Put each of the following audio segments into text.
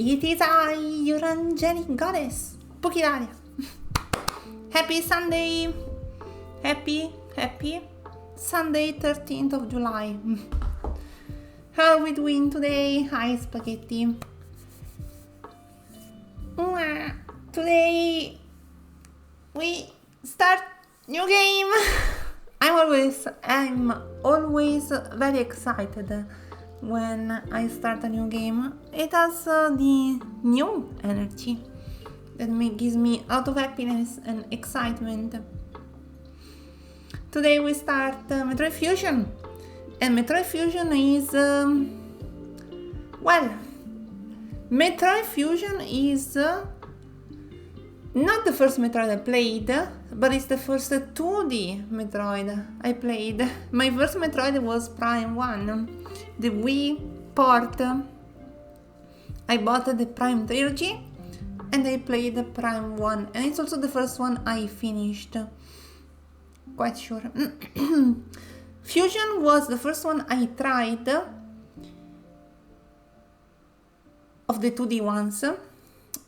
It is I, your angelic goddess, Dalia. Happy Sunday! Happy Sunday, 13th of July. How are we doing today? Hi, Spaghetti. Today we start new game. I'm always very excited when I start a new game. It has the new energy that gives me a lot of happiness and excitement. Today we start Metroid Fusion, and Metroid Fusion is Metroid Fusion is not the first Metroid I played, but it's the first 2D Metroid I played. My first Metroid was Prime 1, the Wii port. I bought the Prime Trilogy and I played the Prime 1, and it's also the first one I finished. Quite sure. Fusion was the first one I tried of the 2D ones,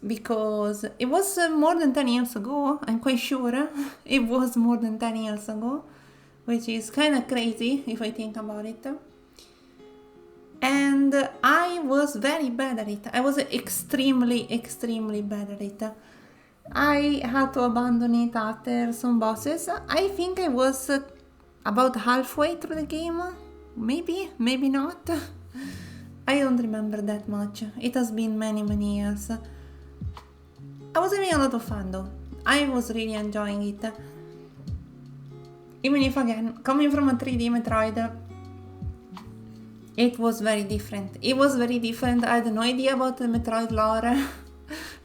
because it was more than 10 years ago. I'm quite sure it was more than 10 years ago, which is kind of crazy if I think about it. And I was very bad at it. I was extremely bad at it. I had to abandon it after some bosses. I think I was about halfway through the game. Maybe not. I don't remember that much. It has been many years. I was having a lot of fun though. I was really enjoying it. Even if, again, coming from a 3D Metroid, it was very different. I had no idea about the Metroid lore.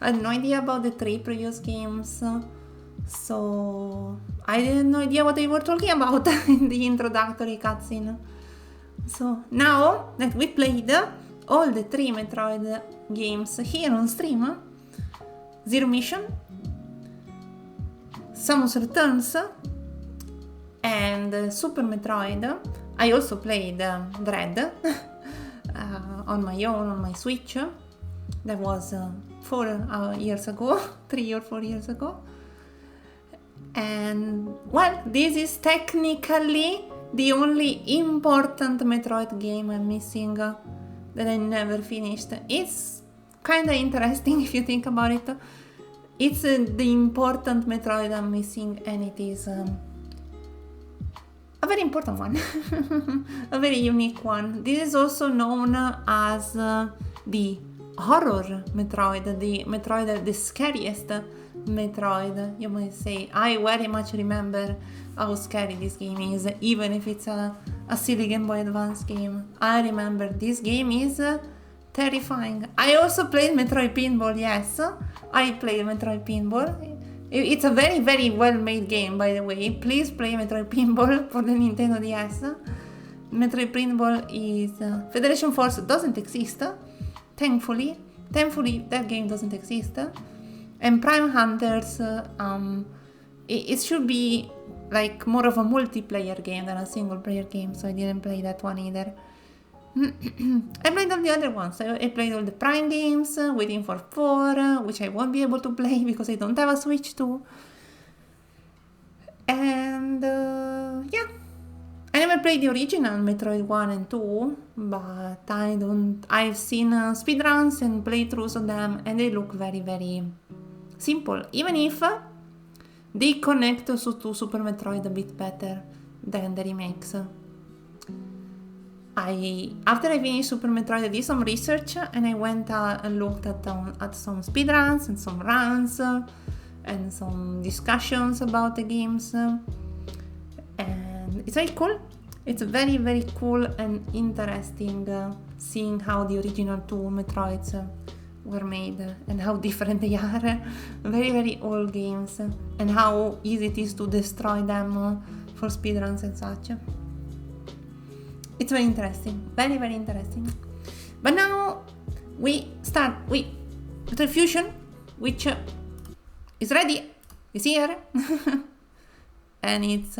I had no idea about the 3 previous games. So I had no idea what they were talking about in the introductory cutscene. So now that we played all the 3 Metroid games here on stream, Zero Mission, Samus Returns, and Super Metroid. I also played Dread on my own, on my Switch. That was 4 years ago, 3 or 4 years ago. And well, this is technically the only important Metroid game I'm missing that I never finished. It's kinda interesting if you think about it. It's the important Metroid I'm missing, and it is a very important one. A very unique one. This is also known as the horror Metroid, the scariest Metroid, you might say. I very much remember how scary this game is, even if it's a silly Game Boy Advance game. I remember this game is terrifying. I also played Metroid Pinball, yes. I played Metroid Pinball. It's a very well-made game, by the way. Please play Metroid Pinball for the Nintendo DS. Metroid Pinball is... Federation Force doesn't exist, thankfully. Thankfully, that game doesn't exist. And Prime Hunters, it should be like more of a multiplayer game than a single-player game, so I didn't play that one either. I played all the other ones. I played all the Prime games, waiting for 4, which I won't be able to play because I don't have a Switch 2. And yeah, I never played the original Metroid 1 and 2, but I've seen speedruns and playthroughs of them, and they look very simple, even if they connect to Super Metroid a bit better than the remakes. After I finished Super Metroid, I did some research and I went and looked at some speedruns and some runs and some discussions about the games, and it's very cool. It's very cool and interesting seeing how the original 2 Metroids were made and how different they are. Very old games, and how easy it is to destroy them for speedruns and such. It's very interesting, very interesting. But now we start with Metroid Fusion, which is ready, is here, and it's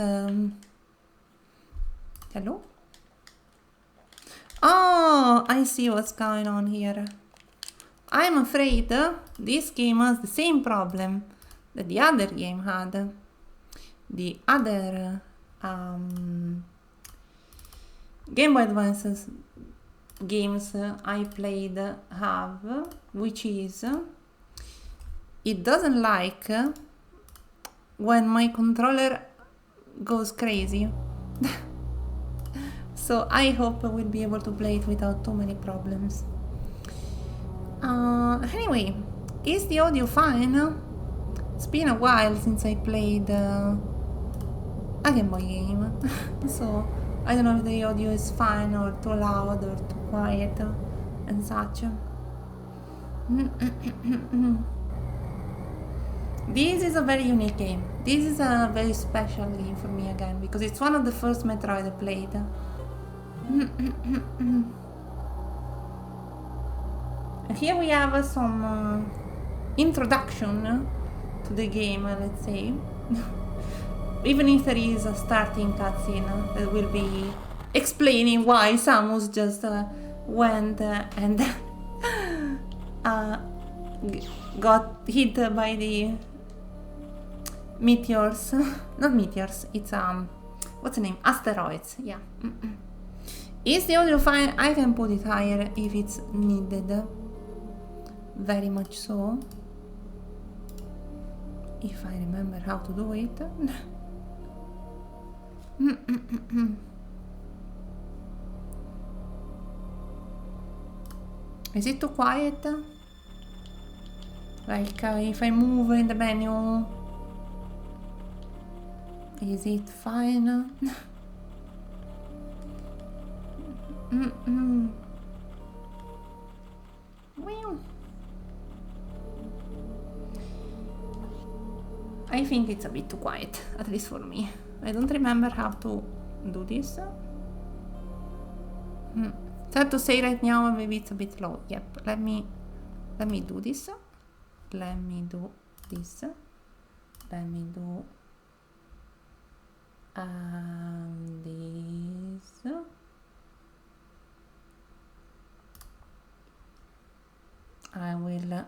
hello. Oh, I see what's going on here. I'm afraid this game has the same problem that the other game had. The other Game Boy Advance games I played have, which is it doesn't like when my controller goes crazy. So I hope I will be able to play it without too many problems. Anyway, is the audio fine? It's been a while since I played a Game Boy game, so I don't know if the audio is fine or too loud or too quiet and such. This is a very unique game. This is a very special game for me again, because it's one of the first Metroid I played. And here we have some introduction to the game, let's say. Even if there is a starting cutscene that will be explaining why Samus just went and got hit by the meteors. Not meteors, it's what's the name? Asteroids, yeah. Is the audio fine? I can put it higher if it's needed. Very much so. If I remember how to do it. Is it too quiet? Like if I move in the menu, is it fine? Well, I think it's a bit too quiet, at least for me. I don't remember how to do this. It's hard to say right now, maybe it's a bit low. Yep, let me do this. Let me do this. Let me do this. I will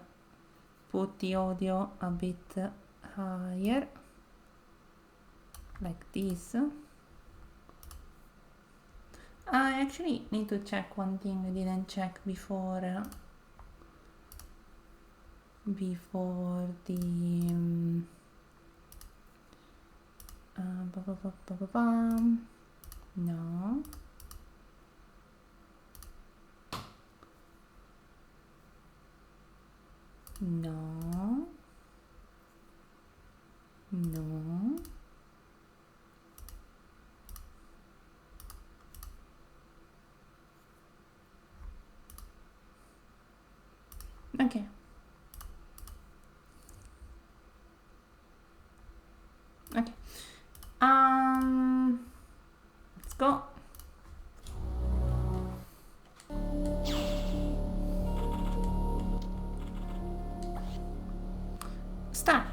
put the audio a bit higher, like this. I actually need to check one thing I didn't check before the no. No. No. Okay. Okay. Let's go. Start.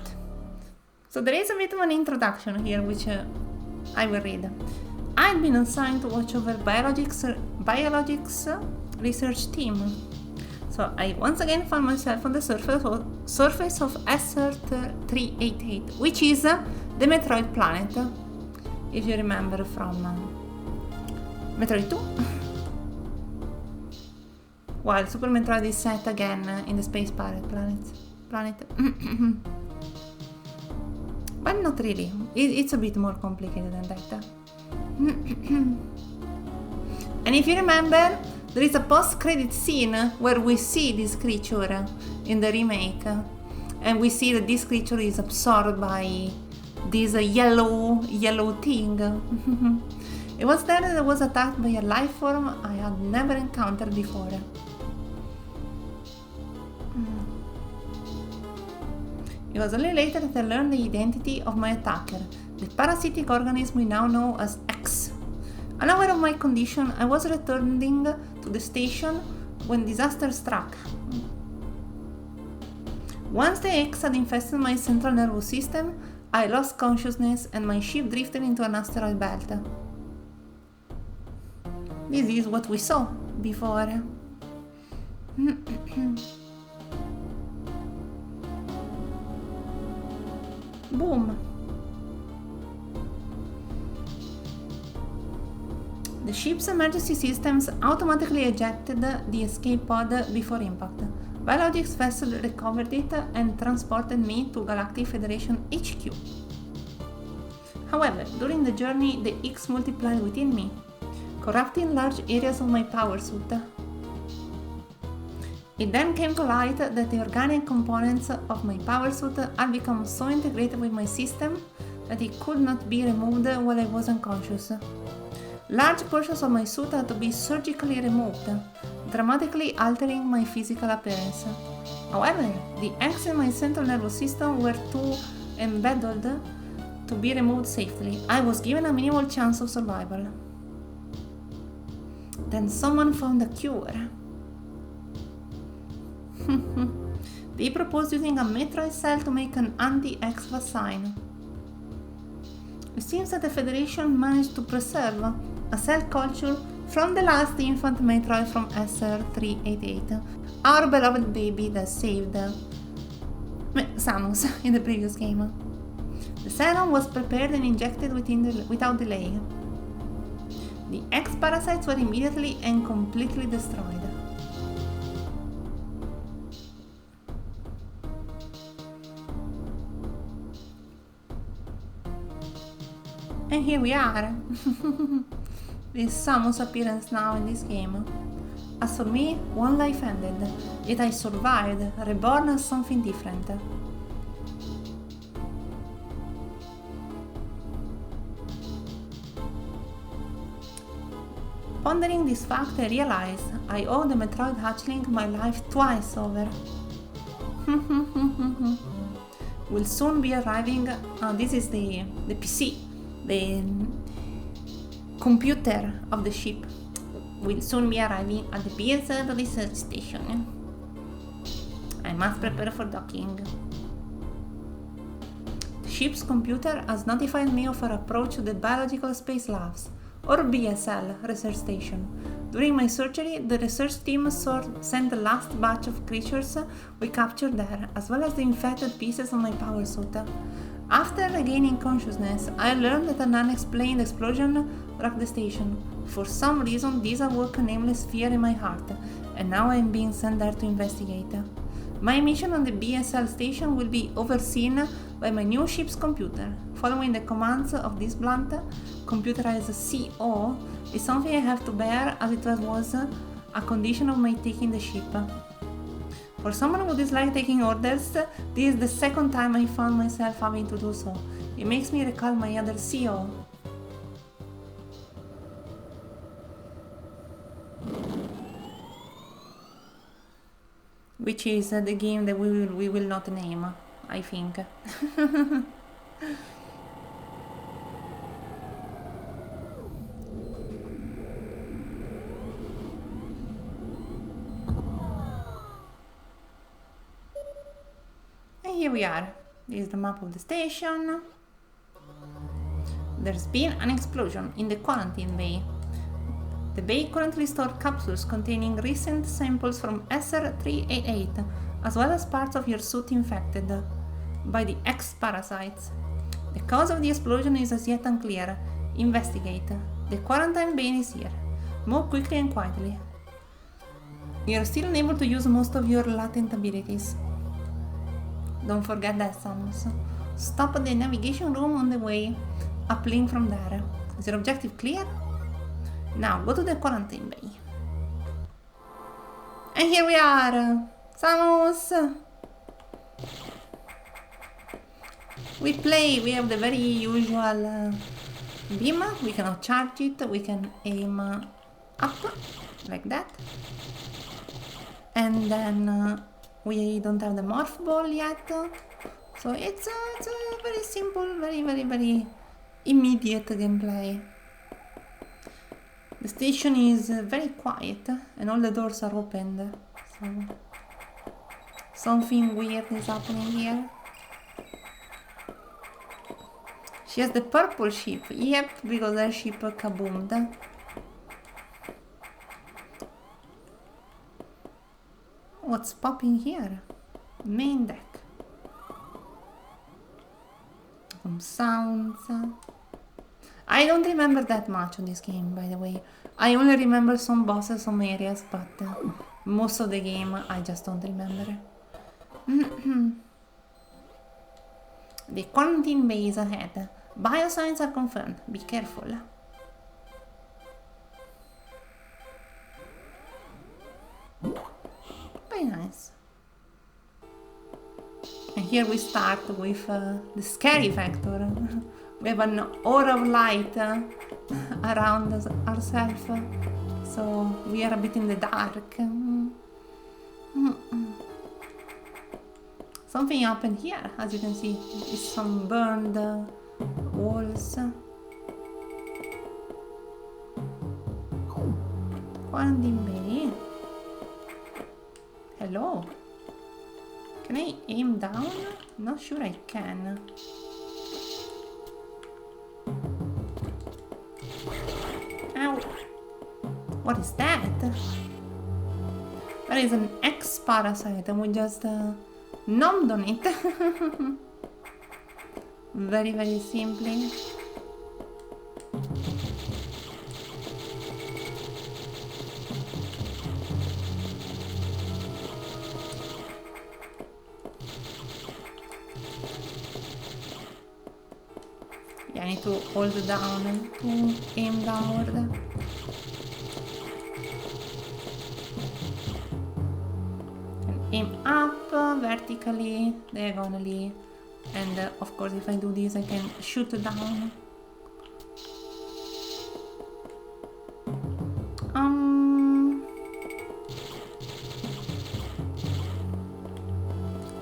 So there is a bit of an introduction here, which I will read. I've been assigned to watch over biologics research team. So I once again found myself on the surface of SR388, which is the Metroid planet, if you remember from Metroid 2. While Super Metroid is set again in the space pirate planet. But not really. It's a bit more complicated than that. And if you remember, there is a post-credit scene where we see this creature in the remake, and we see that this creature is absorbed by this yellow thing. It was there that it was attacked by a life form I had never encountered before. It was only later that I learned the identity of my attacker, the parasitic organism we now know as X. Unaware of my condition, I was returning to the station when disaster struck. Once the X had infested my central nervous system, I lost consciousness and my ship drifted into an asteroid belt. This is what we saw before. Boom. The ship's emergency systems automatically ejected the escape pod before impact. Biologic's vessel recovered it and transported me to Galactic Federation HQ. However, during the journey, the X multiplied within me, corrupting large areas of my power suit. It then came to light that the organic components of my power suit had become so integrated with my system that it could not be removed while I was unconscious. Large portions of my suit had to be surgically removed, dramatically altering my physical appearance. However, the eggs in my central nervous system were too embedded to be removed safely. I was given a minimal chance of survival. Then someone found a cure. They proposed using a Metroid cell to make an anti-X vaccine. It seems that the Federation managed to preserve a cell culture from the last infant Metroid from SR388, our beloved baby that saved Samus in the previous game. The serum was prepared and injected without delay. The X parasites were immediately and completely destroyed. And here we are. This Samus appearance now in this game. As for me, one life ended, yet I survived, reborn as something different. Pondering this fact, I realized I owe the Metroid hatchling my life twice over. Will soon be arriving. This is the PC. The computer of the ship will soon be arriving at the BSL research station. I must prepare for docking. The ship's computer has notified me of our approach to the Biological Space Labs, or BSL, research station. During my surgery, the research team sent the last batch of creatures we captured there, as well as the infected pieces of my power suit. After regaining consciousness, I learned that an unexplained explosion rocked the station. For some reason, this awoke a nameless fear in my heart, and now I am being sent there to investigate. My mission on the BSL station will be overseen by my new ship's computer. Following the commands of this blunt, computerized CO is something I have to bear, as it was a condition of my taking the ship. For someone who dislikes taking orders, this is the second time I found myself having to do so. It makes me recall my other CO. Which is the game that we will not name, I think. And here we are. This is the map of the station. There's been an explosion in the quarantine bay. The bay currently stores capsules containing recent samples from SR388, as well as parts of your suit infected by the X parasites. The cause of the explosion is as yet unclear. Investigate. The quarantine bay is here. Move quickly and quietly. You're still unable to use most of your latent abilities. Don't forget that, Samus. Stop at the navigation room on the way uplink from there. Is your objective clear? Now go to the quarantine bay. And here we are! Samus! We play, we have the very usual beam. We cannot charge it, we can aim up, like that. And then we don't have the morph ball yet. So it's a very simple, very immediate gameplay. The station is very quiet and all the doors are opened, so something weird is happening here. She has the purple ship, yep, because her ship kaboomed. What's popping here? Main deck. some sounds. I don't remember that much of this game, by the way. I only remember some bosses, some areas, but most of the game I just don't remember. The quarantine base ahead. Biosigns are confirmed. Be careful. Very nice. And here we start with the scary factor. We have an aura of light around ourselves, so we are a bit in the dark. Something happened here, as you can see. It's some burned walls. Quarantine bay. Hello. Can I aim down? Not sure I can. Ow. What is that? That is an X-parasite and we just numbed on it. Very, very simply. Yeah, I need to hold down to aim downward. Aim up, vertically, diagonally, and of course if I do this I can shoot down.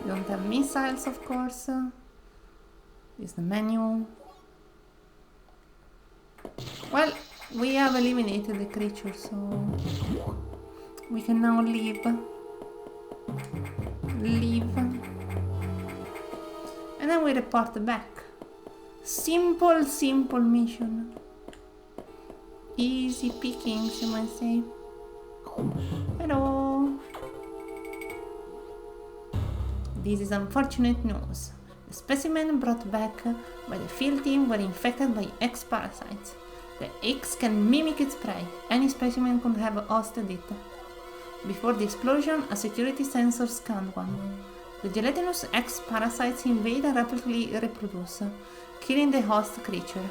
We don't have missiles, of course. This is the menu. Well, we have eliminated the creature, so we can now leave. And then we report back. Simple mission. Easy pickings, you might say. Hello. This is unfortunate news. The specimen brought back by the field team were infected by X parasites. The X can mimic its prey. Any specimen could have hosted it. Before the explosion, a security sensor scanned one. The gelatinous X parasites invade and rapidly reproduce, killing the host creature.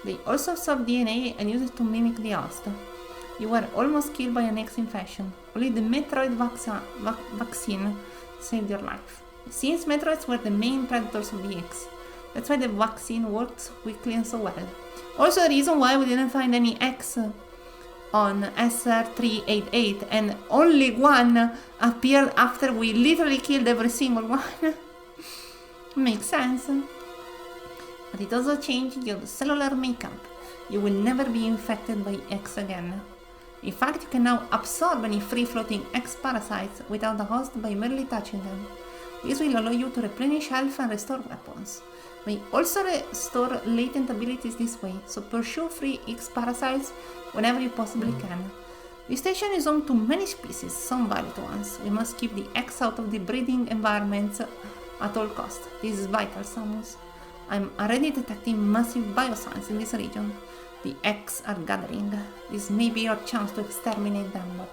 They also absorb DNA and use it to mimic the host. You were almost killed by an X infection. Only the Metroid vaccine saved your life. Since Metroids were the main predators of the X, that's why the vaccine worked so quickly and so well. Also the reason why we didn't find any X on SR388 and only one appeared after we literally killed every single one. Makes sense. But it also changed your cellular makeup. You will never be infected by X again. In fact, you can now absorb any free-floating X parasites without the host by merely touching them. This will allow you to replenish health and restore weapons. We also restore latent abilities this way, so pursue free X parasites whenever you possibly can. This station is home to many species, some violent ones. We must keep the X out of the breeding environments at all costs. This is vital, Samus. I'm already detecting massive biosigns in this region. The X are gathering. This may be your chance to exterminate them, but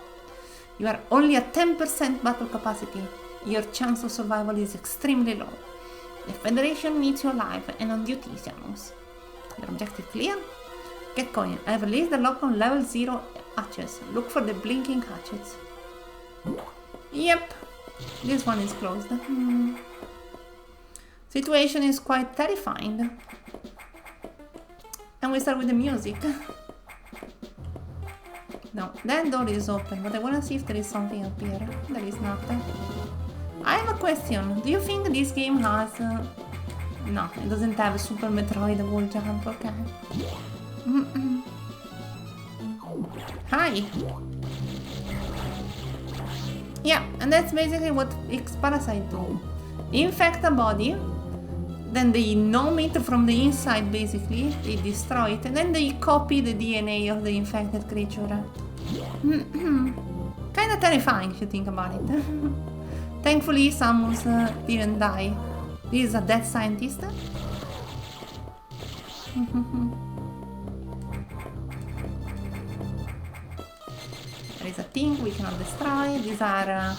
you are only at 10% battle capacity. Your chance of survival is extremely low. The Federation needs you alive and on duty, Samus. Your objective clear? Get going. I have released the lock on level 0 hatches. Look for the blinking hatches. Yep. This one is closed. Situation is quite terrifying. And we start with the music. No, that door is open, but I wanna see if there is something up here. There is not. I have a question. Do you think this game has... No, it doesn't have a Super Metroid wall jump, okay. Hi! Yeah, and that's basically what X-Parasite do. Infect a body, then they numb it from the inside basically, they destroy it, and then they copy the DNA of the infected creature. Kinda terrifying if you think about it. Thankfully, Samus didn't die. This is a dead scientist. There is a thing we cannot destroy. These are...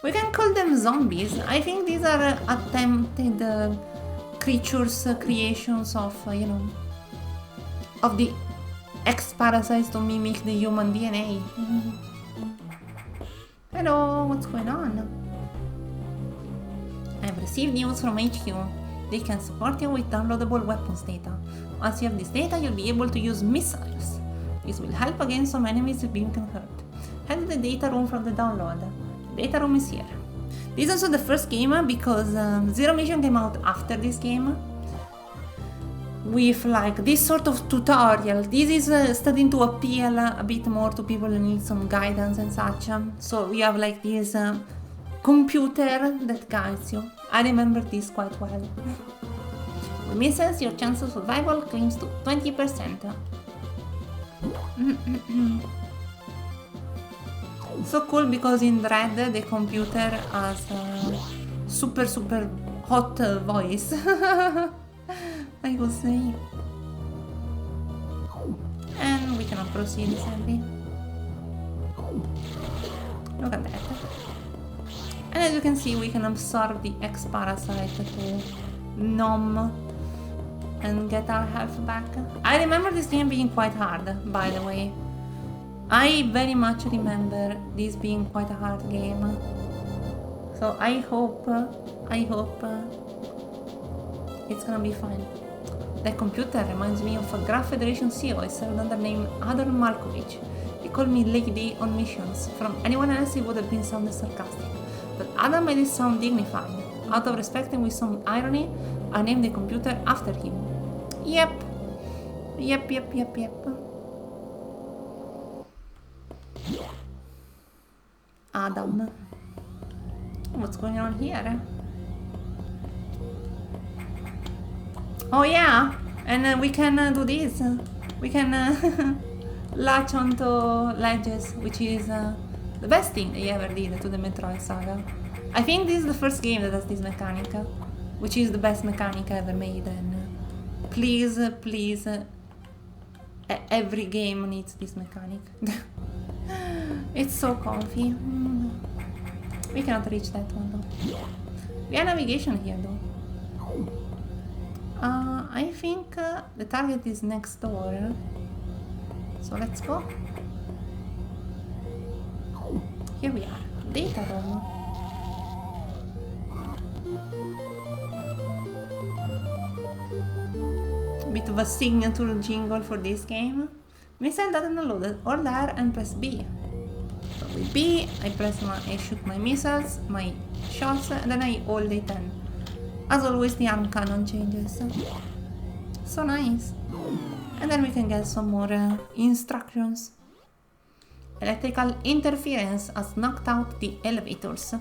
we can call them zombies. I think these are attempted creatures, creations of, you know, of the X-parasites to mimic the human DNA. Hello, what's going on? I've received news from HQ. They can support you with downloadable weapons data. Once you have this data, you'll be able to use missiles. This will help against some enemies the beam can hurt. Head to the data room for the download. The data room is here. This is also the first game because Zero Mission came out after this game. With like this sort of tutorial. This is starting to appeal a bit more to people who need some guidance and such. So we have like this computer that guides you. I remember this quite well. With missiles, your chance of survival climbs to 20%. So cool because in Red the computer has a super hot voice. I would say. And we cannot proceed sadly. Look at that. And as you can see, we can absorb the X-parasite to numb and get our health back. I remember this game being quite hard, by the way. I very much remember this being quite a hard game. So I hope it's gonna be fine. That computer reminds me of a Graph Federation CEO I served under the name Ador Malkovich. He called me Lady on missions. From anyone else it would have been sounded sarcastic. But Adam made it sound dignified. Out of respect and with some irony, I named the computer after him. Yep. Adam. What's going on here? Oh yeah, and we can do this. We can latch onto ledges, which is the best thing they ever did to the Metroid saga. I think this is the first game that has this mechanic, which is the best mechanic ever made. And please, every game needs this mechanic. It's so comfy. We cannot reach that one though. We have navigation here though. I think the target is next door. So let's go. Here we are. Data room. Bit of a signature jingle for this game. Missile data unloaded. Hold R and press B. So with B, I shoot my missiles, my shots, and then I hold A10. As always, the arm cannon changes. So nice. And then we can get some more instructions. Electrical interference has knocked out the elevators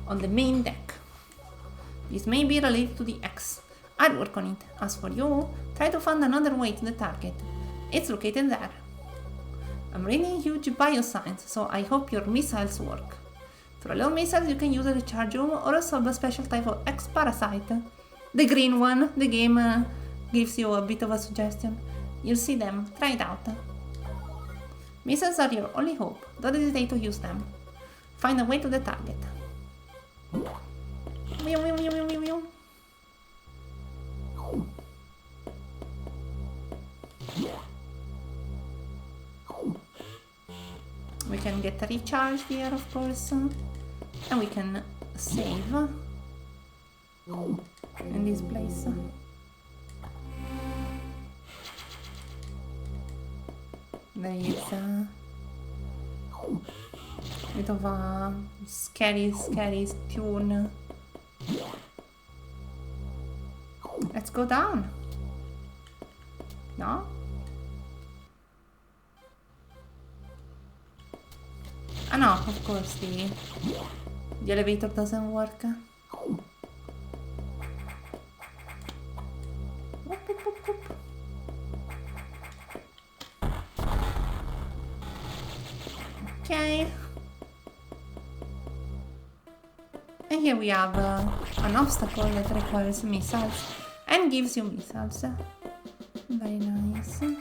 on the main deck. This may be related to the X. I'll work on it. As for you, try to find another way to the target. It's located there. I'm reading huge bioscience, so I hope your missiles work. For a little missiles, you can use a recharge room or also a special type of X-parasite. The green one, the game gives you a bit of a suggestion. You'll see them, try it out. Missiles are your only hope, don't hesitate to use them. Find a way to the target. We can get a recharge here, of course, and we can save in this place. There is a bit of a scary tune. Let's go down. No? Ah no, of course the elevator doesn't work. Whoop, whoop, whoop, whoop. Okay. And here we have an obstacle that requires missiles and gives you missiles. Very nice. Here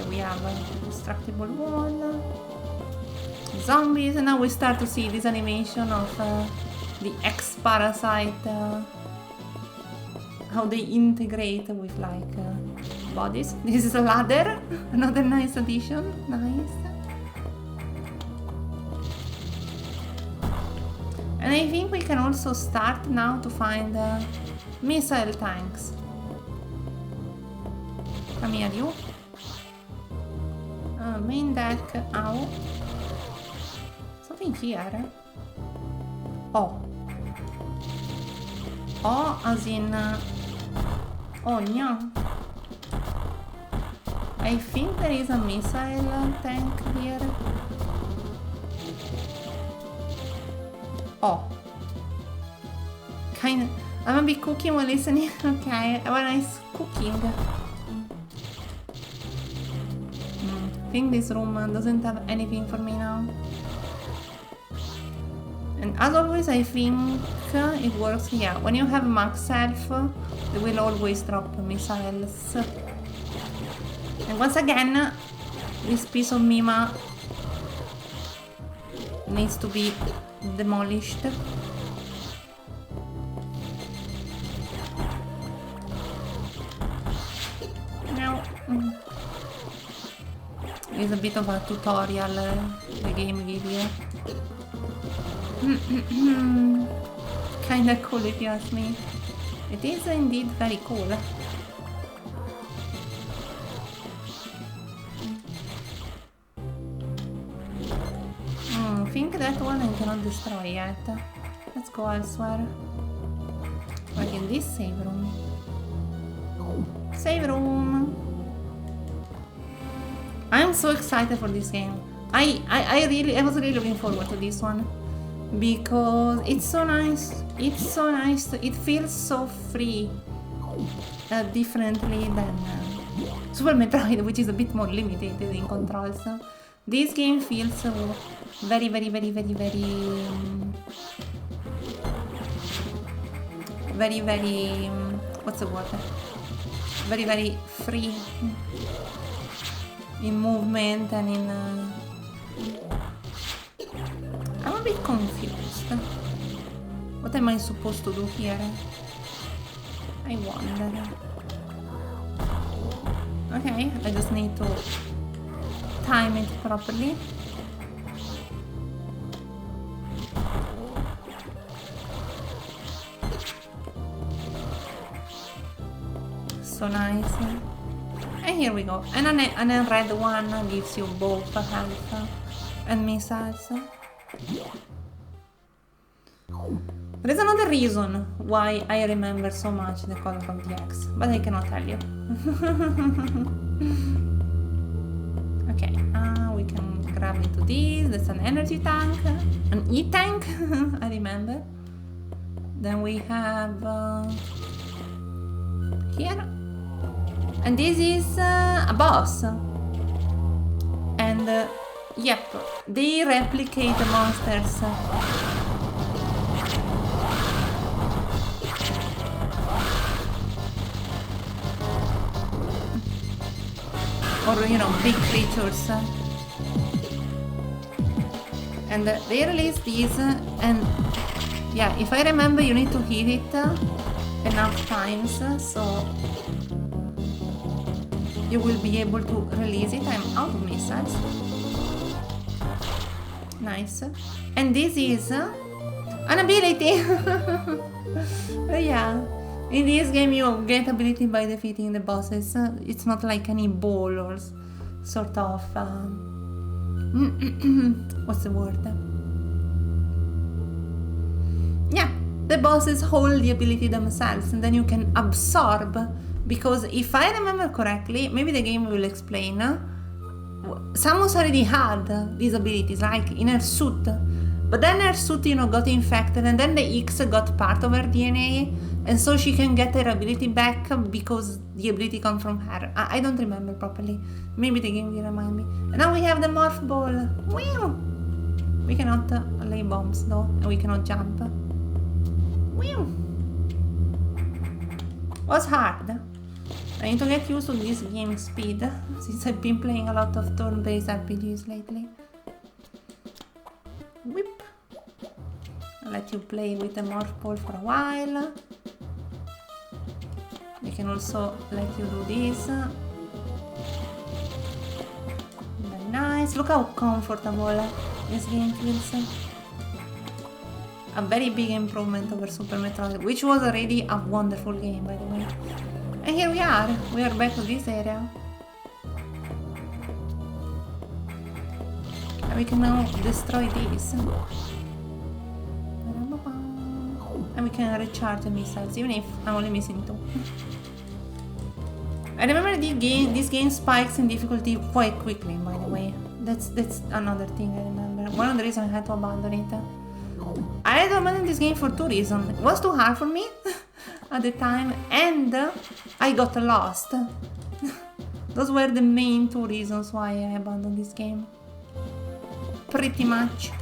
we have a destructible wall. Zombies, and now we start to see this animation of the X-Parasite, how they integrate with like bodies. This is a ladder, another nice addition, nice. And I think we can also start now to find missile tanks. Come here, you. Main deck, ow. Something here. Oh. Oh, as in... oh, no. I think there is a missile tank here. Oh. Kind of... I'm a bit cooking while listening. Okay, when I was cooking. I think this room doesn't have anything for me now. And as always, I think it works here. When you have max health, they will always drop missiles. And once again, this piece of Mima needs to be demolished. Now, it's a bit of a tutorial the game gives you. Kinda cool if you ask me. It is indeed very cool. I think that one I cannot destroy yet. Let's go elsewhere. Like in this save room. Save room! I'm so excited for this game. I was really looking forward to this one. Because it's so nice. It's so nice. It feels so free. Differently than Super Metroid, which is a bit more limited in controls. This game feels very, very, very, very, very... very, very... what's the word? Very, very free. In movement and in... I'm a bit confused. What am I supposed to do here? I wonder. Okay, I just need to time it properly. So nice. And here we go. And a red one gives you both health and missiles. There is another reason why I remember so much the color of the X, but I cannot tell you. Okay, we can grab into this. That's an energy tank, an E-tank, I remember. Then we have here. And this is a boss. And yep, they replicate the monsters. Or, you know, big creatures. And they release these, and yeah, if I remember, you need to hit it enough times, so you will be able to release it. I'm out of missiles. Nice. And this is an ability. Yeah. In this game you get ability by defeating the bosses. It's not like any ball or sort of... what's the word? Yeah, the bosses hold the ability themselves and then you can absorb. Because if I remember correctly, maybe the game will explain, Samus already had these abilities, like in her suit. But then her suit, you know, got infected and then the X got part of her DNA. And so she can get her ability back because the ability comes from her. I don't remember properly. Maybe the game will remind me. And now we have the morph ball. Whew! We cannot lay bombs though, and we cannot jump. Whew! Was hard. I need to get used to this game speed, since I've been playing a lot of turn-based RPGs lately. Whip. I'll let you play with the morph ball for a while. We can also let you do this. Very nice. Look how comfortable this game feels. A very big improvement over Super Metroid, which was already a wonderful game, by the way. And here we are back to this area. And we can now destroy this. And we can recharge the missiles, even if I'm only missing 2. I remember this game spikes in difficulty quite quickly, by the way. That's another thing I remember. One of the reasons I had to abandon it. I had to abandon this game for 2 reasons. It was too hard for me at the time, and I got lost. Those were the main 2 reasons why I abandoned this game. Pretty much.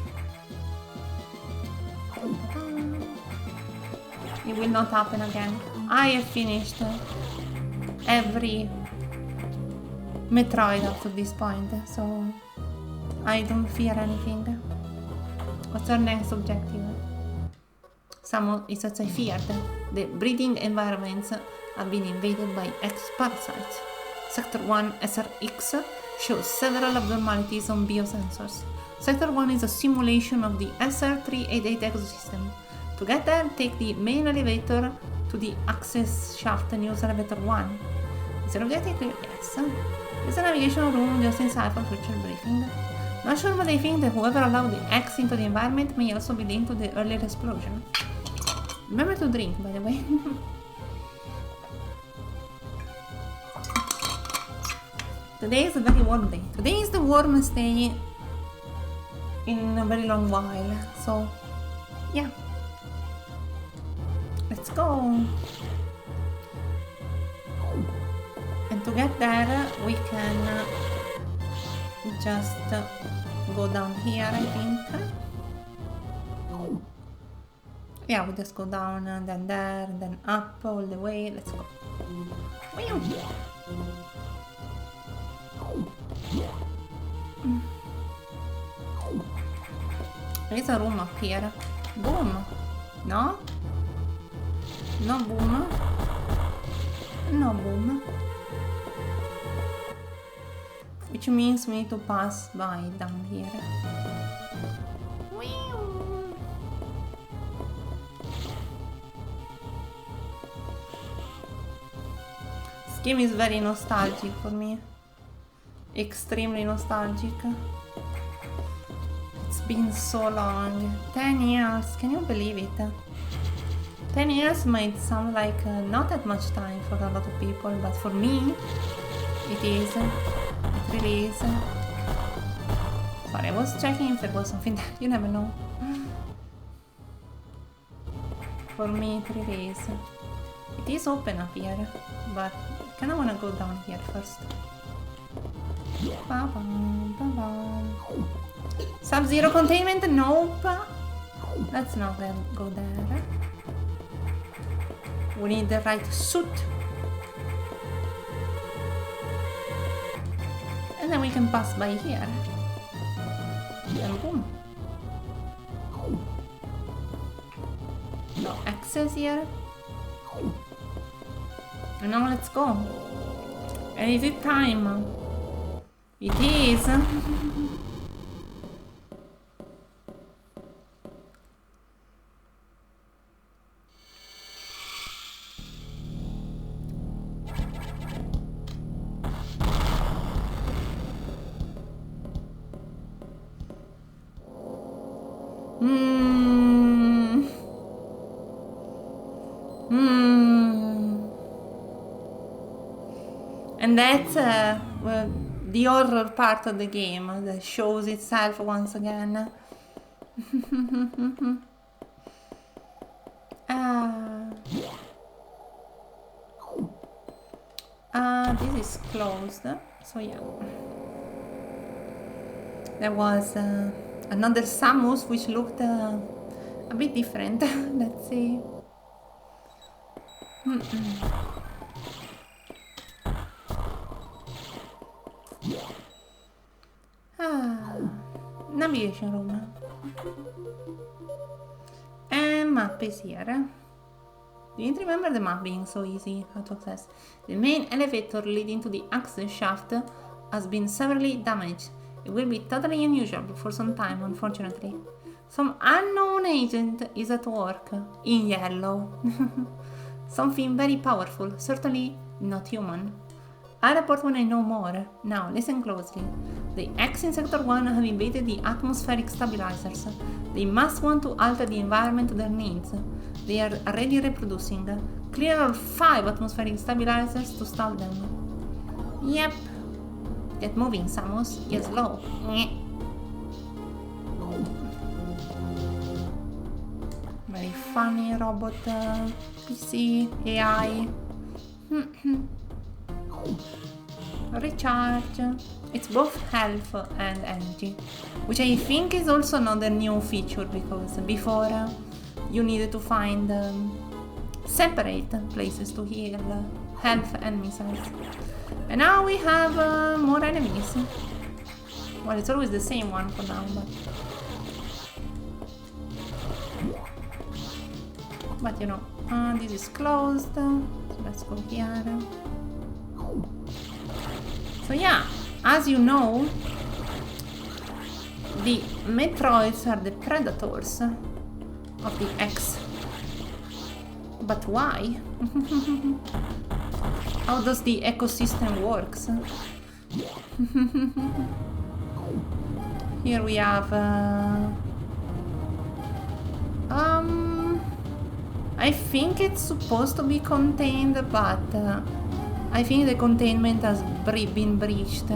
It will not happen again. I have finished every Metroid up to this point, so I don't fear anything. What's our next objective? It's as I feared. The breeding environments have been invaded by X-parasites. Sector 1 SRX shows several abnormalities on biosensors. Sector 1 is a simulation of the SR388 ecosystem. To get there, take the main elevator to the access shaft and use elevator 1. Is your objective clear? Yes. There's a navigation room just inside for future briefing. Not sure, but I think that whoever allowed the X into the environment may also be linked to the earlier explosion. Remember to drink, by the way. Today is a very warm day. Today is the warmest day in a very long while, so yeah. Let's go. And to get there, we can just go down here, I think. Yeah, we just go down and then there, and then up all the way. Let's go. There is a room up here. Boom. No? No boom. No boom. Which means we need to pass by down here. This game is very nostalgic for me. Extremely nostalgic. It's been so long. 10 years, can you believe it? 10 years might sound like not that much time for a lot of people, but for me, it is. It really is. Sorry, I was checking if there was something there. You never know. For me, it really is. It is open up here, but I kinda wanna go down here first. Ba-bum, ba-bum. Sub-Zero containment? Nope. Let's not go there. We need the right suit. And then we can pass by here. And boom. No access here. And now let's go. And is it time? It is. And that's well, the horror part of the game that shows itself once again. This is closed, so yeah. There was another Samus which looked a bit different. Let's see. navigation room. And map is here. Didn't remember the map being so easy how to access. The main elevator leading to the access shaft has been severely damaged. It will be totally unusual for some time, unfortunately. Some unknown agent is at work in yellow. Something very powerful, certainly not human. I'll report when I know more. Now, listen closely. The X in Sector 1 have invaded the atmospheric stabilizers. They must want to alter the environment to their needs. They are already reproducing. Clear all 5 atmospheric stabilizers to stop them. Yep. Get moving, Samus. You're slow. Very funny robot PC AI. Recharge. It's both health and energy, which I think is also another new feature, because before you needed to find separate places to heal health and missiles, and now we have more enemies. Well, it's always the same one for now, but you know, this is closed, so let's go here. So yeah, as you know, the Metroids are the predators of the X. But why? How does the ecosystem works? Here we have I think it's supposed to be contained, but I think the containment has been breached.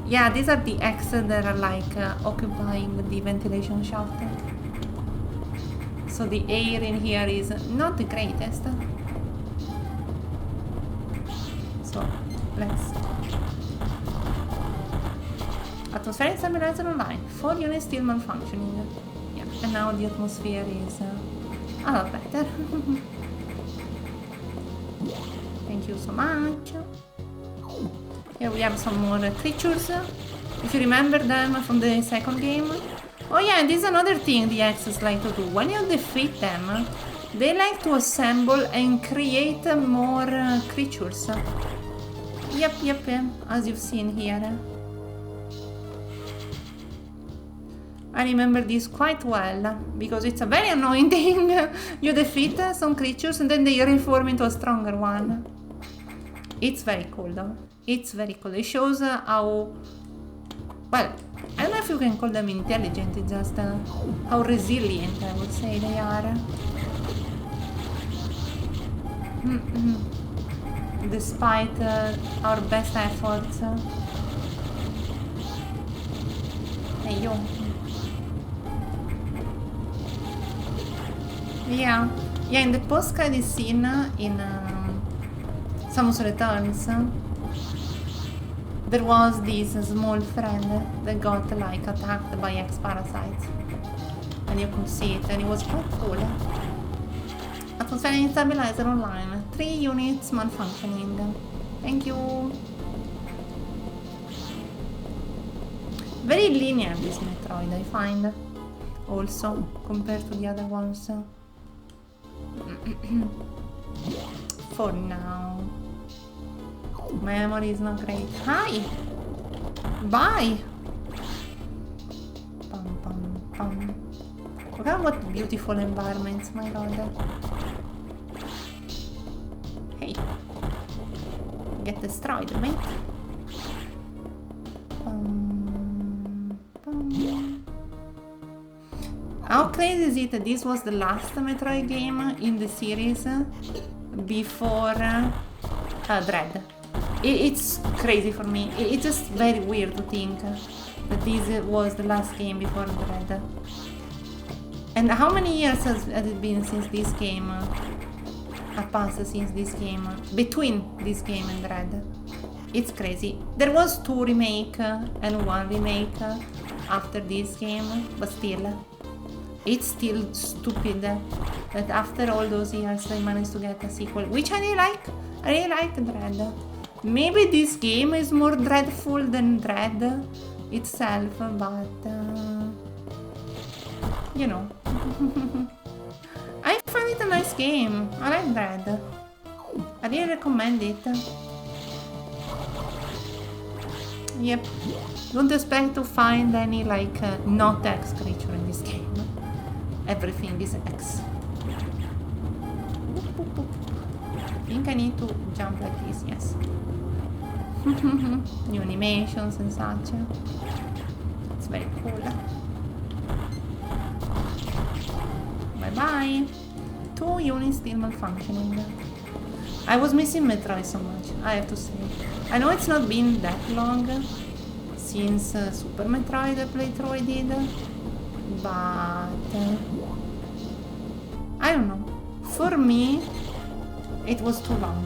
Yeah, these are the X that are like occupying the ventilation shaft. So the air in here is not the greatest. So let's... Atmospheric stabilizer online. 4 units still malfunctioning. Yeah, and now the atmosphere is a lot better. Thank you so much. Here we have some more creatures. If you remember them from the second game. Oh yeah, and this is another thing the X's like to do. When you defeat them, they like to assemble and create more creatures. Yep, as you've seen here. I remember this quite well, because it's a very annoying thing. You defeat some creatures and then they reform into a stronger one. It's very cool though. It's very cool. It shows how... Well, I don't know if you can call them intelligent, it's just how resilient, I would say, they are. Despite our best efforts. Hey, yo. Yeah, in the post-credit scene in Samus Returns, there was this small friend that got like attacked by X-parasites, and you could see it, and it was quite cool. Atmospheric stabilizer online, 3 units malfunctioning. Thank you. Very linear this Metroid, I find, also compared to the other ones. For now. Memory is not great. Hi! Bye! Pum, pum, pum. Look at what beautiful environments, my god. Hey. Get destroyed, mate. Pum, pum. How crazy is it that this was the last Metroid game in the series before Dread? It's crazy for me. It's just very weird to think that this was the last game before Dread. And how many years has it been since this game have passed since this game, between this game and Dread? It's crazy. There was 2 remake and 1 remake after this game, but still. It's still stupid that after all those years I managed to get a sequel, which I really like. I really like Dread. Maybe this game is more dreadful than Dread. itself, but you know. I find it a nice game. I like Dread. I really recommend it. Yep. Don't expect to find any like not X creature in this game. Everything is X. I think I need to jump like this, yes. New animations and such. It's very cool. Bye bye. 2 units still malfunctioning. I was missing Metroid so much, I have to say. I know it's not been that long since Super Metroid playthrough did, but I don't know. For me, it was too long.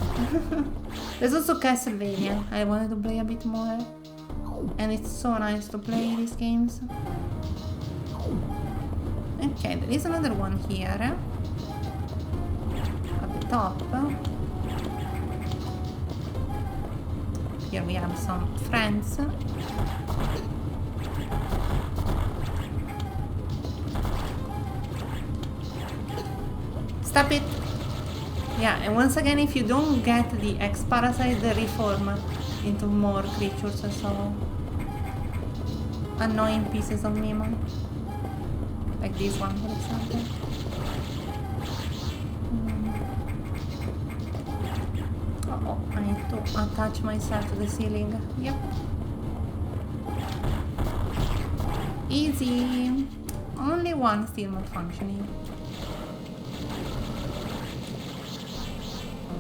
There's also Castlevania. I wanted to play a bit more, and it's so nice to play these games. Okay, there is another one here at the top. Here we have some friends. Stop it! Yeah, and once again, if you don't get the X-Parasite, they reform into more creatures, so annoying pieces of Mimo. Like this one, for example. Oh, I need to attach myself to the ceiling. Yep. Easy. Only one still malfunctioning.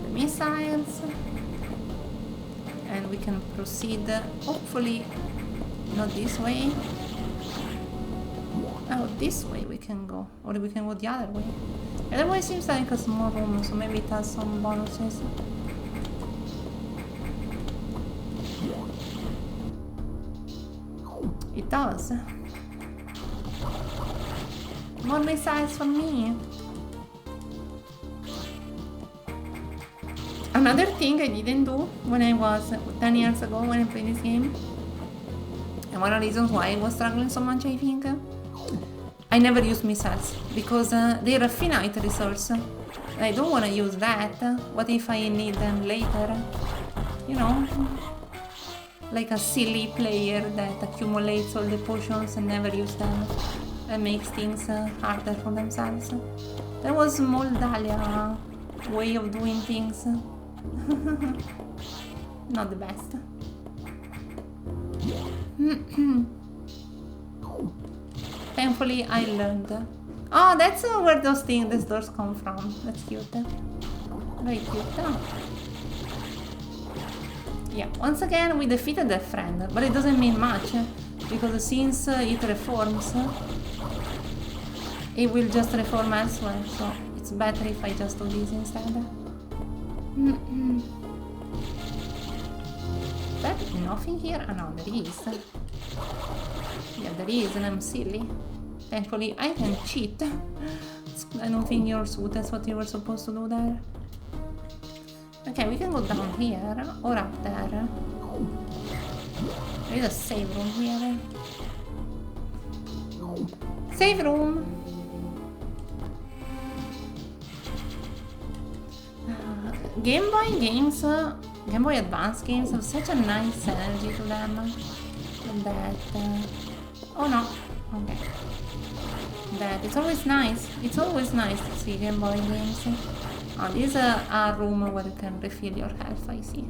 The missiles. And we can proceed, hopefully not this way. Oh, this way we can go. Or we can go the other way. The other way seems like a small room, so maybe it has some bonuses. It does. More missiles for me. Another thing I didn't do when I was 10 years ago when I played this game, and one of the reasons why I was struggling so much, I think, I never used missiles because they're a finite resource. I don't want to use that. What if I need them later? You know, like a silly player that accumulates all the potions and never use them and makes things harder for themselves. That was small Dalia way of doing things. Not the best. Thankfully I learned. Oh, that's where these doors come from. That's cute. Very cute. Yeah, once again we defeated that friend, but it doesn't mean much, because since it reforms, it will just reform elsewhere, so it's better if I just do this instead. Is there nothing here? Oh no, there is. Yeah, there is, and I'm silly. Thankfully I can cheat. I don't think that's what you were supposed to do there. Okay, we can go down here or up there. There is a save room here. Save room! Game Boy games, Game Boy Advance games have such a nice energy to them that... oh no, okay. That it's always nice to see Game Boy games. Oh, this is a room where you can refill your health, I see.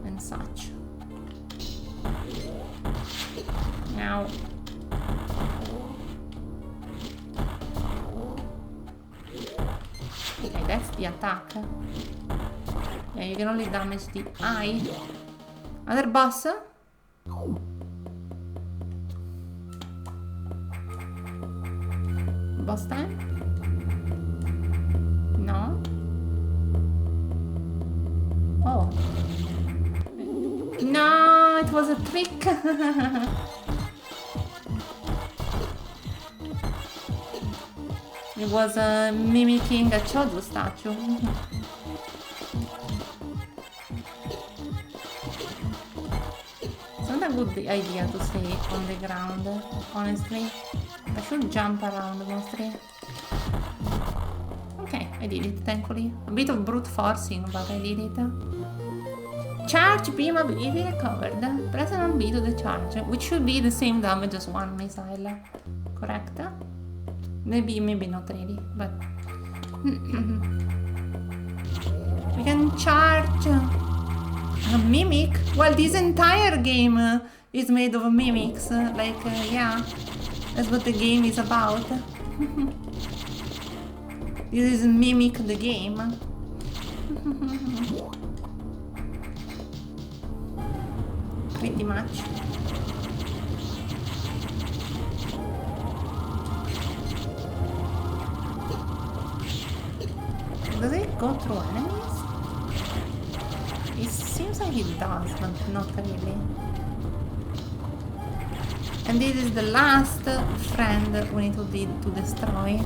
And such. Now. Okay, that's the attack. Yeah, you can only damage the eye. Other boss? Boss time? No? Oh. No, it was a trick. It was mimicking a Chodu statue. not a good idea to stay on the ground, honestly. I should jump around mostly. Okay, I did it, thankfully. A bit of brute forcing, but I did it. Charge beam ability recovered. Press on B to the charge, which should be the same damage as one missile. Correct? Maybe not really, but... we can charge a mimic. Well, this entire game is made of mimics. Yeah, that's what the game is about. This is mimic the game. Pretty much. Does it go through enemies? It seems like it does, but not really. And this is the last friend we need to destroy.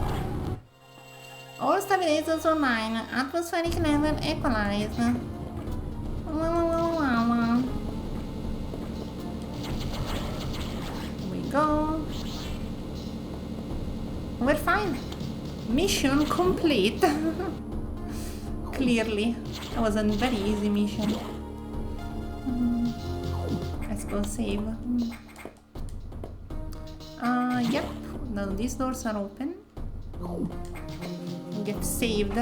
All stabilizers online. Atmospheric level equalized. Here we go. We're fine. Mission complete. Clearly. That was a very easy mission. Let's go save. Yep. Now these doors are open. Get saved.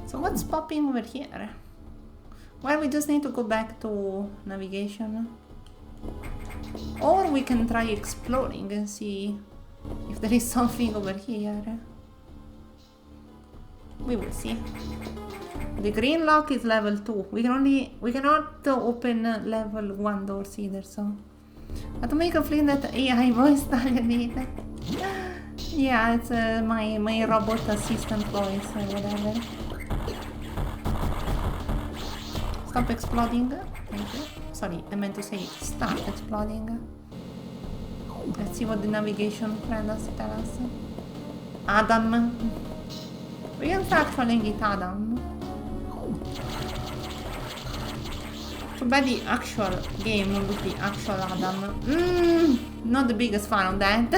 So what's popping over here? Well, we just need to go back to navigation. Or we can try exploring and see if there is something over here. We will see. The green lock is level 2. We cannot open level 1 doors either, so. But to make a flame that AI voice Dalia did. Yeah, it's my robot assistant voice or whatever. Stop exploding. Thank you. Sorry, I meant to say start exploding. Let's see what the navigation friend has to tell us. Adam. We can start calling it Adam. Too bad the actual game with the actual Adam. Not the biggest fan of that.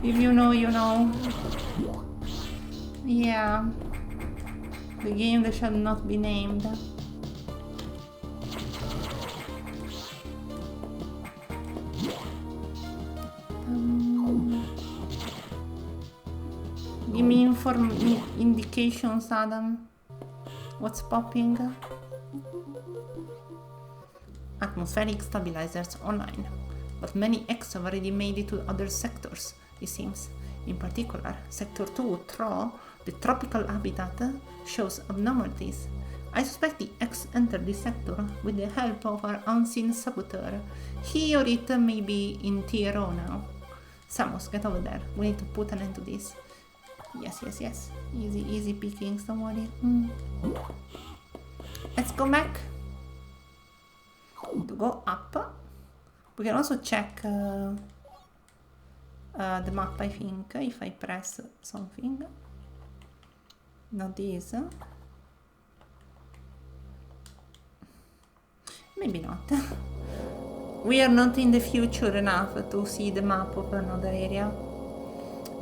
If you know, you know. Yeah. The game that shall not be named. Give me indications, Adam. What's popping? Atmospheric stabilizers online, but many X have already made it to other sectors, it seems. In particular, Sector 2, TRO, the tropical habitat, shows abnormalities. I suspect the X entered this sector with the help of our unseen saboteur. He or it may be in TRO now. Samus, get over there. We need to put an end to this. Yes. Easy pickings, don't worry. Let's go back. To go up. We can also check the map, I think, if I press something. Not this. Maybe not. We are not in the future enough to see the map of another area.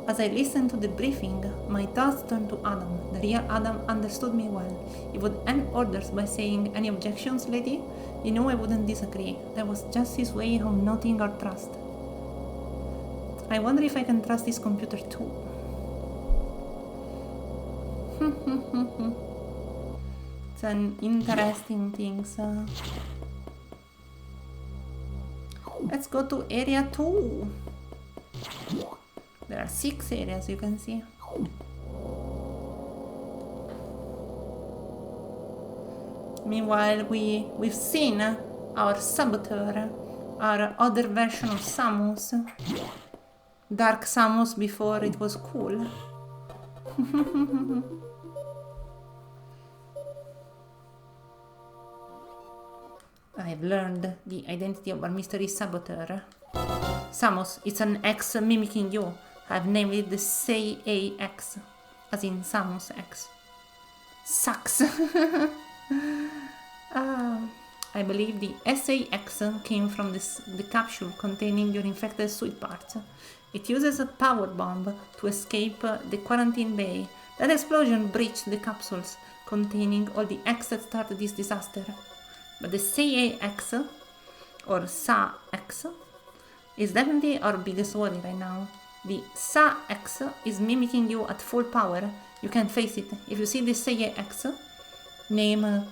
As I listened to the briefing, my thoughts turned to Adam. The real Adam understood me well. He would end orders by saying, "Any objections, lady?" You know I wouldn't disagree. That was just his way of noting our trust. I wonder if I can trust this computer too. It's an interesting thing. Let's go to area 2. There are 6 areas, you can see. Meanwhile, we've seen our saboteur, our other version of Samus. Dark Samus before it was cool. I've learned the identity of our mystery saboteur. Samus, it's an X mimicking you. I've named it the SAX, as in Samus X. Sucks. I believe the SAX came from the capsule containing your infected sweet parts. It uses a power bomb to escape the quarantine bay. That explosion breached the capsules containing all the X that started this disaster. But the SAX, or SA-X, is definitely our biggest worry right now. The SA-X is mimicking you at full power. You can't face it. If you see the SA-X name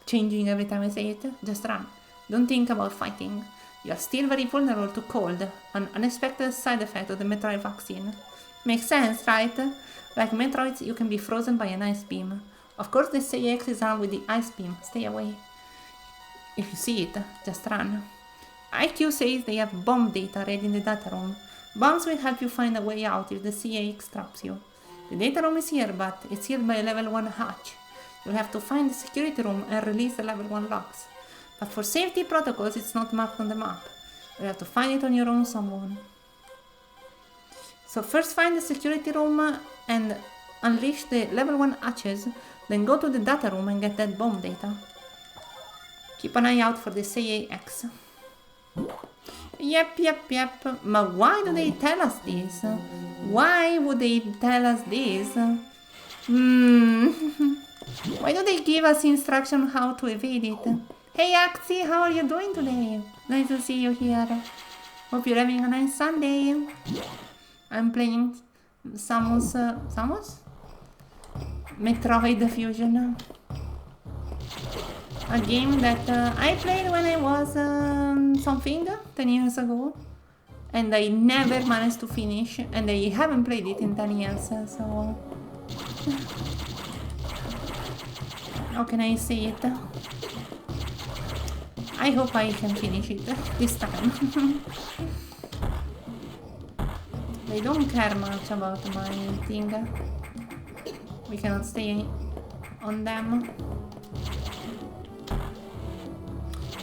changing every time I say it, just run. Don't think about fighting. You are still very vulnerable to cold, an unexpected side effect of the Metroid vaccine. Makes sense, right? Like Metroids, you can be frozen by an ice beam. Of course, the SA-X is armed with the ice beam. Stay away. If you see it, just run. IQ says they have bomb data ready in the data room. Bombs will help you find a way out if the SA-X traps you. The data room is here, but it's sealed by a level 1 hatch. You'll have to find the security room and release the level 1 locks. But for safety protocols, it's not marked on the map. You'll have to find it on your own someone. So first find the security room and unleash the level 1 hatches, then go to the data room and get that bomb data. Keep an eye out for the SA-X. Yep. But why do they tell us this? Why would they tell us this? Why do they give us instruction on how to evade it? Hey Axie, how are you doing today? Nice to see you here. Hope you're having a nice Sunday. I'm playing Samus? Metroid Fusion. A game that I played when I was 10 years ago. And I never managed to finish. And I haven't played it in 10 years, so... How can I say it? I hope I can finish it this time. They don't care much about my thing. We cannot stay on them.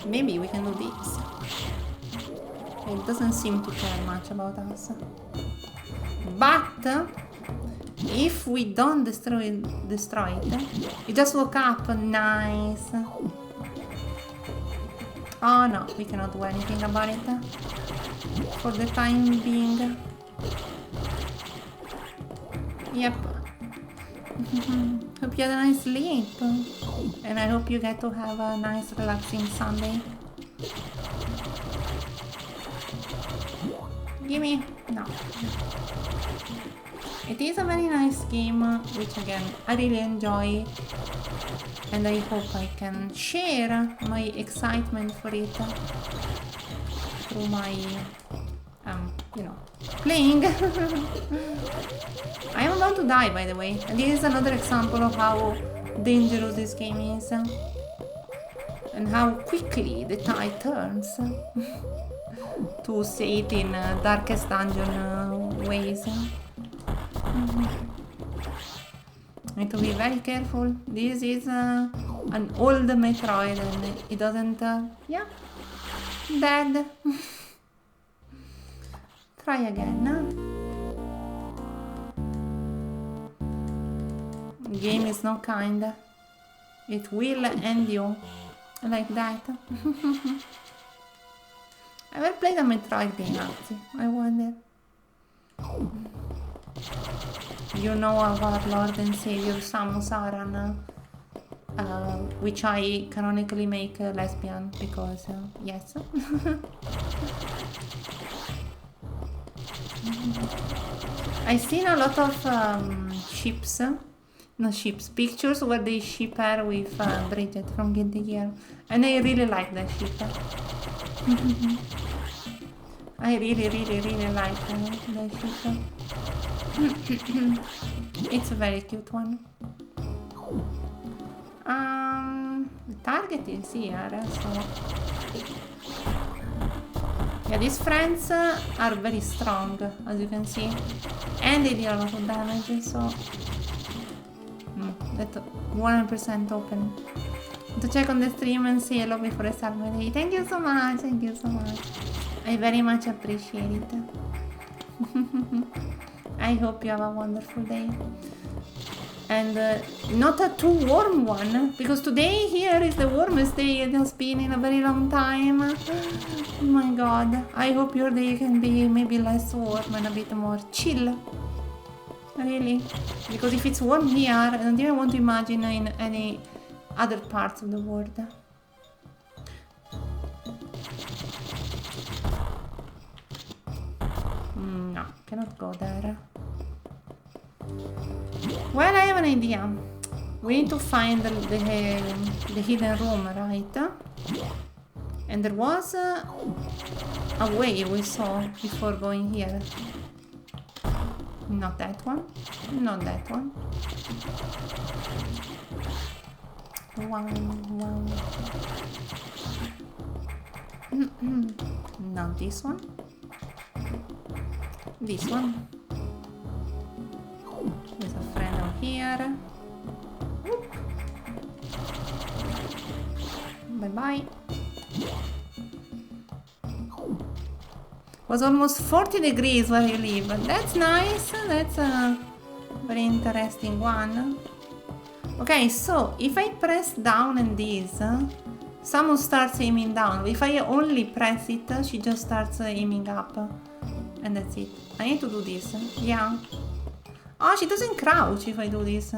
Maybe we can do this. It doesn't seem to care much about us. But if we don't destroy it, you just woke up. Nice. Oh no, we cannot do anything about it for the time being. Yep. Hope you had a nice sleep. And I hope you get to have a nice relaxing Sunday. Gimme. No. It is a very nice game, which again, I really enjoy. And I hope I can share my excitement for it through my, playing. I am about to die, by the way. And this is another example of how dangerous this game is. And how quickly the tide turns. To say it in Darkest Dungeon ways. Need to be very careful. This is an old Metroid and it doesn't... yeah. Dead. Try again. The game is not kind. It will end you like that. I ever played a Metroid game, actually? I wonder. You know of our Lord and Savior Samus Aran, which I canonically make lesbian because, yes. I've seen a lot of pictures where they ship her with Bridget from Guilty Gear, and I really like that ship. I really like that ship. It's a very cute one. The target is here, so... yeah, these friends are very strong, as you can see. And they deal a lot of damage, so... that's 100% open. To check on the stream and say hello before I start my day. Thank you so much. Thank you so much. I very much appreciate it. I hope you have a wonderful day. And not a too warm one, because today here is the warmest day it has been in a very long time. Oh my god. I hope your day can be maybe less warm and a bit more chill. Really. Because if it's warm here, I don't even want to imagine in any other parts of the world. No, cannot go there. Well, I have an idea. We need to find the hidden room, right? And there was a way we saw before going here. Not that one. Not that one. Wow. Not this one. This one. There's a friend over here. Bye-bye. Was almost 40 degrees where you live. That's nice. That's a very interesting one. Okay, so if I press down on this, someone starts aiming down. If I only press it, she just starts aiming up. And that's it. I need to do this. Yeah. Oh, she doesn't crouch if I do this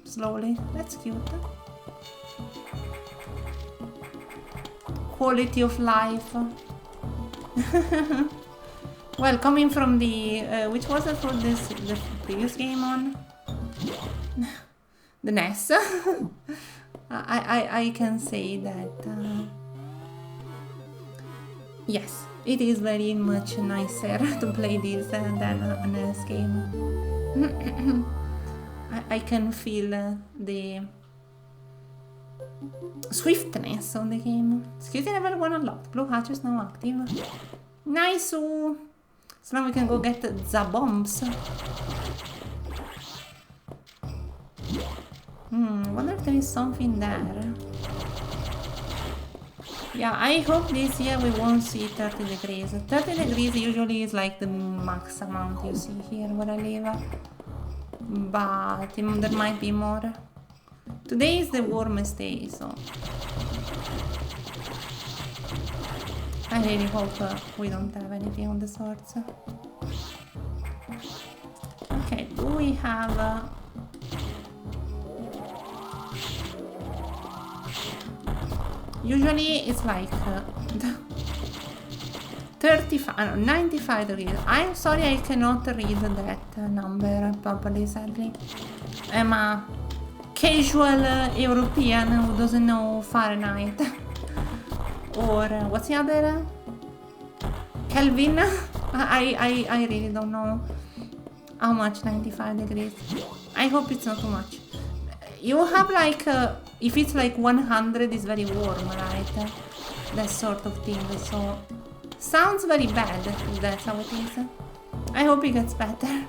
slowly. That's cute. Quality of life. Well, coming from the... which was it for this, the previous game on? The NES. I can say that... yes, it is very much nicer to play this than a NES game. I can feel the swiftness of the game. Security level 1 unlocked. Blue hatch is now active. Nice! So now we can go get the bombs. Wonder if there is something there. Yeah, I hope this year we won't see 30 degrees. 30 degrees usually is like the max amount you see here where I live. But there might be more. Today is the warmest day, so... I really hope we don't have anything of the sorts. Okay, do we have... Usually it's like 35, 95 degrees. I'm sorry I cannot read that number properly, sadly. I'm a casual European who doesn't know Fahrenheit. Or what's the other? Kelvin? I really don't know how much 95 degrees. I hope it's not too much. You have like... if it's like 100 is very warm, right? That sort of thing, so... Sounds very bad, if that's how it is. I hope it gets better.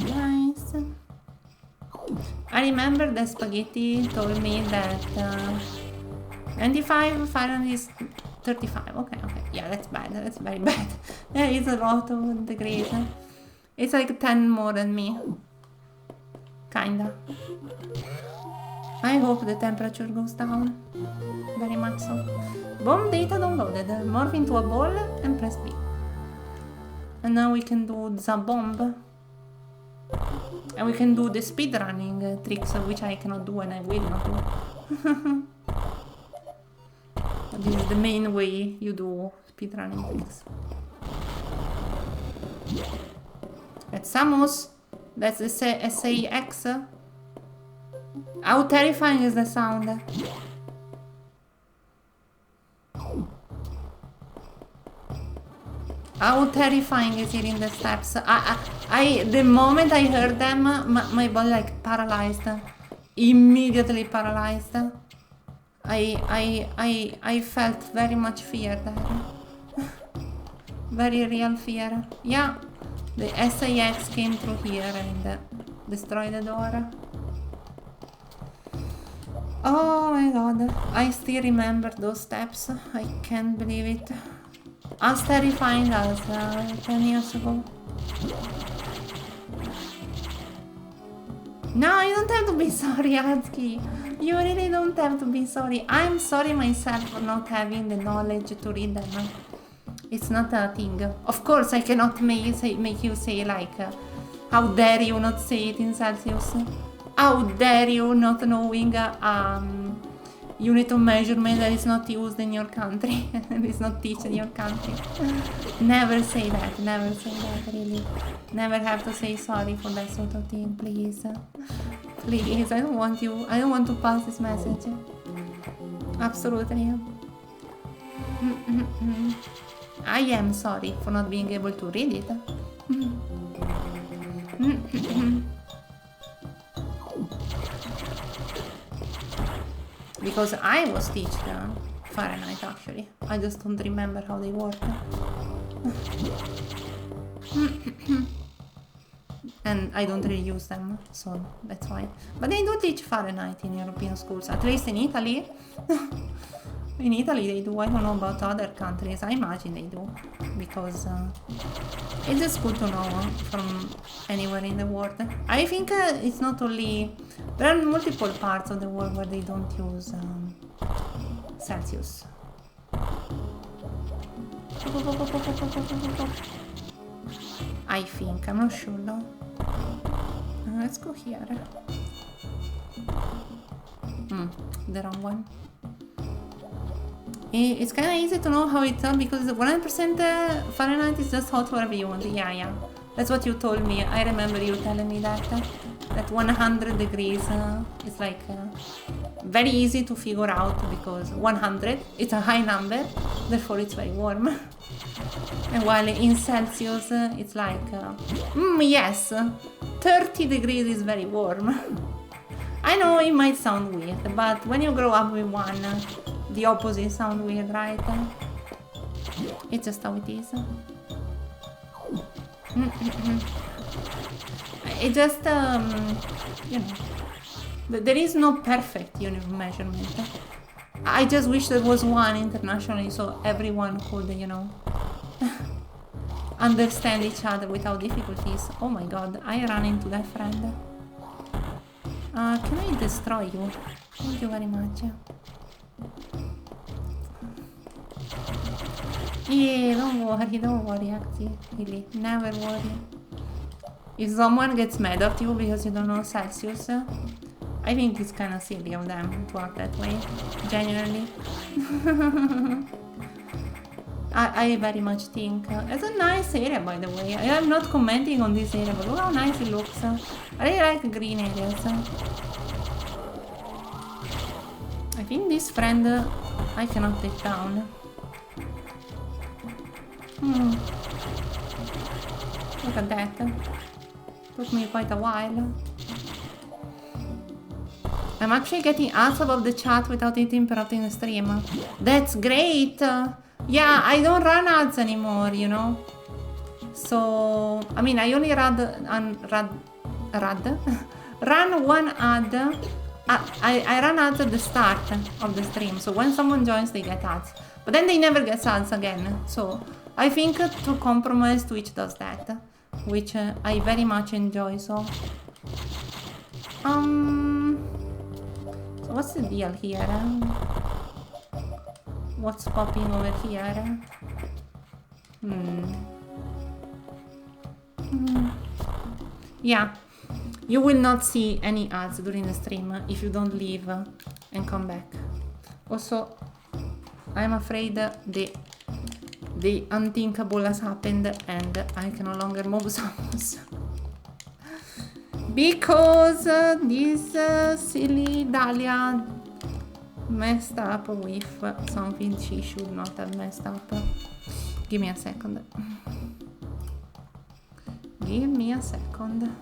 Nice. I remember that Spaghetti told me that 95 Fahrenheit is 35. Okay. Yeah, that's bad. That's very bad. There is a lot of degrees. It's like 10 more than me. Kinda. I hope the temperature goes down. Very much so. Bomb data downloaded. Morph into a ball and press B. And now we can do the bomb. And we can do the speedrunning tricks, which I cannot do and I will not do. This is the main way you do speedrunning tricks. That's Samus. That's the SAX. How terrifying is the sound? How terrifying is hearing the steps? The moment I heard them, my body like paralyzed. Immediately paralyzed. I felt very much fear there. Very real fear. Yeah, the SAX came through here and destroyed the door. Oh my god, I still remember those steps. I can't believe it. As terrifying as 10 years ago. No, you don't have to be sorry, Atsuki. You really don't have to be sorry. I'm sorry myself for not having the knowledge to read them. It's not a thing. Of course, I cannot make you say like, how dare you not say it in Celsius? How dare you not knowing unit of measurement that is not used in your country and is not taught in your country. Never say that, really. Never have to say sorry for that sort of thing, please. Please, I don't want to pass this message. Absolutely. I am sorry for not being able to read it. Because I was taught Fahrenheit actually. I just don't remember how they work. And I don't really use them, so that's why. But they do teach Fahrenheit in European schools, at least in Italy. In Italy they do. I don't know about other countries. I imagine they do, because it's just good to know from anywhere in the world. I think it's not only... There are multiple parts of the world where they don't use Celsius. I think, I'm not sure though. Let's go here. The wrong one. It's kind of easy to know how it's done because 100% Fahrenheit is just hot wherever you want. Yeah. That's what you told me. I remember you telling me that. That 100 degrees is like very easy to figure out because 100, it's a high number, therefore it's very warm. And while in Celsius, it's like, yes, 30 degrees is very warm. I know it might sound weird, but when you grow up with one, the opposite sounds weird, right? It's just how it is. It just, you know, there is no perfect unit of measurement. I just wish there was one internationally so everyone could, you know, understand each other without difficulties. Oh my god, I ran into that friend. Can I destroy you? Thank you very much. Yeah, don't worry, actually. Really, never worry. If someone gets mad at you because you don't know Celsius, I think it's kind of silly of them to act that way, genuinely. I very much think it's a nice area, by the way. I am not commenting on this area, but look how nice it looks. I really like green areas. I think this friend I cannot take down. Look at that. Took me quite a while. I'm actually getting ads above the chat without it interrupting the stream. That's great! Yeah, I don't run ads anymore, you know? So, I mean, I only run one ad. I run ads at the start of the stream, so when someone joins they get ads. But then they never get ads again, so I think to compromise Twitch does that, which I very much enjoy, so... So what's the deal here? What's popping over here? Yeah, you will not see any ads during the stream if you don't leave and come back. Also, I'm afraid the unthinkable has happened and I can no longer move summons. Because this silly Dalia messed up with something she should not have messed up. Give me a second. Give me a second.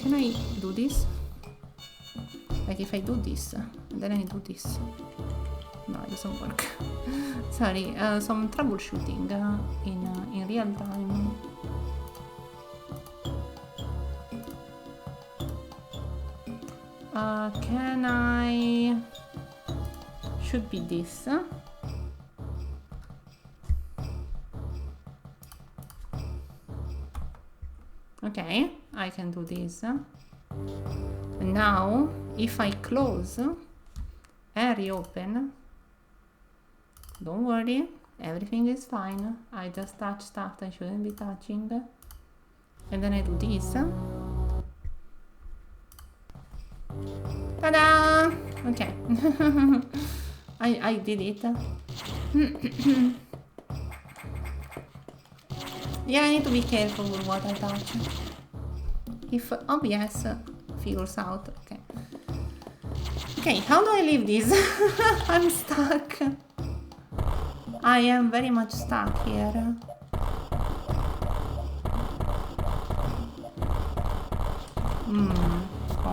can I do this? Like if I do this, then I do this. No, it doesn't work. Sorry, some troubleshooting in real time. Can I... Should be this. Okay, I can do this. And now, if I close and reopen, don't worry, everything is fine. I just touch stuff I shouldn't be touching. And then I do this. Ta-da! Okay. I did it. Yeah, I need to be careful with what I touch. If OBS figures out, okay. Okay, how do I leave this? I'm stuck. I am very much stuck here.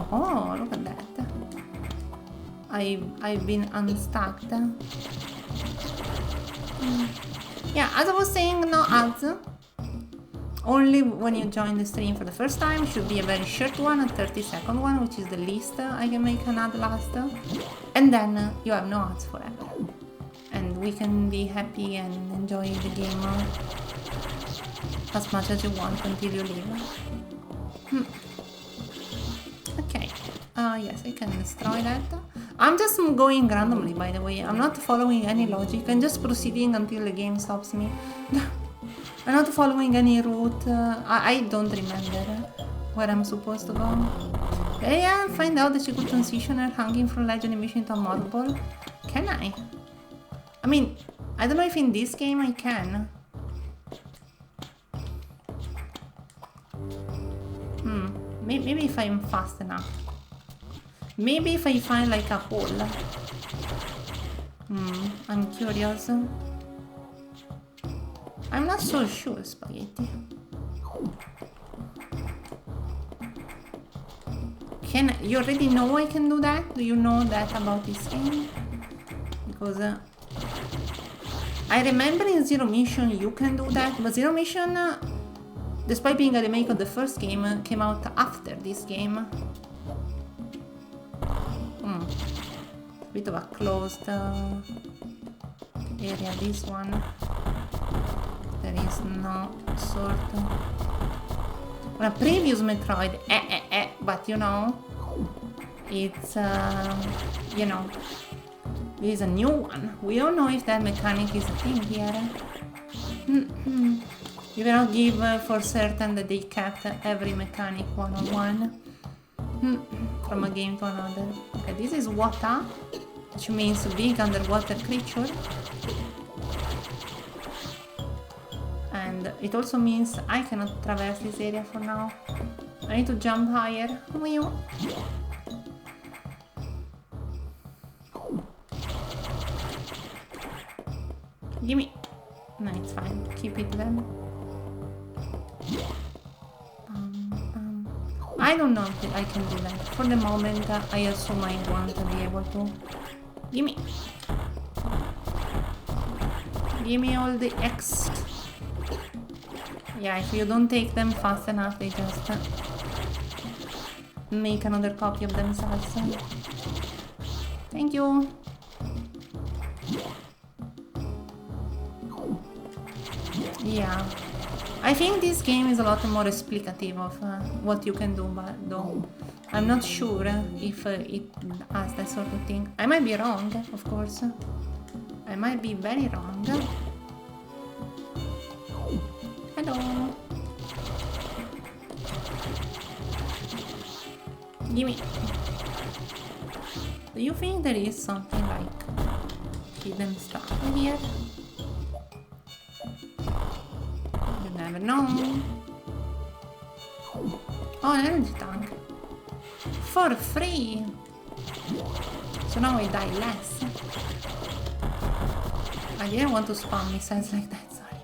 Oh, look at that. I've been unstuck. Yeah, as I was saying, no ads. Only when you join the stream for the first time. Should be a very short one, a 30-second one, which is the least I can make an ad last. And then you have no ads forever. And we can be happy and enjoy the game as much as you want until you leave. Okay. Yes, I can destroy that. I'm just going randomly, by the way. I'm not following any logic. I'm just proceeding until the game stops me. I'm not following any route. I don't remember where I'm supposed to go. Yeah, find out that you could transition her hanging from legend emission into a marble. Can I? I mean, I don't know if in this game I can. Maybe if I'm fast enough. Maybe if I find like a hole. I'm curious. I'm not so sure, Spaghetti. You already know I can do that? Do you know that about this game? Because I remember in Zero Mission you can do that, but Zero Mission, despite being a remake of the first game, came out after this game. Bit of a closed area, this one. There is no sort of... a previous Metroid, but you know, it's, you know, this is a new one. We don't know if that mechanic is a thing here. You cannot give for certain that they kept every mechanic one-on-one from a game to another. Okay, this is Wata, which means big underwater creature. And it also means I cannot traverse this area for now. I need to jump higher. Gimme. No, it's fine. Keep it then. I don't know if I can do that. For the moment, I assume I want to be able to. Gimme. Gimme all the X. Yeah, if you don't take them fast enough, they just make another copy of themselves. Thank you. Yeah. I think this game is a lot more explicative of what you can do, but though I'm not sure if it has that sort of thing. I might be wrong, of course. I might be very wrong. Hello. Gimme. Do you think there is something like hidden stuff in here? You never know. Oh, an energy tank. For free. So now I die less. I didn't want to spawn missiles like that, sorry.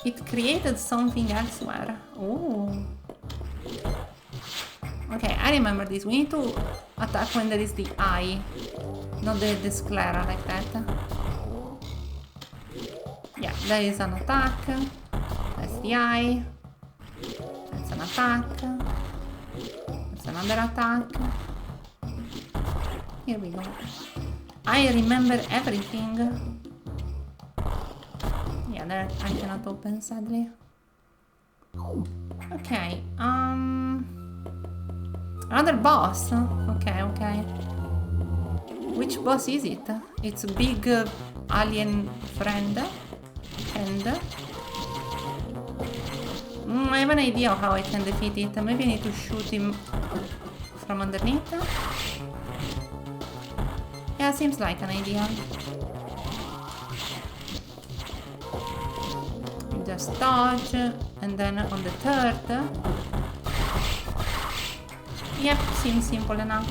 It created something elsewhere. Oh. Okay, I remember this. We need to attack when there is the eye, not the sclera like that. Yeah, there is an attack. That's the eye. That's an attack. That's another attack. Here we go. I remember everything. Yeah, that I cannot open, sadly. Okay, another boss. Okay, okay. Which boss is it? It's a big alien friend. And I have an idea of how I can defeat it. Maybe I need to shoot him from underneath. Yeah, seems like an idea. You just dodge, and then on the third. Yep, seems simple enough.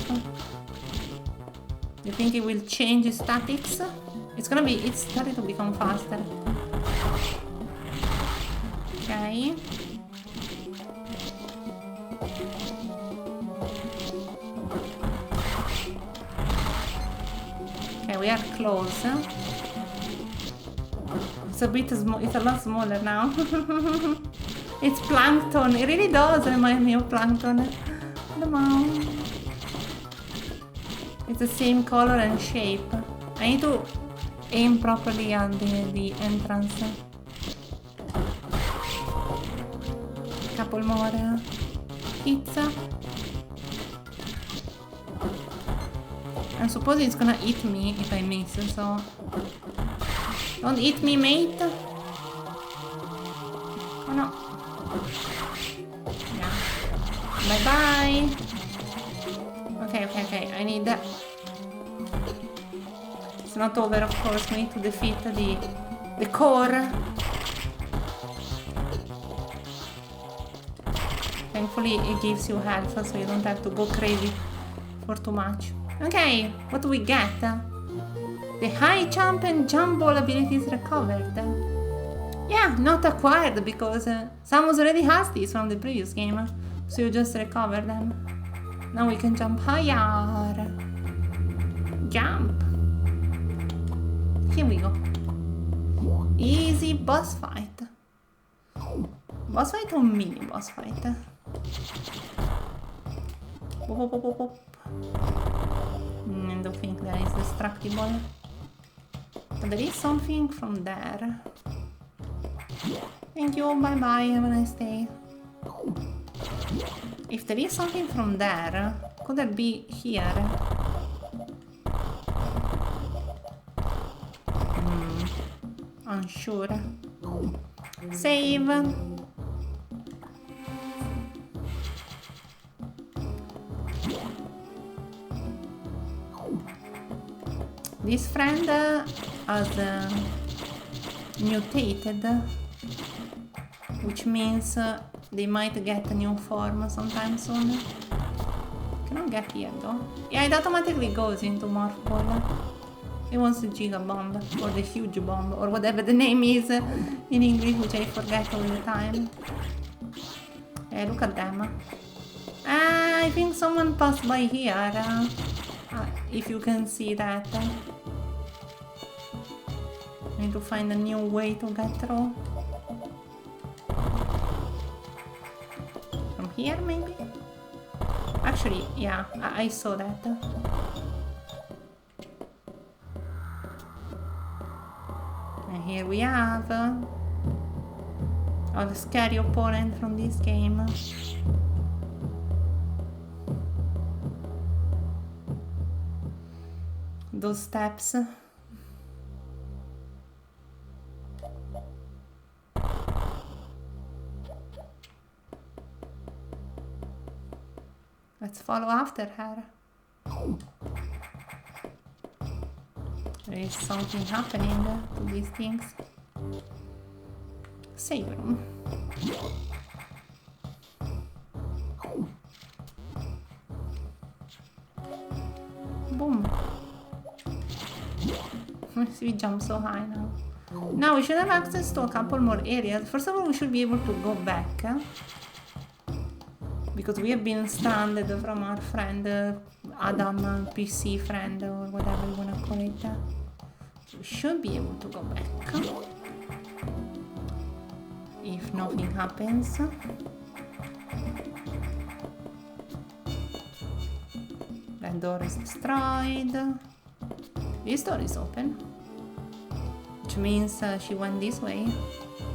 You think it will change its statics? It's starting to become faster. Okay. Okay, we are close. It's a bit small. It's a lot smaller now. It's plankton. It really does remind me of plankton. Come on. It's the same color and shape. I need to aim properly at the entrance. Couple more hits. I suppose it's gonna eat me if I miss, so don't eat me, mate. Oh no. Yeah. Bye bye. Okay. I need that. It's not over, of course. We need to defeat the core. Thankfully, it gives you health, so you don't have to go crazy for too much. Okay, what do we get? The high jump and jump ball abilities recovered. Yeah, not acquired because Samus already has these from the previous game, so you just recover them. Now we can jump higher. Jump. Here we go. Easy boss fight. Boss fight or mini boss fight? I don't think there is destructible. But there is something from there. Thank you, bye bye, have a nice day. If there is something from there, could that be here? Unsure. Save. This friend has mutated, which means they might get a new form sometime soon. Cannot get here though. Yeah, it automatically goes into Morph Ball. It wants the Giga Bomb, or the Huge Bomb, or whatever the name is in English, which I forget all the time. Yeah, look at them. I think someone passed by here, if you can see that. I need to find a new way to get through. From here, maybe? Actually, yeah, I saw that. And here we have the scary opponent from this game. Those steps. Let's follow after her. There is something happening to these things. Save room. Boom. We jump so high now. Now we should have access to a couple more areas. First of all, we should be able to go back. because we have been stranded from our friend Adam PC friend or whatever you wanna call it. So we should be able to go back if nothing happens. That door is destroyed. This door is open, which means she went this way,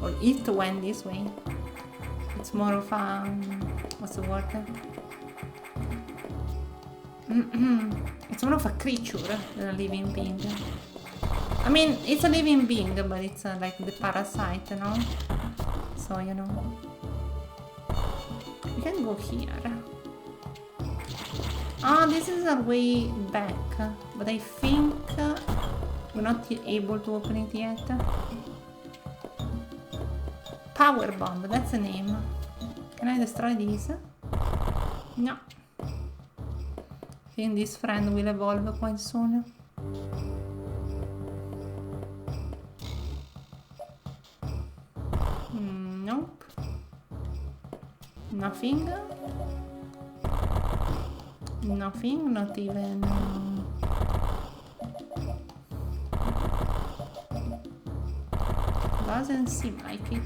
or it went this way. It's more of a, what's the word? It's more of a creature than a living being. I mean, it's a living being, but it's like the parasite, no? So, you know. We can go here. Ah, this is our way back, but I think we're not able to open it yet. Power bomb, that's the name. Can I destroy these? No. I think this friend will evolve quite soon. Nope. Nothing. Nothing, not even... Doesn't seem like it.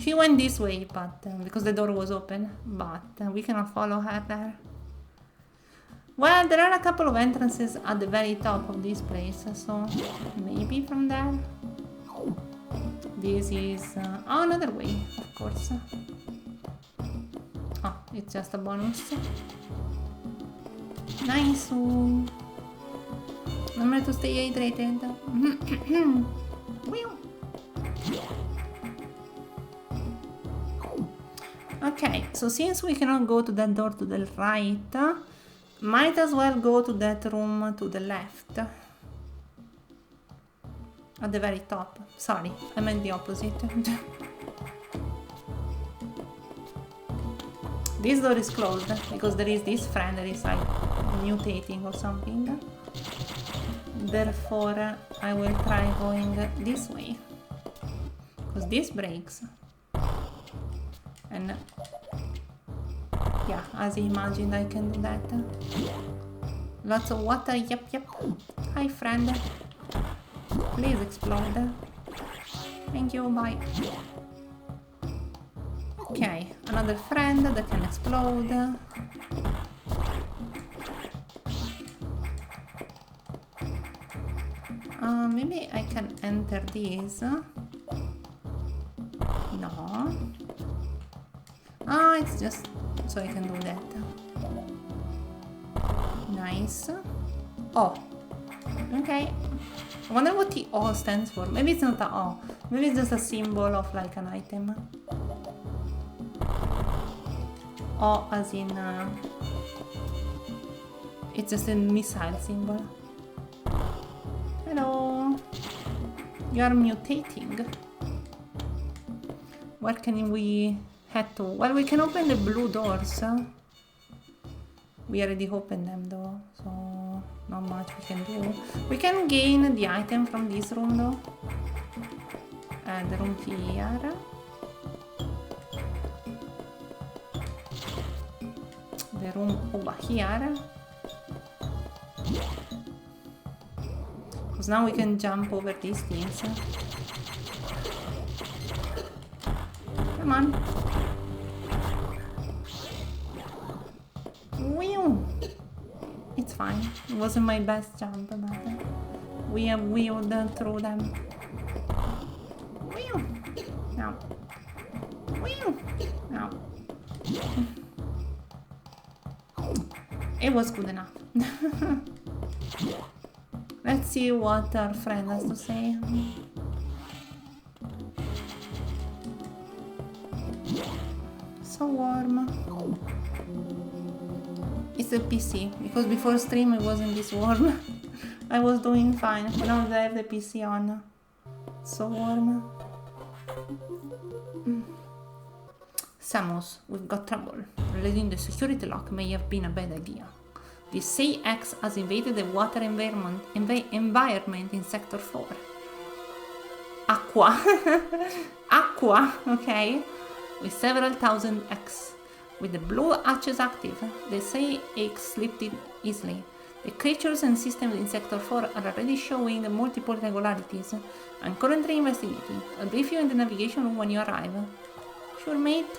She went this way, but because the door was open, but we cannot follow her there. Well, there are a couple of entrances at the very top of this place, so maybe from there. This is... oh, another way, of course. Oh, it's just a bonus. Nice. Remember to stay hydrated. Okay, so since we cannot go to that door to the right, might as well go to that room to the left. At the very top. Sorry, I meant the opposite. This door is closed because there is this friend that is like mutating or something. Therefore, I will try going this way. Because this breaks. And yeah, as I imagined, I can do that. Lots of water, yep. Hi, friend. Please explode. Thank you, bye. Okay, another friend that can explode. Maybe I can enter these. No. Ah, it's just so I can do that. Nice. Oh. Okay. I wonder what the O stands for. Maybe it's not a O. Maybe it's just a symbol of like an item. O as in... it's just a missile symbol. Hello. You are mutating. Where can we head to? Well, we can open the blue doors. We already opened them though, so not much we can do. We can gain the item from this room though. The room here. The room over here. Because now we can jump over these things. Come on. It's fine. It wasn't my best jump, but we have wheeled through them. No. No. It was good enough. Let's see what our friend has to say. So warm. It's a PC, because before stream it wasn't this warm. I was doing fine, but now that I have the PC on. So warm. Samus, we've got trouble. Releasing the security lock may have been a bad idea. The CX has invaded the water environment in Sector 4. Aqua. Aqua, okay. With several thousand X. With the blue hatches active, the SA-X slipped in easily. The creatures and systems in Sector 4 are already showing multiple irregularities. I'm currently investigating. I'll brief you in the navigation room when you arrive. Sure, mate.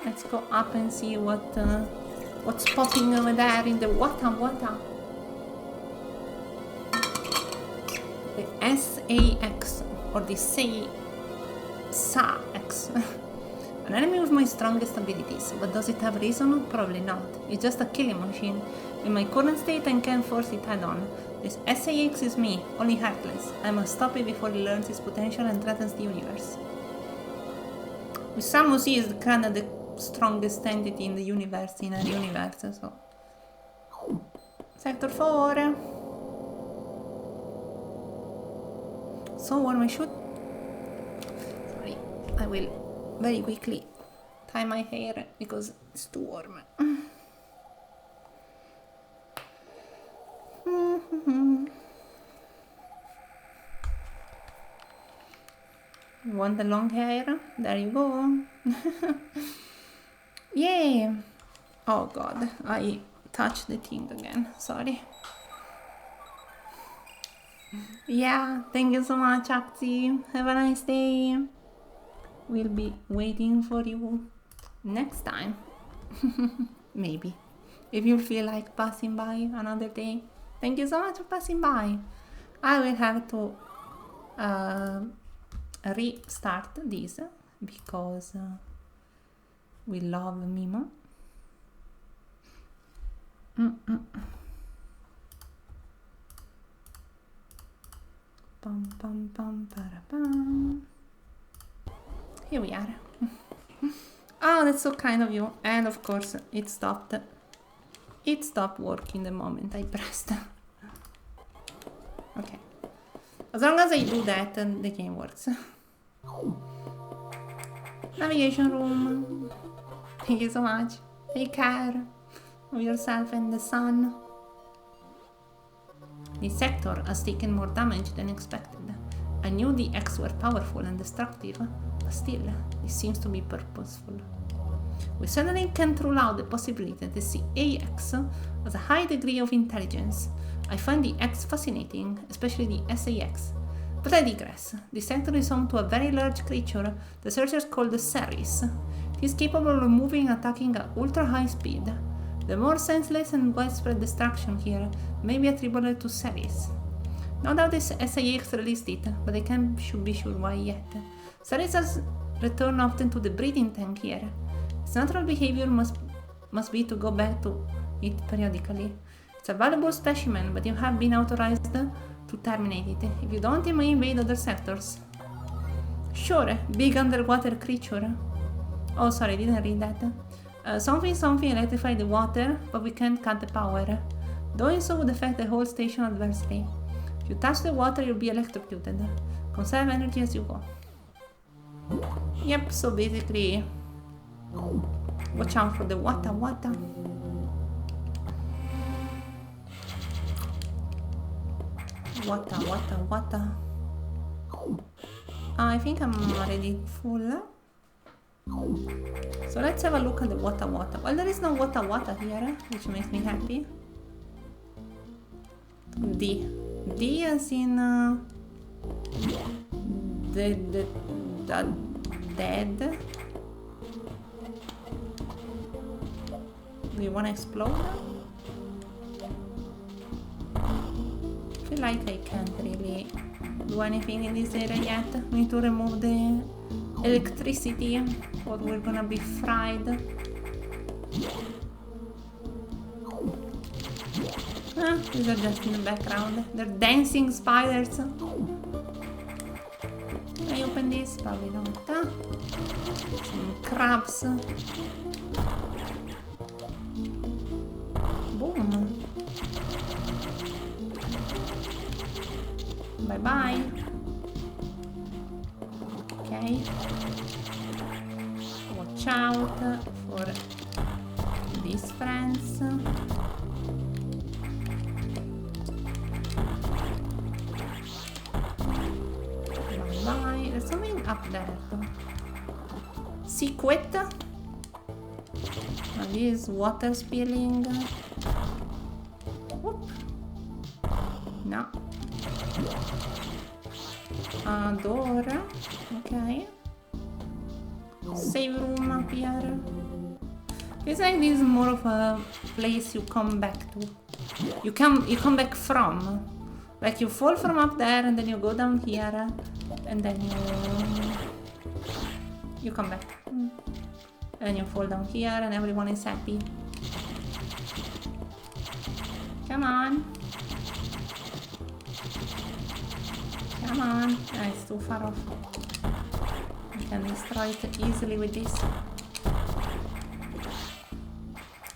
Let's go up and see what's popping over there in the water. The SA-X, or the SA-X. An enemy with my strongest abilities, but does it have reason? Probably not. It's just a killing machine. In my current state, I can't force it head-on. This SA-X is me, only heartless. I must stop it before it learns its potential and threatens the universe. Samus is kind of the strongest entity in the universe, in our universe, so... Sector 4! So warm I should... Sorry, I will very quickly tie my hair because it's too warm. Want the long hair? There you go. Yay! Oh god, I touched the thing again. Sorry. Yeah, thank you so much, Akti. Have a nice day. We'll be waiting for you next time. Maybe. If you feel like passing by another day. Thank you so much for passing by. I will have to restart this because we love Mimo. Pam pam pam para pam. Here we are. Oh, that's so kind of you. And of course, it stopped. It stopped working the moment I pressed. Okay. As long as I do that, the game works. Navigation room. Thank you so much. Take care of yourself and the sun. The sector has taken more damage than expected. I knew the X were powerful and destructive, but still, this seems to be purposeful. We certainly can't rule out the possibility that the CAX has a high degree of intelligence. I find the X fascinating, especially the SAX. But I digress. The sector is home to a very large creature the searchers call the Ceres. It is capable of moving and attacking at ultra-high speed. The more senseless and widespread destruction here may be attributed to Ceres. No doubt this SAX released it, but I can't be sure why yet. Ceres has returned often to the breeding tank here. Its natural behavior must be to go back to it periodically. It's a valuable specimen, but you have been authorized to terminate it. If you don't, it may invade other sectors. Sure, big underwater creature. Oh, sorry, I didn't read that. Something electrified the water, but we can't cut the power. Doing so would affect the whole station adversely. If you touch the water, you'll be electrocuted. Conserve energy as you go. Yep, so basically... Watch out for the water. Water. I think I'm already full. So let's have a look at the water. Well, there is no water here, which makes me happy. D as in the dead. Do you want to explode? I feel like I can't really do anything in this area yet. We need to remove the electricity or we're gonna be fried. These are just in the background. They're dancing spiders. Can I open this? Probably not. Some crabs. Boom. Bye-bye. Okay. Watch out for these friends. bye. There's something up there though. Secret. This water spilling. Whoop. No. Door. Okay. Save room up here. It's like this is more of a place you come back to. You come back from. Like you fall from up there and then you go down here and then you come back. And you fall down here and everyone is happy. Come on. Come on. Ah, it's too far off. You can destroy it easily with this.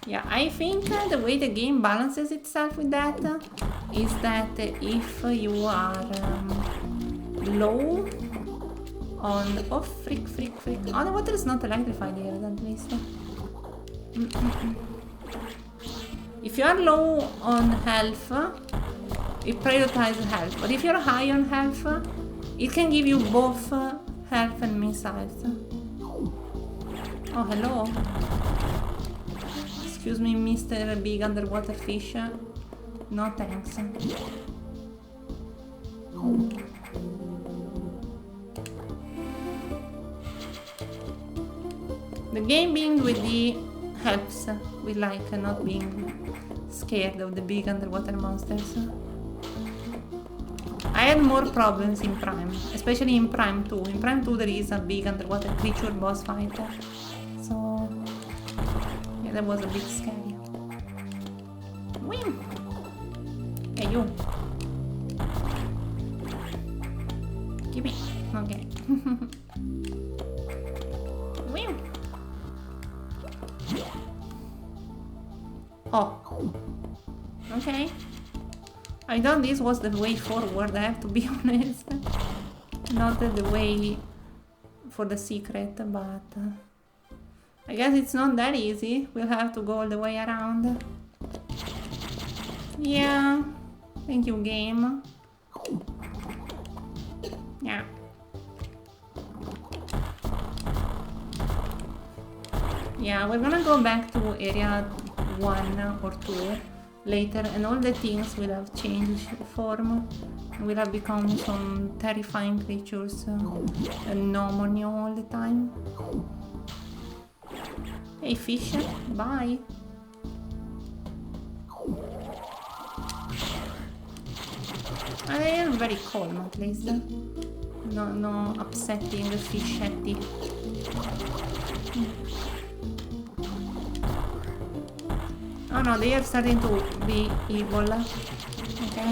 Yeah, I think the way the game balances itself with that is that if you are low on... Oh, freak. Oh, the water is not electrified here, at least. If you are low on health, it prioritizes health. But if you're high on health, it can give you both health and missiles. Oh, hello. Excuse me, Mr. Big Underwater Fish. No thanks. The game being with the helps with like not being scared of the big underwater monsters. I had more problems in Prime, especially in Prime 2. In Prime 2 there is a big underwater creature boss fight. So yeah, that was a bit scary. Whee! Hey you! Give me. Okay. Whee! Oh. Okay. I thought this was the way forward, I have to be honest. Not the way for the secret, but I guess it's not that easy. We'll have to go all the way around. Yeah. Thank you, game. Yeah. Yeah, we're gonna go back to area 1 or 2 later, and all the things will have changed form. Will have become some terrifying creatures and no more new all the time. Hey fish, bye. I am very calm at least. No upsetting fish hatty. Oh no, they are starting to be evil. Okay.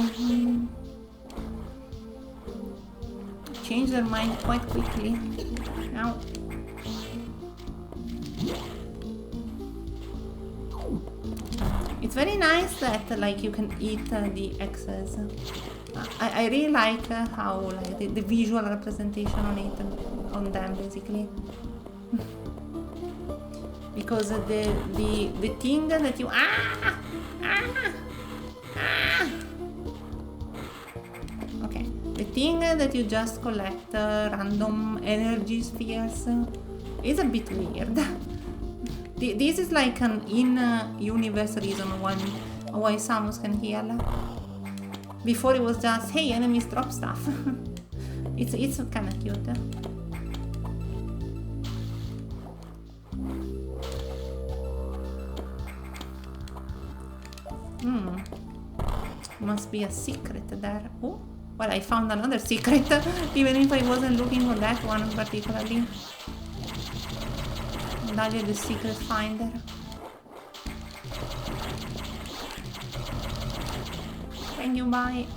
Change their mind quite quickly. Now. It's very nice that like you can eat the excess. I really like how like the visual representation on it, on them basically. Because the thing that you okay, the thing that you just collect random energy spheres is a bit weird. This is like an in-universe reason why Samus can heal. Before it was just, hey, enemies drop stuff. It's kind of cute. Must be a secret there. Oh, well, I found another secret, even if I wasn't looking for that one particularly. Dalia the secret finder. Thank you, bye.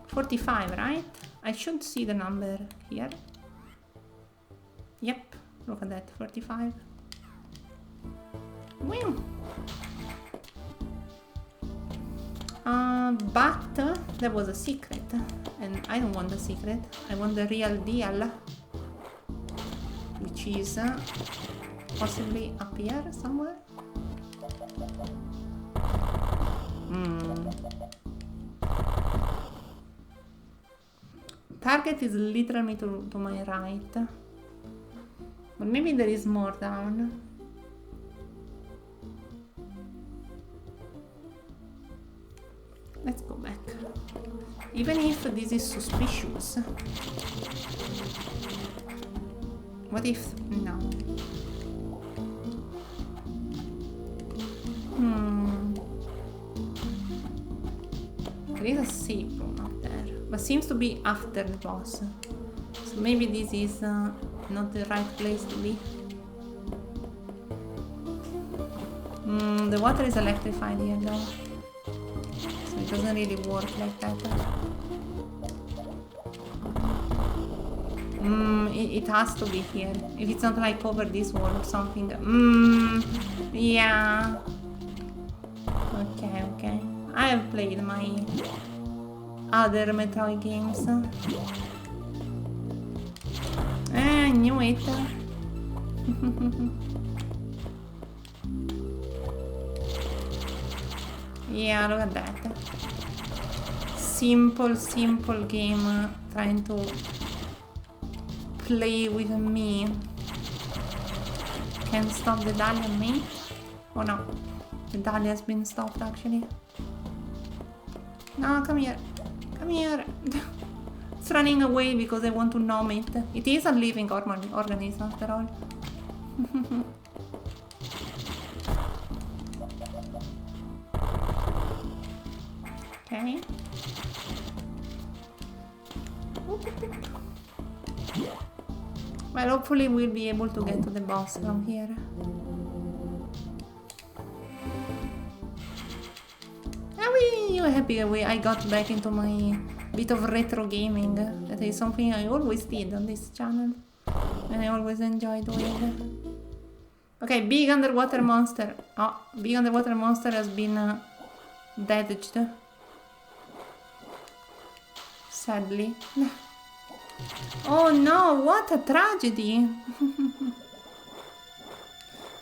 45, right? I should see the number here. Yep, look at that, 45. Whew. But there was a secret, and I don't want the secret. I want the real deal, which is possibly up here somewhere. target is literally to my right. But maybe there is more down. Let's go back. Even if this is suspicious. What if... no. There is a safe room up there. But seems to be after the boss. So maybe this is not the right place to be. The water is electrified here though. So it doesn't really work like that. It has to be here. If it's not like over this wall or something. Yeah. Okay. I have played my other Metroid games. I knew it. Yeah, look at that. Simple game trying to play with me. Can stop the Dalia me? Oh no, the Dalia has been stopped actually. No, come here. Come here. It's running away because I want to numb it. It is a living organism after all. Okay. Well, hopefully we'll be able to get to the boss from here. Are you happy I got back into my bit of retro gaming? That is something I always did on this channel. And I always enjoyed doing. Okay, big underwater monster. Oh, big underwater monster has been damaged. Sadly. Oh no, what a tragedy!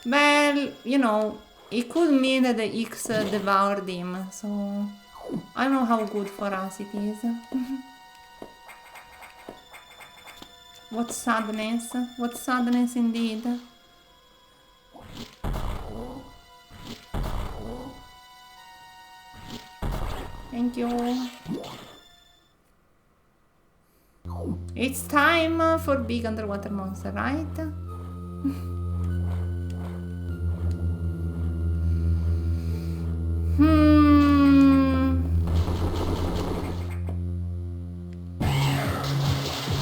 Well, you know, it could mean that the X devoured him, so I don't know how good for us it is. What sadness indeed. Thank you. It's time for big underwater monster, right?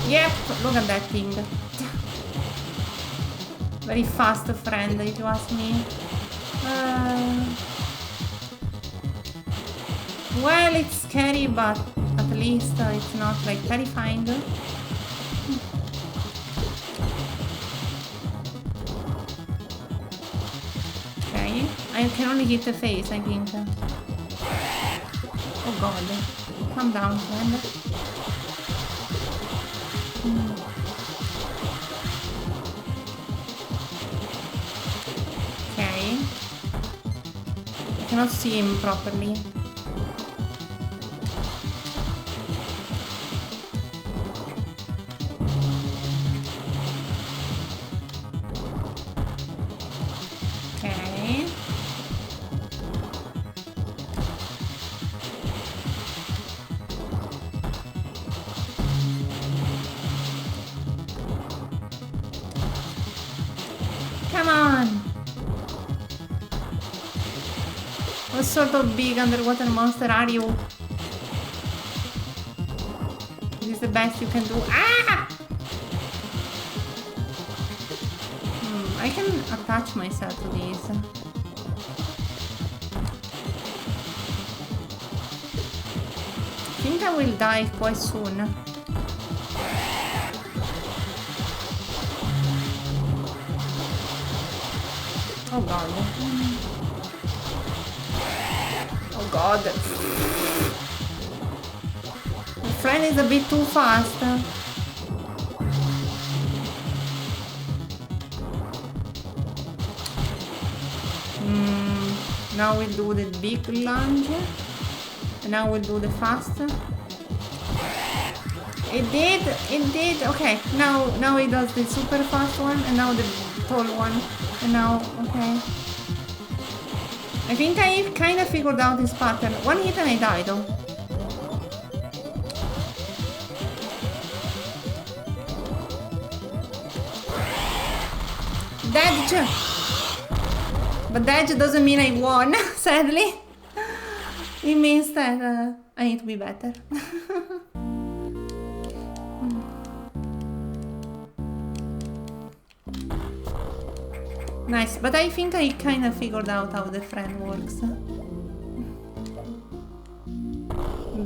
Yep, look at that thing. Very fast friend, if you ask me. Well, it's scary, but at least it's not like terrifying. Okay, I can only hit the face, I think. Oh god, calm down, friend. Okay, I cannot see him properly. What sort of big underwater monster are you? This is the best you can do. Ah! I can attach myself to this. I think I will die quite soon. Oh god. Oh god. My friend is a bit too fast. Now we'll do the big lunge. And now we'll do the fast. It did. Okay, now it does the super fast one, and now the tall one, and now, okay. I think I kind of figured out this pattern. One hit and I die though. Dodge! But dodge doesn't mean I won, sadly. It means that I need to be better. Nice, but I think I kind of figured out how the friend works.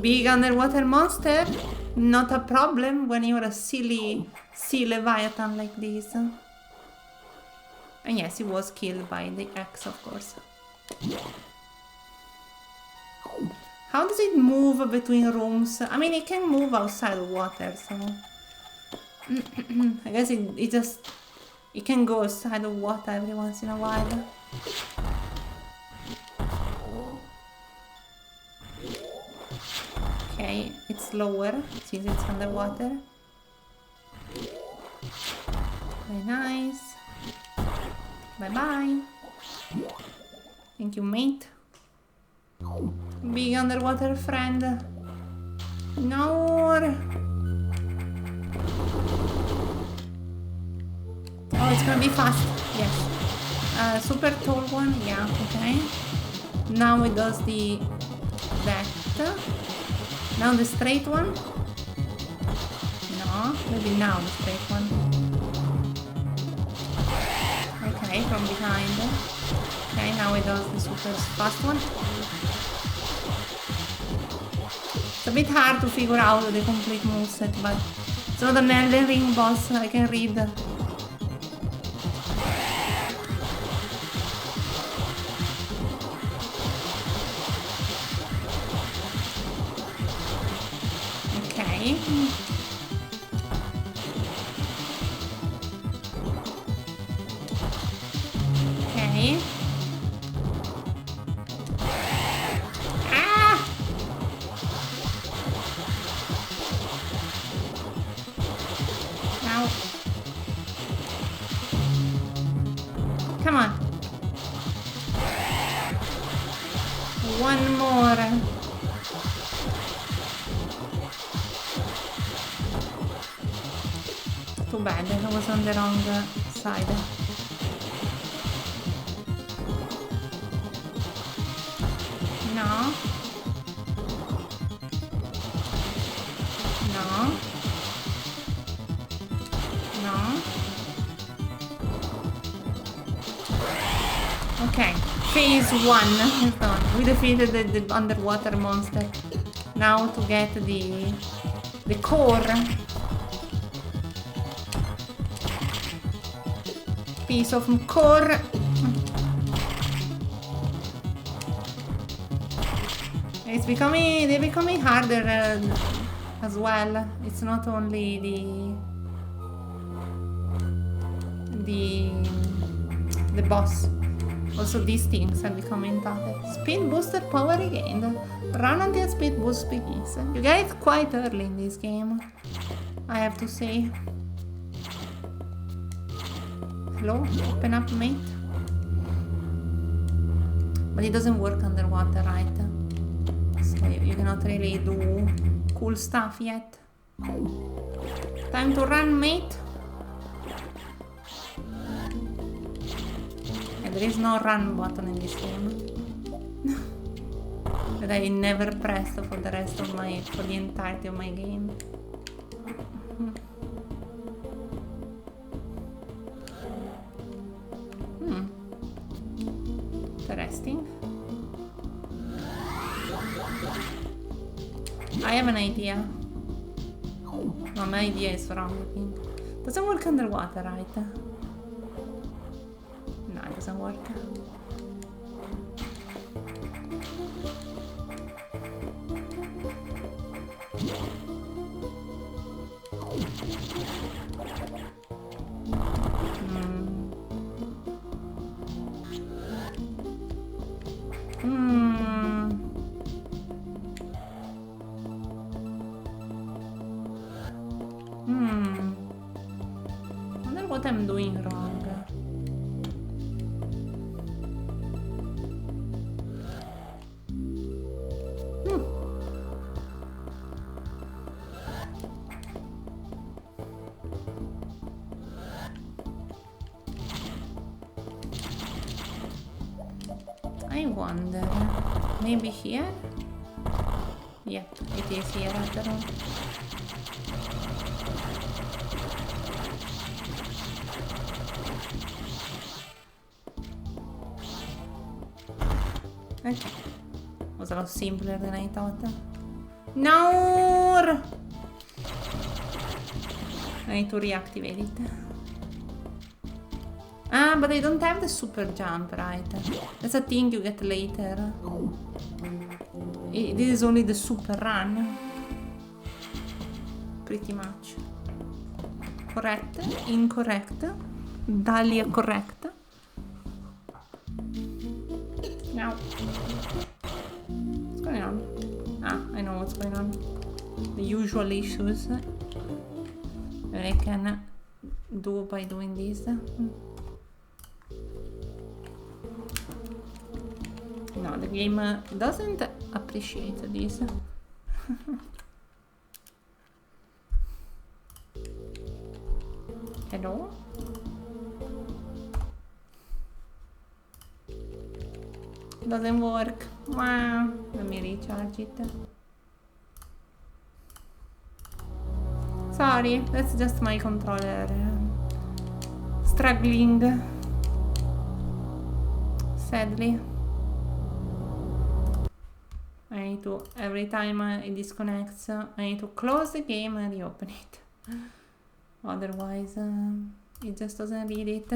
Big underwater monster? Not a problem when you're a silly sea leviathan like this. And yes, he was killed by the axe, of course. How does it move between rooms? I mean, it can move outside of water, so... I guess it just... It can go outside of water every once in a while. Okay, it's lower since it's underwater. Very nice. Bye-bye. Thank you, mate. Big underwater friend. No. Oh, it's gonna be fast. Yes. Super tall one. Yeah. Okay. Now it does that. Now the straight one. No. Maybe now the straight one. Okay, from behind. Okay, now it does the super fast one. It's a bit hard to figure out the complete moveset, but it's not an Elden Ring boss I can read. Okay. Okay. Ah! Now. Come on. One more. Too bad, I was on the wrong side. No. No. No. Okay, phase 1 is done. We defeated the underwater monster. Now to get the core. Piece of core. They're becoming harder as well. It's not only the boss. Also these things are becoming tougher. Speed booster power regained. Run until speed boost begins. You get it quite early in this game, I have to say. Hello? Open up, mate. But it doesn't work underwater, right? So you cannot really do cool stuff yet. Time to run, mate. And there is no run button in this game. That I never pressed for the entirety of my game. Interesting. I have an idea. No, my idea is wrong, I think. Doesn't work underwater, right? No, it doesn't work. Wonder what I'm doing wrong. I wonder, maybe here? Yep, it is here after all. Okay, was a lot simpler than I thought. No! I need to reactivate it. Ah, but I don't have the super jump, right? That's a thing you get later. This is only the super run. Pretty much. Correct? Incorrect? Dalia correct? No. What's going on? Ah, I know what's going on. The usual issues that I can do by doing this. No, the game doesn't appreciate this. Hello? Doesn't work. Wow. Let me recharge it. Sorry, that's just my controller struggling. Sadly. I need to, every time it disconnects, I need to close the game and reopen it. Otherwise, it just doesn't read it.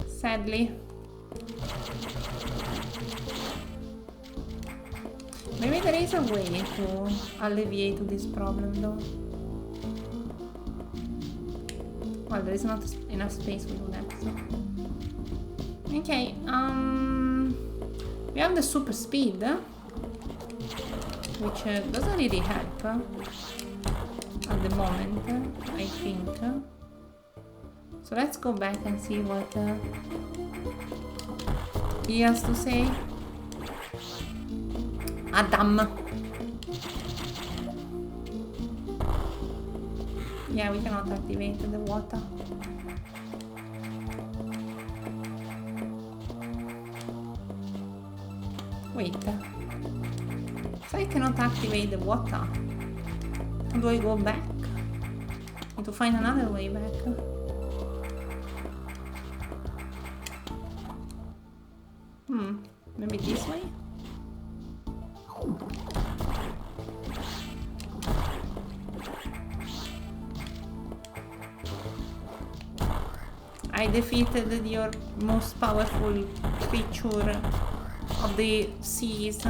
Sadly. Maybe there is a way to alleviate this problem though. Well, there is not enough space to do that, so. Okay, we have the super speed, which doesn't really help at the moment, I think. So let's go back and see what he has to say. Adam. Yeah, we cannot activate the water. Wait. So I cannot activate the water. How do I go back? I need to find another way back. Maybe this way? I defeated your most powerful creature of the seas.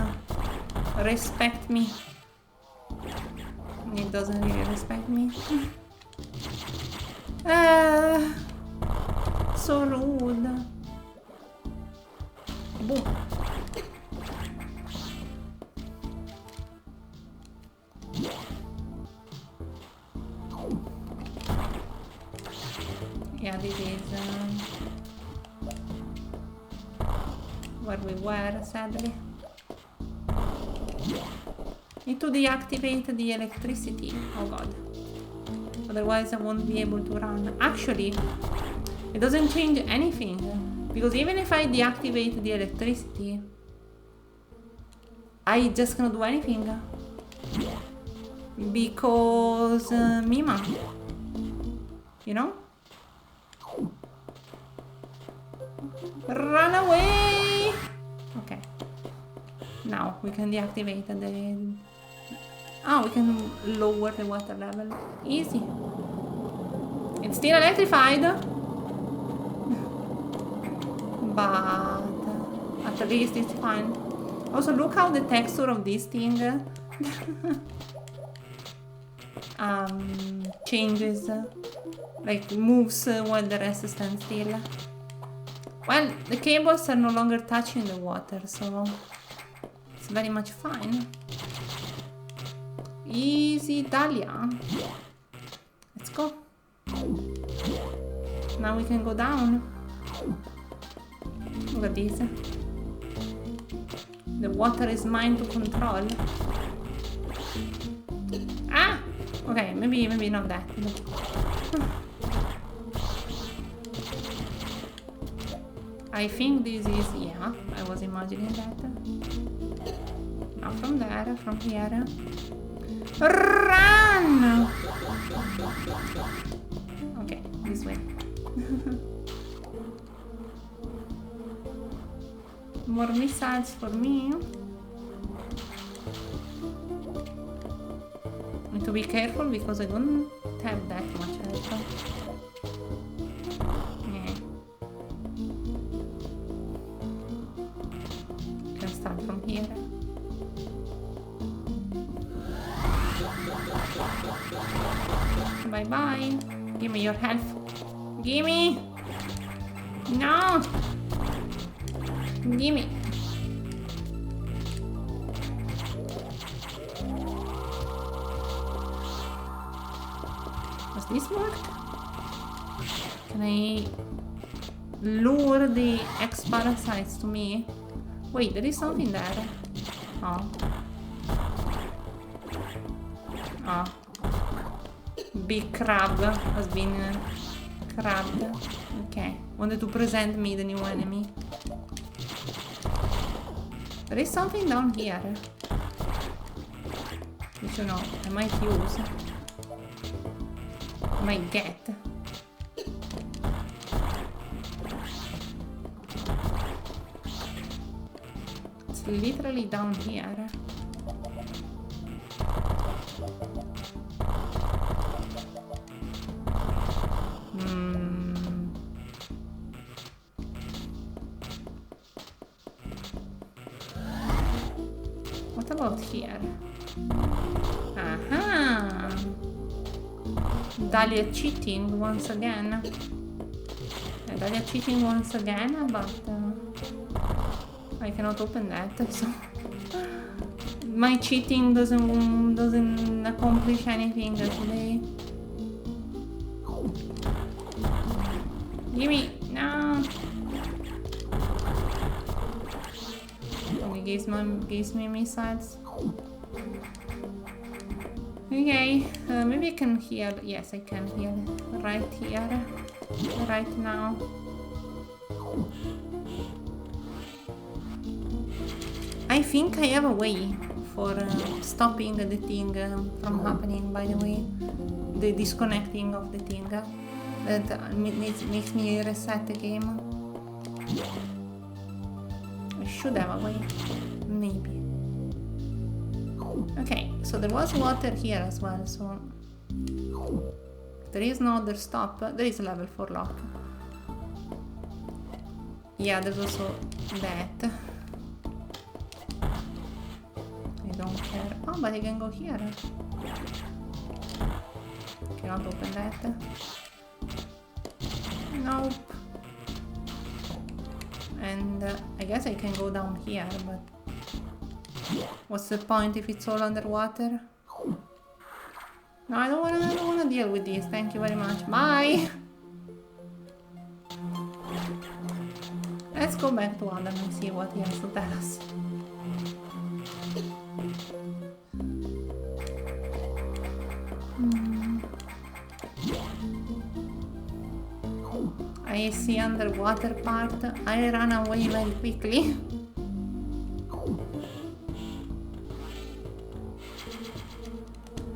Respect me. It doesn't really respect me. So rude. Boom. Yeah, this is where we were, sadly. Need to deactivate the electricity. Oh god. Otherwise I won't be able to run. Actually, it doesn't change anything. Because even if I deactivate the electricity, I just cannot do anything. Because Mima. You know? Run away! Okay. Now we can deactivate the... Oh, we can lower the water level. Easy. It's still electrified. But at least it's fine. Also, look how the texture of this thing changes. Like moves while the rest stands still. Well, the cables are no longer touching the water, so it's very much fine. Easy, Dalia. Let's go. Now we can go down. Look at this. The water is mine to control. Ah! Okay, maybe not that. I think this is, yeah, I was imagining that. Not from there, from here. Run! Okay, this way. More missiles for me. Need to be careful because I don't have that much health. Yeah. Can start from here. Bye bye. Give me your health. Gimme! No! Gimme! Does this work? Can I lure the X-parasites to me? Wait, there is something there. Oh. Oh. Big crab has been crabbed. Okay. Wanted to present me the new enemy. There is something down here. Which, you know, I might use. I might get. It's literally down here. What about here? Aha! Dalia cheating once again. Dalia cheating once again, but I cannot open that, so my cheating doesn't accomplish anything today. Gimme! No! Only gives me missiles. Okay, maybe I can heal. Yes, I can heal right here, right now. I think I have a way for stopping the thing from happening, by the way. The disconnecting of the thing. That makes me reset the game. I should have a way. Maybe. Okay, so there was water here as well, so there is no other stop. There is a level 4 lock. Yeah, there's also that. I don't care. Oh, but I can go here. Cannot open that. Nope. And I guess I can go down here, but what's the point if it's all underwater? No, I don't wanna deal with this. Thank you very much. Bye. Let's go back to Adam and see what he has to tell us. I see underwater part. I ran away very quickly.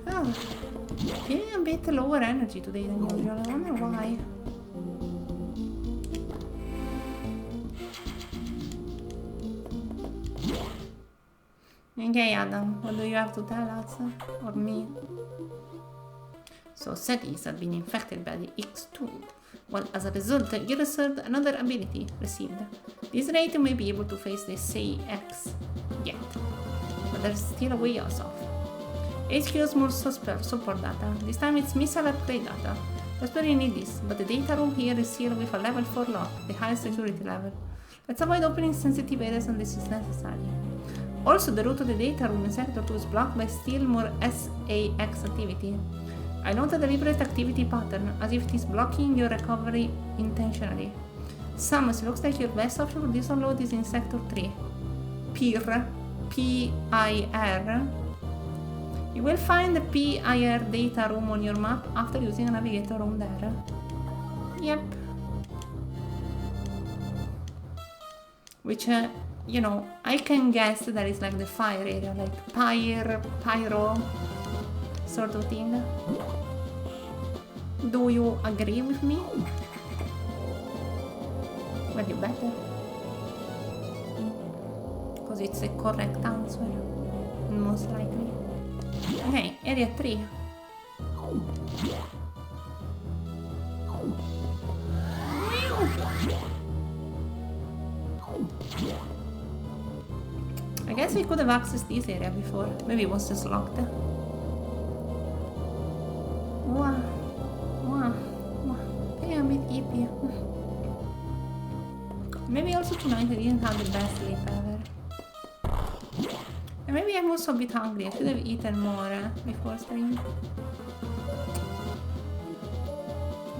Oh, feeling a bit lower energy today than usual. I wonder why. Okay, Adam, what do you have to tell us? Or me? So cities have been infected by the X2. Well, as a result, you received another ability received. This rate may be able to face the CX yet, but there's still a way off. HQ's more support data. This time it's missile upgrade data. That's where you need this, but the data room here is sealed with a level 4 lock, the highest security level. Let's avoid opening sensitive areas unless it's necessary. Also, the route to the data room in Sector 2 is blocked by still more SAX activity. I note a deliberate activity pattern, as if it is blocking your recovery intentionally. Samus, looks like your best option for this unload is in Sector 3. PIR. P-I-R. You will find the PIR data room on your map after using a navigator room there. Yep. Which, you know, I can guess that is like the fire area, like pyro sort of thing. Do you agree with me? Well, you better. Because it's the correct answer, most likely. Okay, area 3. I guess we could have accessed this area before. Maybe it was just locked. Wow. Hey, I'm a bit hippie. Maybe also tonight I didn't have the best sleep ever. And maybe I'm also a bit hungry. I should have eaten more before stream.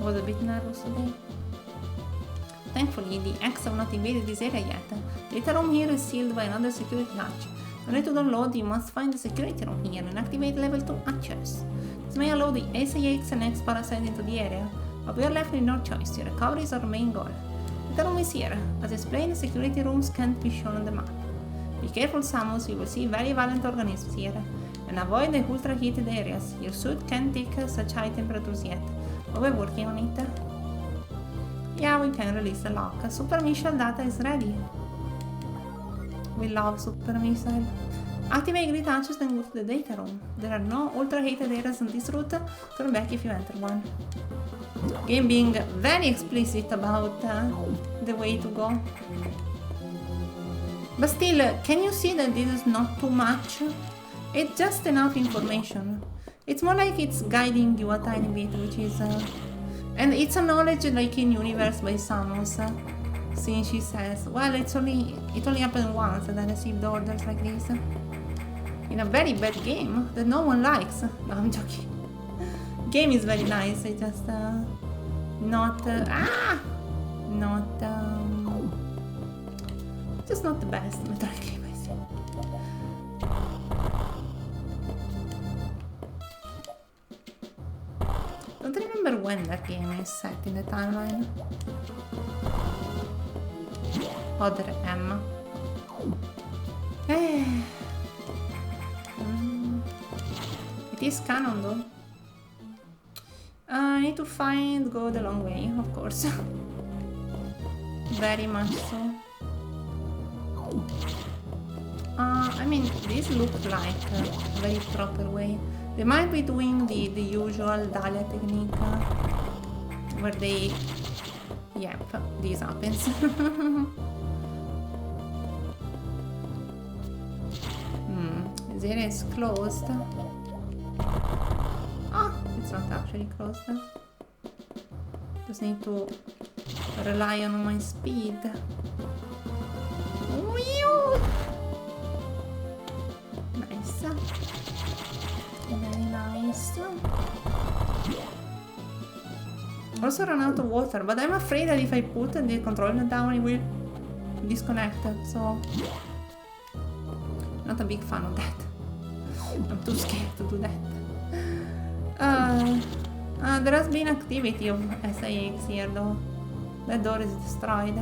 I was a bit nervous today. Thankfully, the X have not invaded this area yet. The data room here is sealed by another security hatch. In order to download, you must find the security room here and activate level 2 hatches. This may allow the SAX and X parasite into the area, but we are left with no choice. Your recovery is our main goal. The data room is here. As explained, the security rooms can't be shown on the map. Be careful, Samus, you will see very violent organisms here. And avoid the ultra-heated areas. Your suit can't take such high temperatures yet, but we're working on it. Yeah, we can release the lock. Super Missile data is ready. We love Super Missile. Activate grid hatches, then go to the data room. There are no ultra-heated areas on this route. Turn back if you enter one. Game being very explicit about the way to go. But still, can you see that this is not too much? It's just enough information. It's more like it's guiding you a tiny bit, which is... and it's a knowledge like in Universe by Samus. Since she says, well, it only happened once that I received orders like this. In a very bad game that no one likes. No, I'm joking. Game is very nice, it's just just not the best Metroid game I see. Don't remember when that game is set in the timeline. Other M. It is canon though. I need to go the long way, of course. Very much so. I mean, this looks like a very proper way. They might be doing the usual Dalia technique, where they... Yep, this happens. This area is closed. Ah, it's not actually closed. Just need to rely on my speed. Nice. Very nice. Also run out of water, but I'm afraid that if I put the controller down it will disconnect, so not a big fan of that. I'm too scared to do that. There has been activity of SIX here though. That door is destroyed.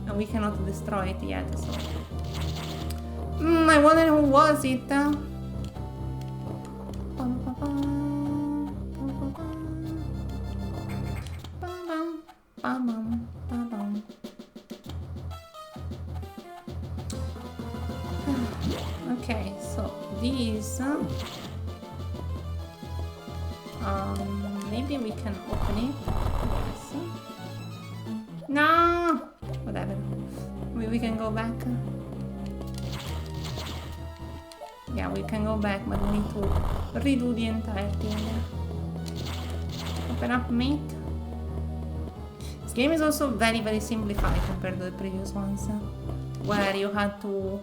And we cannot destroy it yet, so... I wonder who was it? Okay, so these... maybe we can open it. Yes. No! Whatever. Maybe we can go back. Yeah, we can go back, but we need to redo the entire thing. Open up mate. This game is also very, very simplified compared to the previous ones, where you had to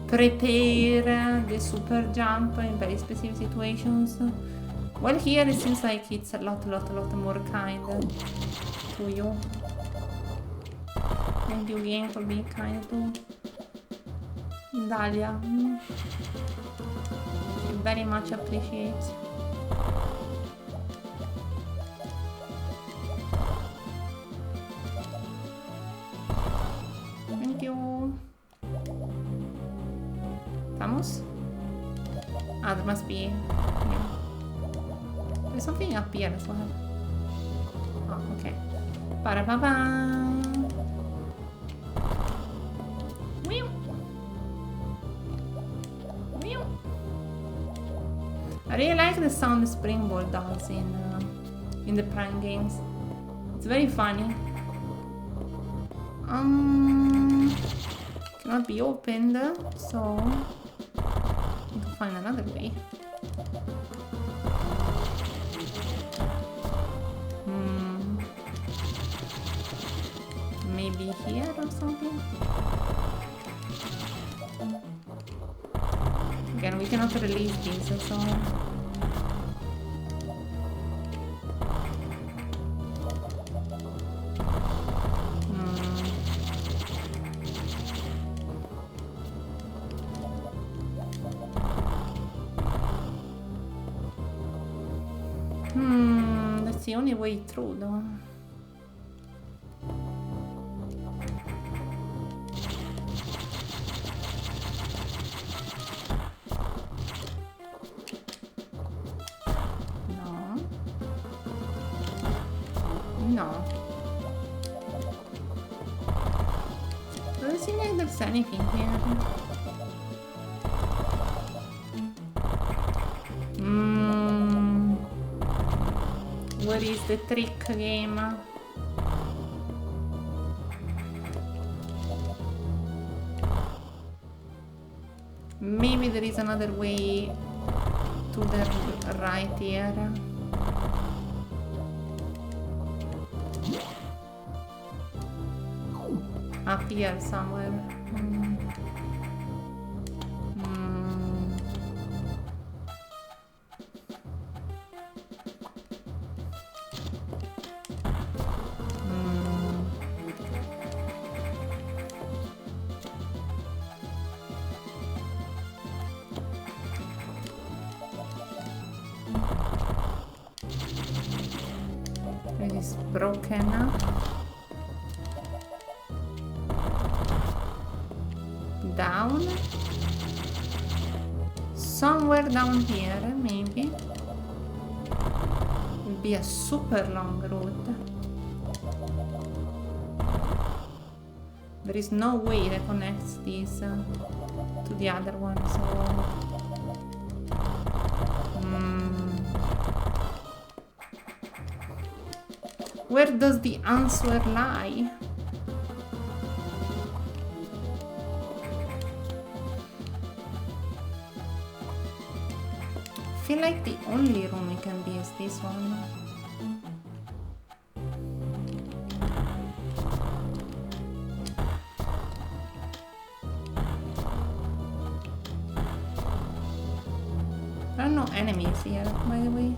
prepare the super jump in very specific situations. Well, here it seems like it's a lot more kind to you. Thank you game for being kind to Dalia. She very much appreciates. Thank you. Vamos? Ah, there must be. Yeah. There's something up here as well. Oh, okay. Ba-da-ba-ba. I really like the sound the springboard does in the prank games. It's very funny. Cannot be opened, so I need to find another way. Maybe here or something. Again, we cannot release these, so. That's the only way through, though. No. Doesn't seem like there's anything here. What is the trick game? Maybe there is another way to the right here. Up here somewhere. It is broken. Down. Somewhere down here, maybe. Will be a super long route. There is no way that connects this to the other one, so. Where does the answer lie? I feel like the only room it can be is this one. There are no enemies here, by the way.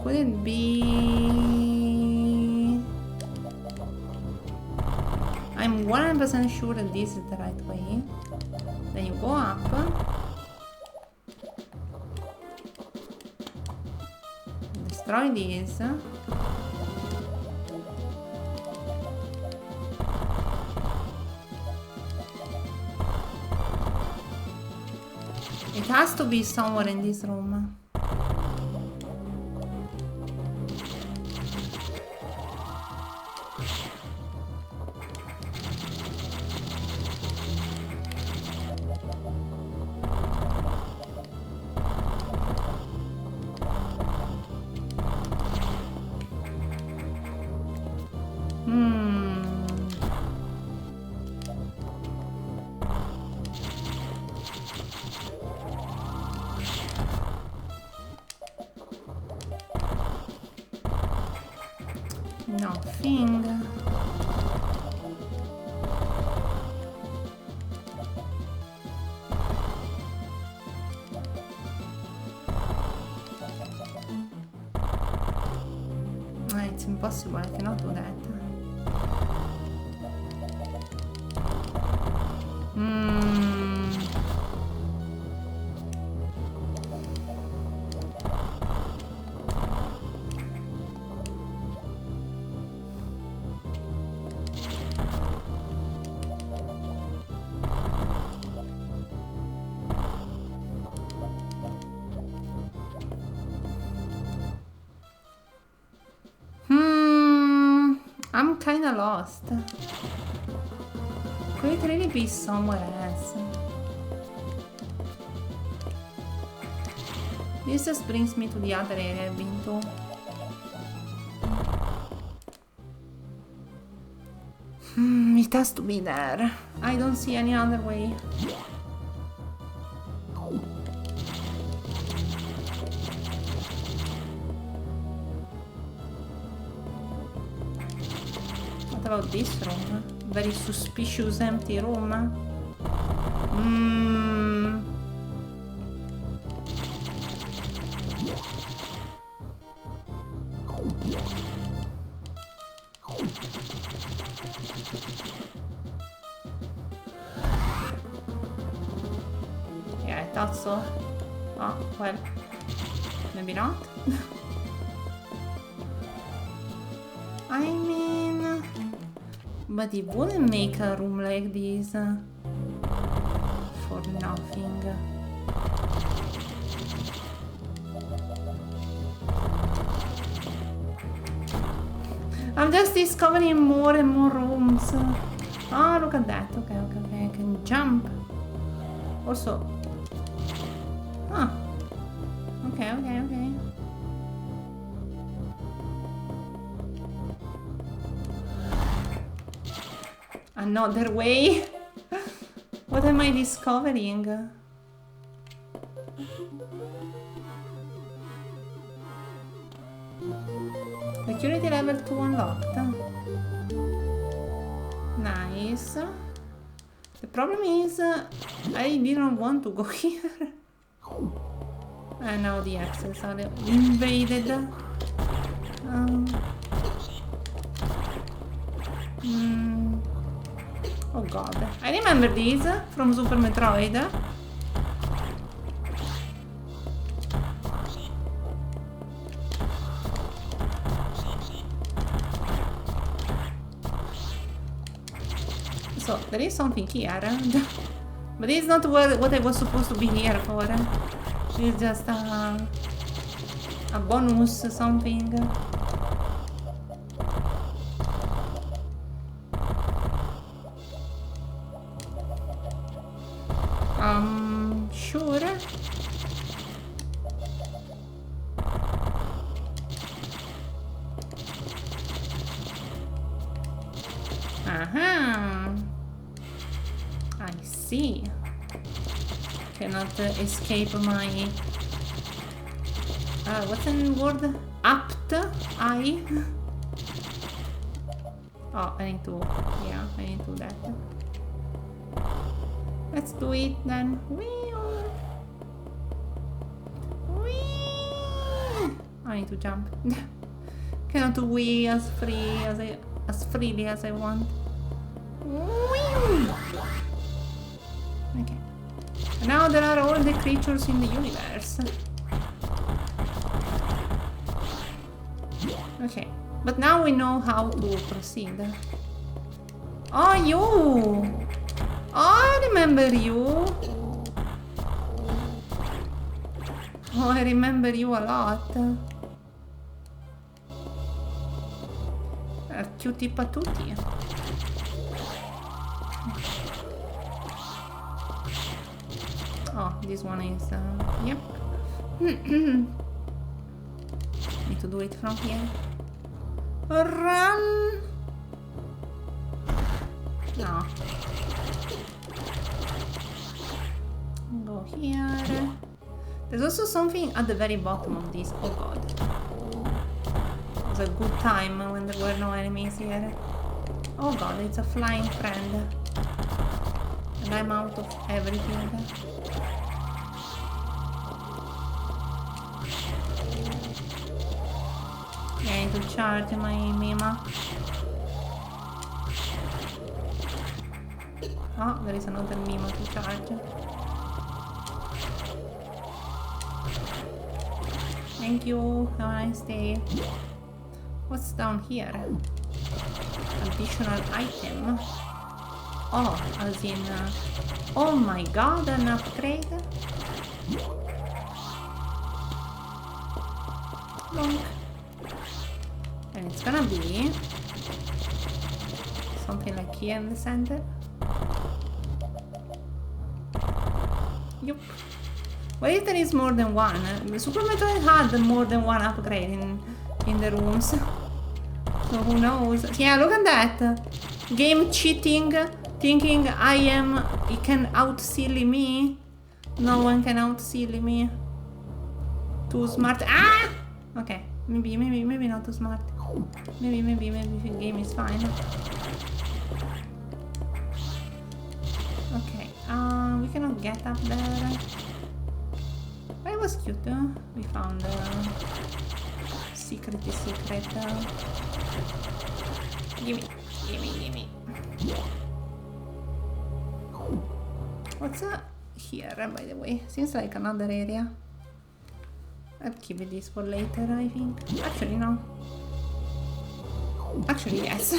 Could it be? I'm 100% sure that this is the right way. Then you go up. Destroy these. It has to be somewhere in this room. Nothing. It's impossible, I cannot do that. I'm kinda lost. Could it really be somewhere else? This just brings me to the other area I've been to. It has to be there. I don't see any other way. What about this room? Very suspicious empty room. Yeah, I thought so. Oh, well, maybe not. I mean, but it wouldn't make a room like this for nothing. I'm just discovering more and more rooms. Oh, look at that. Okay, okay, okay. I can jump. Also. Huh. Okay, okay, okay. Another way? What am I discovering? Security level 2 unlocked. Nice. The problem is, I didn't want to go here. And now the access are invaded. Oh god. I remember these from Super Metroid. So, there is something here. But it's not what I was supposed to be here for. It's just a bonus something. Sure. Aha. I see. Cannot escape my... what's the word? Apt eye? Oh, I need to... Yeah, I need to do that. Let's do it then. Whee! I need to jump. Cannot wee as freely as I want. Whee! Okay. And now there are all the creatures in the universe. Okay. But now we know how to proceed. Oh, you! Oh, I remember you. Oh, I remember you a lot. Cutie patootie. Oh, this one is... yep. Need to do it from here. Run! No. Go here. There's also something at the very bottom of this. Oh god. was a good time when there were no enemies here. Oh god, it's a flying friend. And I'm out of everything. Yeah, I need to charge my Mima. Oh, there is another Mima to charge. Thank you, have a nice day. What's down here? Additional item. Oh, as in... oh my god, an upgrade? Bonk. And it's gonna be... something like here in the center. Yup. What if there is more than one? Super Metroid had more than one upgrade in the rooms. So who knows? Yeah, look at that! Game cheating, thinking it can out-silly me. No one can out-silly me. Too smart. Ah! Okay, maybe not too smart. Maybe the game is fine. Okay, we cannot get up there. But it was cute. We found secret. Gimme. What's here, by the way? Seems like another area. I'll keep this for later, I think. Actually, no. Actually, yes.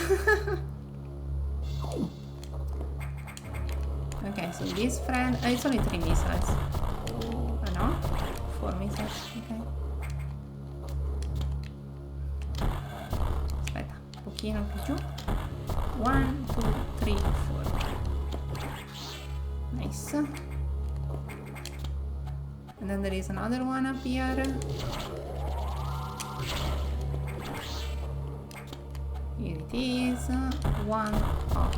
Okay, so this friend... it's only 3 missiles. Oh no? 4 missiles, ok. Aspetta, un pochino più giù. 1, 2, 3, 4. Nice. And then there is another one up here. Here it is. 1, oh.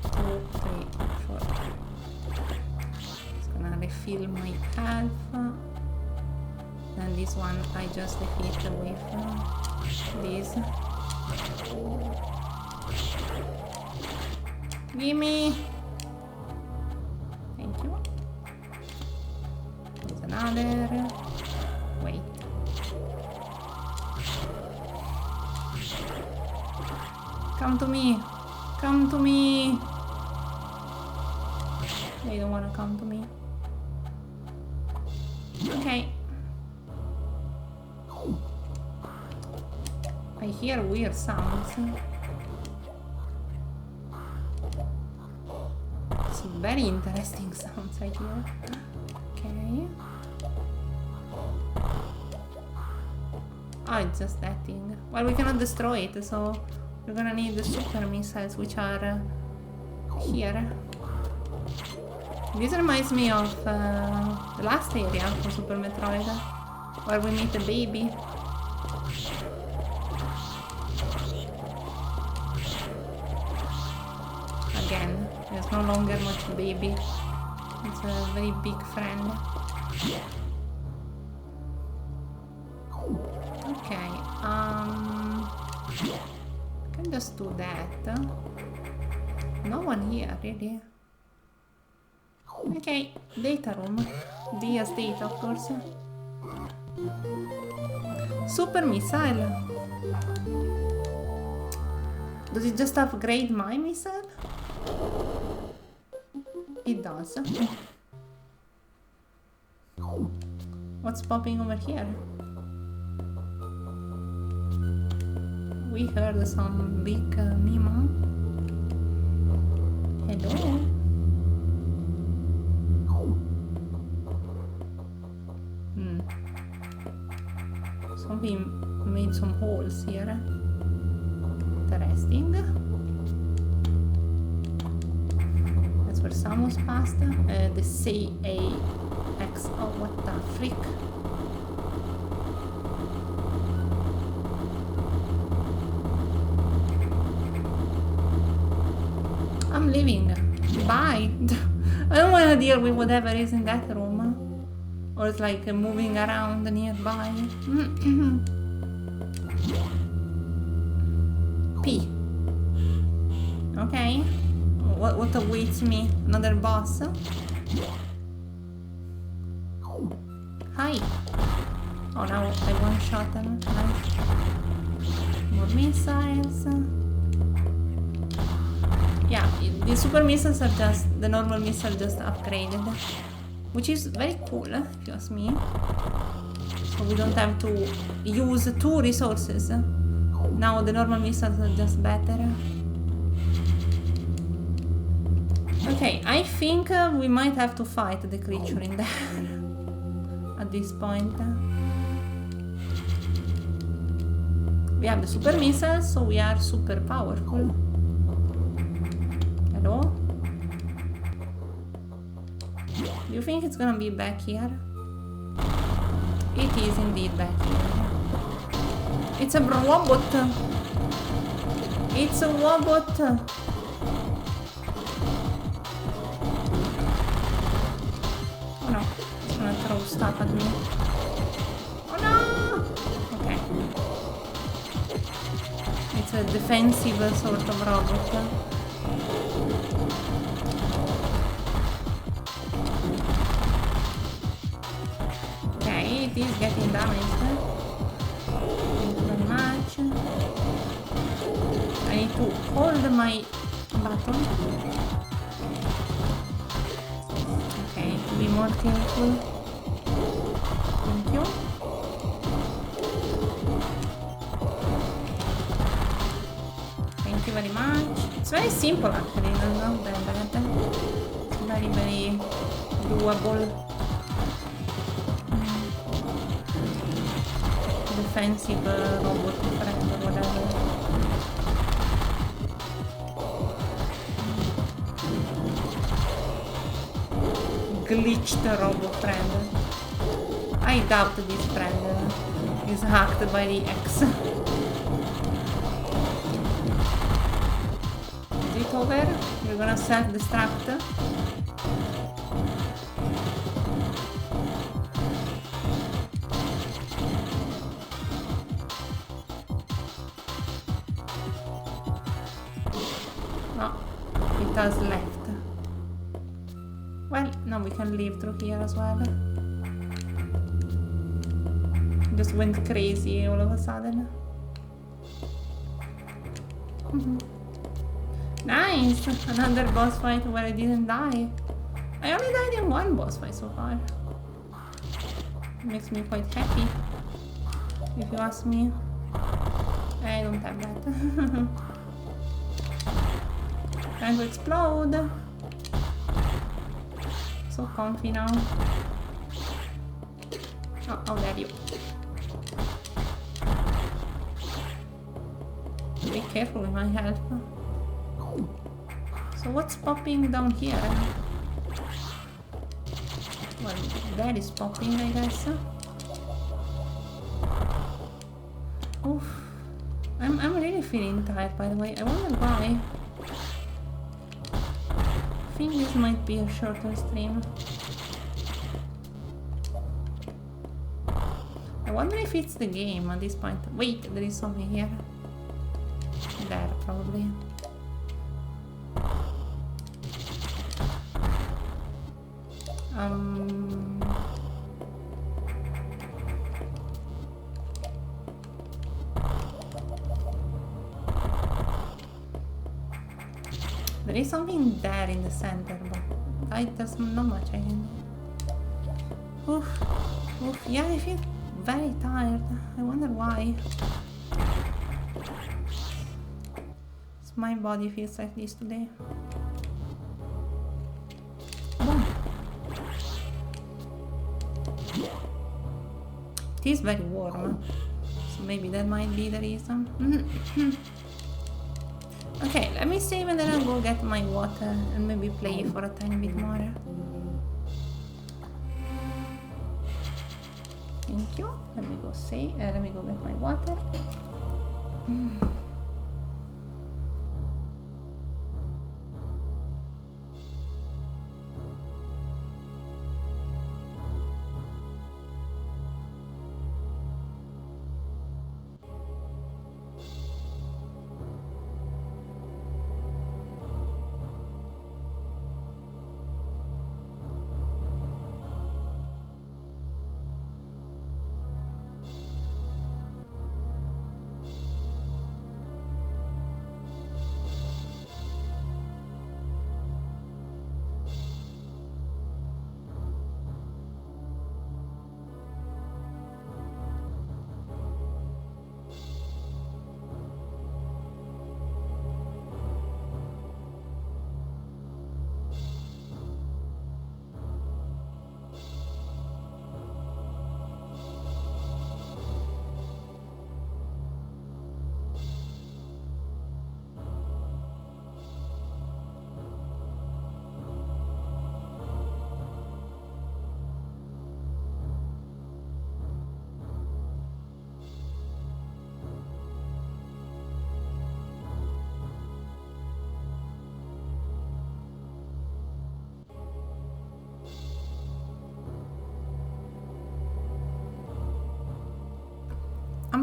2, 3, 4. It's gonna refill my health. And this one I just defeat with this. Gimme! Thank you. There's another. Wait. Come to me! Come to me! They don't wanna come to me. Okay. I hear weird sounds. Some very interesting sounds I hear. Okay. Oh, it's just that thing. Well, we cannot destroy it, so we're gonna need the super missiles, which are here. This reminds me of the last area for Super Metroid, where we meet the baby. Again, there's no longer much baby. It's a very big friend. Okay, can just do that. No one here, really. Okay, data room. Dia's data, of course. Super missile. Does it just upgrade my missile? It does. What's popping over here? We heard some big Mima. Hello? Something made some holes here. Interesting. That's where Samus passed. The CAX. Oh, what the freak? I'm leaving. Bye. I don't want to deal with whatever is in that room. Or it's like moving around nearby. P. Okay. What awaits me? Another boss? Hi. Oh, now I one-shot them. Nice. More missiles. Yeah, the super missiles are just the normal missile just upgraded, which is very cool if you ask me. So we don't have to use 2 resources. Now the normal missiles are just better. Okay, I think we might have to fight the creature in there at this point. We have the super missiles, so we are super powerful. Hello? Do you think it's gonna be back here? It is indeed back here. It's a robot! It's a robot! Oh no, it's gonna throw stuff at me. Oh no! Okay. It's a defensive sort of robot. Okay, it is getting damaged. Thank you very much. I need to hold my button. Okay, to be more careful. Thank you. Thank you very much. It's very simple actually, not that bad. It's very, very doable. Defensive robot friend or whatever. Glitched robot friend. I doubt this friend is hacked by the X. Is it over? You're gonna self-destruct? It has left. Well, now we can leave through here as well. Just went crazy all of a sudden. Nice! Another boss fight where I didn't die. I only died in 1 boss fight so far. It makes me quite happy, if you ask me. I don't have that. Trying to explode. So comfy now. Oh, how dare you. Be careful with my health. So what's popping down here? Well, that is popping, I guess. Oof. I'm really feeling tired, by the way. I wonder why. I think this might be a shorter stream. I wonder if it's the game at this point. Wait, there is something here. There, probably. There is something there in the center, but there's not much I can do. Oof, oof, yeah, I feel very tired. I wonder why. My body feels like this today. Boom. It is very warm, so maybe that might be the reason. Okay, let me save and then I'll go get my water and maybe play for a tiny bit more. Thank you. Let me go save. Let me go get my water.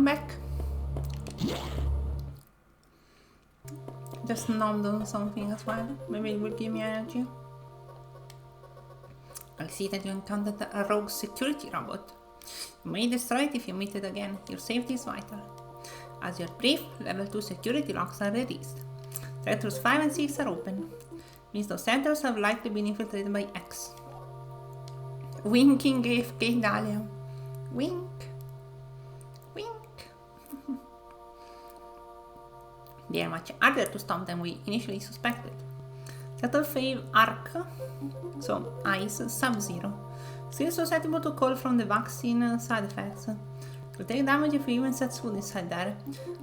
come back. Just nommed on something as well. Maybe it will give me energy. I see that you encountered a rogue security robot. You may destroy it if you meet it again. Your safety is vital. As you're briefed, level 2 security locks are released. Sectors 5 and 6 are open. Means those sectors have likely been infiltrated by X. Winking AFK Dalia. Wink. Wink. They are much harder to stop than we initially suspected. Sector 5 Arc, so Ice, Sub-Zero. Still susceptible to call from the vaccine side effects. Will take damage if we even set food inside there.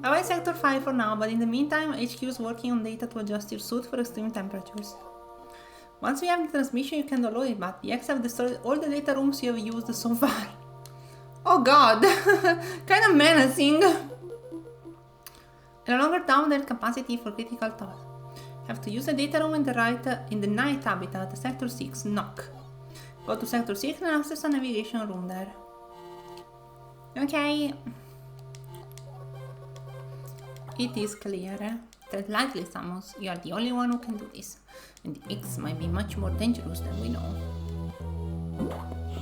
Avoid Sector 5 for now, but in the meantime, HQ is working on data to adjust your suit for extreme temperatures. Once we have the transmission, you can download it, but the X have destroyed all the data rooms you have used so far. Oh god, kind of menacing. No longer down their capacity for critical thought. Have to use the data room in the night habitat, Sector 6, Knock. Go to Sector 6 and access a navigation room there. Okay. It is clear that likely, Samus, you are the only one who can do this, and the X might be much more dangerous than we know.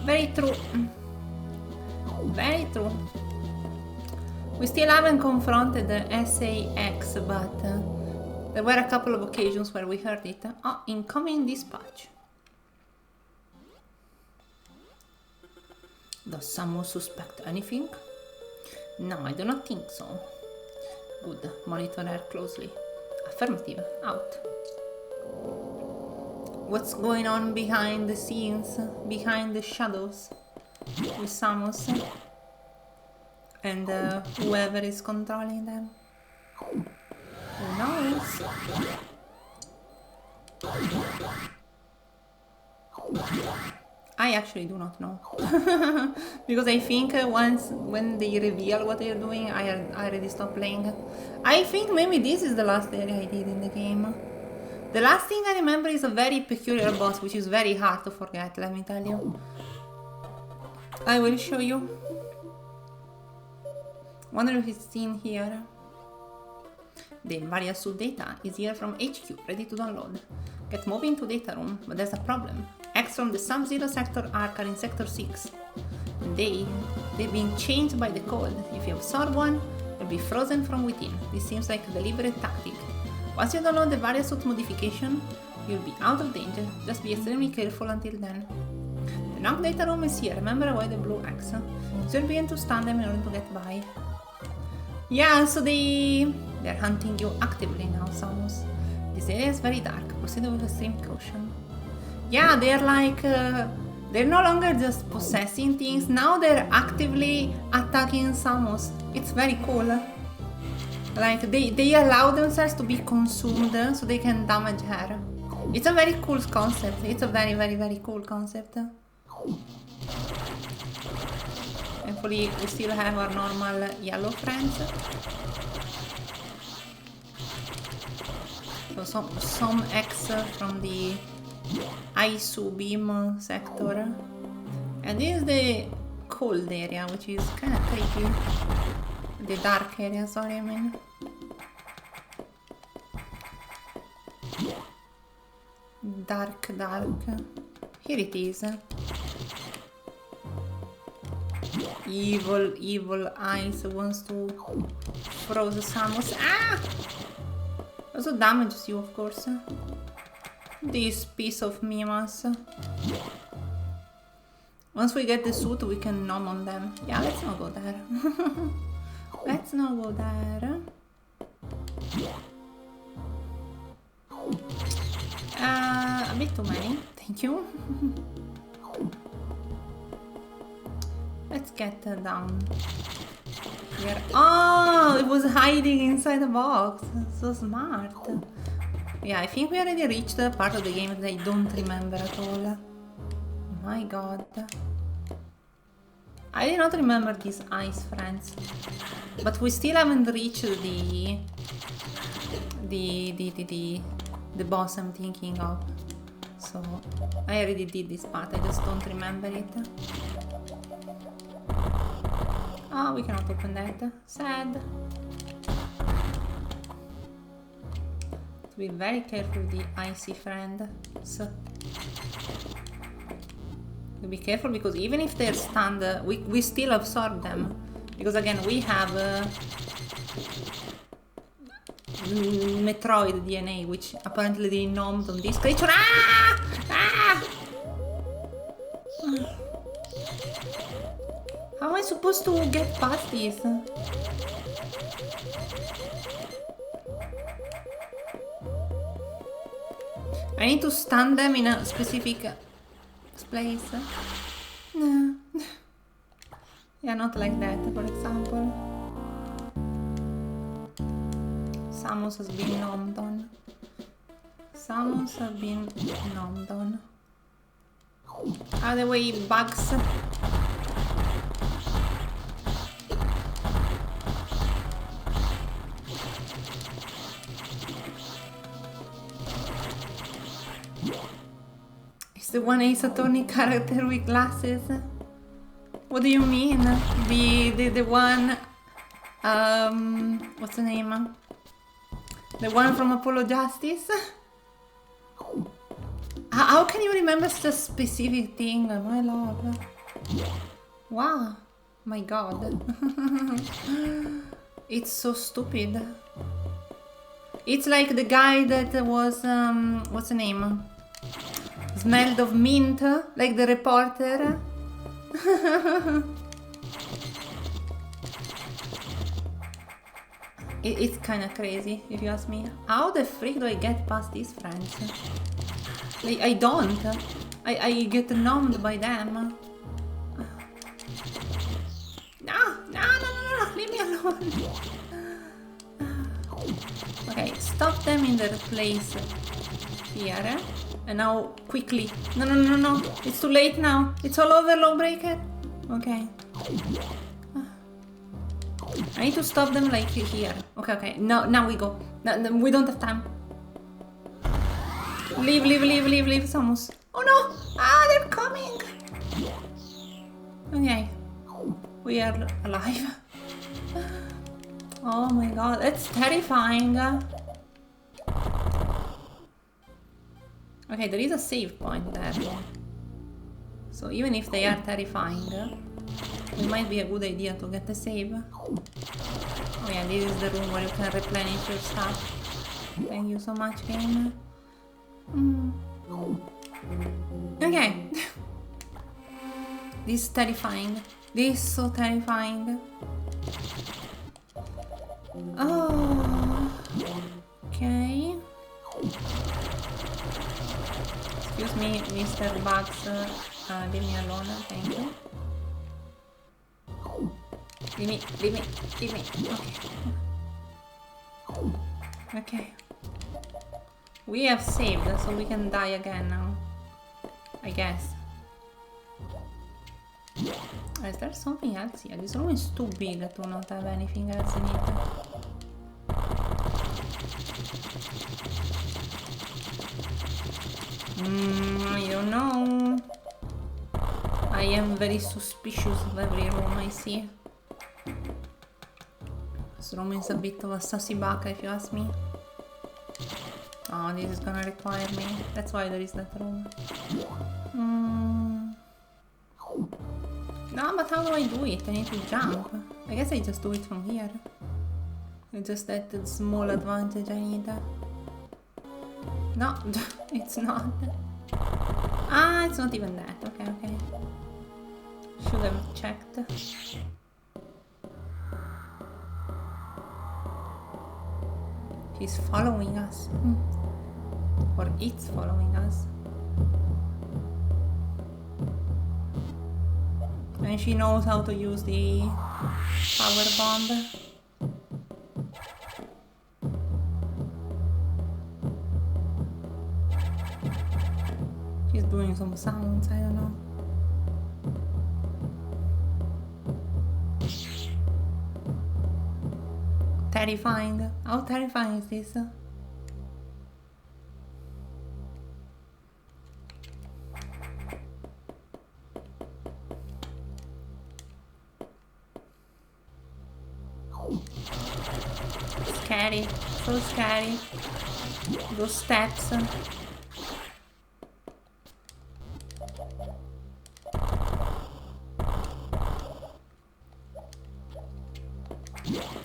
Very true. Very true. We still haven't confronted the SAX, but there were a couple of occasions where we heard it. Oh, incoming dispatch. Does someone suspect anything? No, I do not think so. Good. Monitor her closely. Affirmative. Out. What's going on behind the scenes? Behind the shadows? With Samus? And whoever is controlling them? Who knows? I actually do not know. Because I think when they reveal what they're doing, I already stopped playing. I think maybe this is the last area I did in the game. The last thing I remember is a very peculiar boss, which is very hard to forget, let me tell you. I will show you. Wonder if it's in here. The Dalia suit data is here from HQ, ready to download. Get moving to data room, but there's a problem. X from the Sub-Zero sector arc are in Sector 6. And they've been changed by the code. If you absorb one, you'll be frozen from within. This seems like a deliberate tactic. Once you download the Dalia suit modification, you'll be out of danger. Just be extremely careful until then. The knock data room is here. Remember, avoid the blue X. So you'll begin to stun them in order to get by. Yeah, so they're hunting you actively now, Samus. This area is very dark. Proceed with extreme caution. Yeah, they're like, they're no longer just possessing things. Now they're actively attacking Samus. It's very cool. Like, they allow themselves to be consumed so they can damage her. It's a very cool concept. It's a very, very, very cool concept. Thankfully, we still have our normal yellow friends. So some X from the Isu Beam sector. And this is the cold area, which is kind of creepy. The dark area, sorry, I mean. Dark. Here it is. Evil Ice wants to froze Samus. Ah! Also damages you, of course. This piece of Mimas. Once we get the suit, we can nom on them. Yeah, let's not go there. Let's not go there. A bit too many, thank you. Let's get down here. Oh, it was hiding inside the box. So smart. Yeah, I think we already reached the part of the game that I don't remember at all. My god. I did not remember these ice friends. But we still haven't reached the boss I'm thinking of. So I already did this part, I just don't remember it. Oh, we cannot open that. Sad. To be very careful with the icy friend. So be careful because even if they're stunned, we still absorb them. Because again, we have Metroid DNA, which apparently they nommed on this creature. Ah! Ah! How am I supposed to get past this? I need to stun them in a specific place. No. Yeah, not like that, for example. Samus has been nommed on. Samus have been nommed on. Out of the way, bugs. It's the one Ace Attorney character with glasses. What do you mean? The one what's the name? The one from Apollo Justice? How can you remember such a specific thing, my love? Wow, my god. It's so stupid. It's like the guy that was, what's the name? Smelled of mint, like the reporter. It's kind of crazy, if you ask me. How the freak do I get past these friends? Like, I don't. I get numbed by them. No, leave me alone. Okay, stop them in their place here. And now, quickly. No. It's too late now. It's all over, Lawbreaker. Okay. I need to stop them like here. Okay. No, now we go. No, we don't have time. Leave, Samus. Oh no! Ah, they're coming! Okay. We are alive. Oh my god, that's terrifying. Okay, there is a save point there. So even if they are terrifying, it might be a good idea to get a save. Oh yeah, this is the room where you can replenish your stuff. Thank you so much, game. Okay. This is terrifying. This is so terrifying. Oh. Okay. Excuse me, Mr. Bugs. Leave me alone, thank you. Leave me. Okay. We have saved, so we can die again now. I guess. Is there something else here? This room is too big to not have anything else in it. I don't know. I am very suspicious of every room I see. This room is a bit of a sussy baka if you ask me. Oh, this is gonna require me. That's why there is that room. No, but how do I do it? I need to jump. I guess I just do it from here. It's just that small advantage I need. No, it's not. Ah, it's not even that. Okay. Should have checked. He's following us. Or it's following us. And she knows how to use the power bomb. She's doing some sounds, I don't know. Terrifying. How terrifying is this? scary. So scary. Those steps.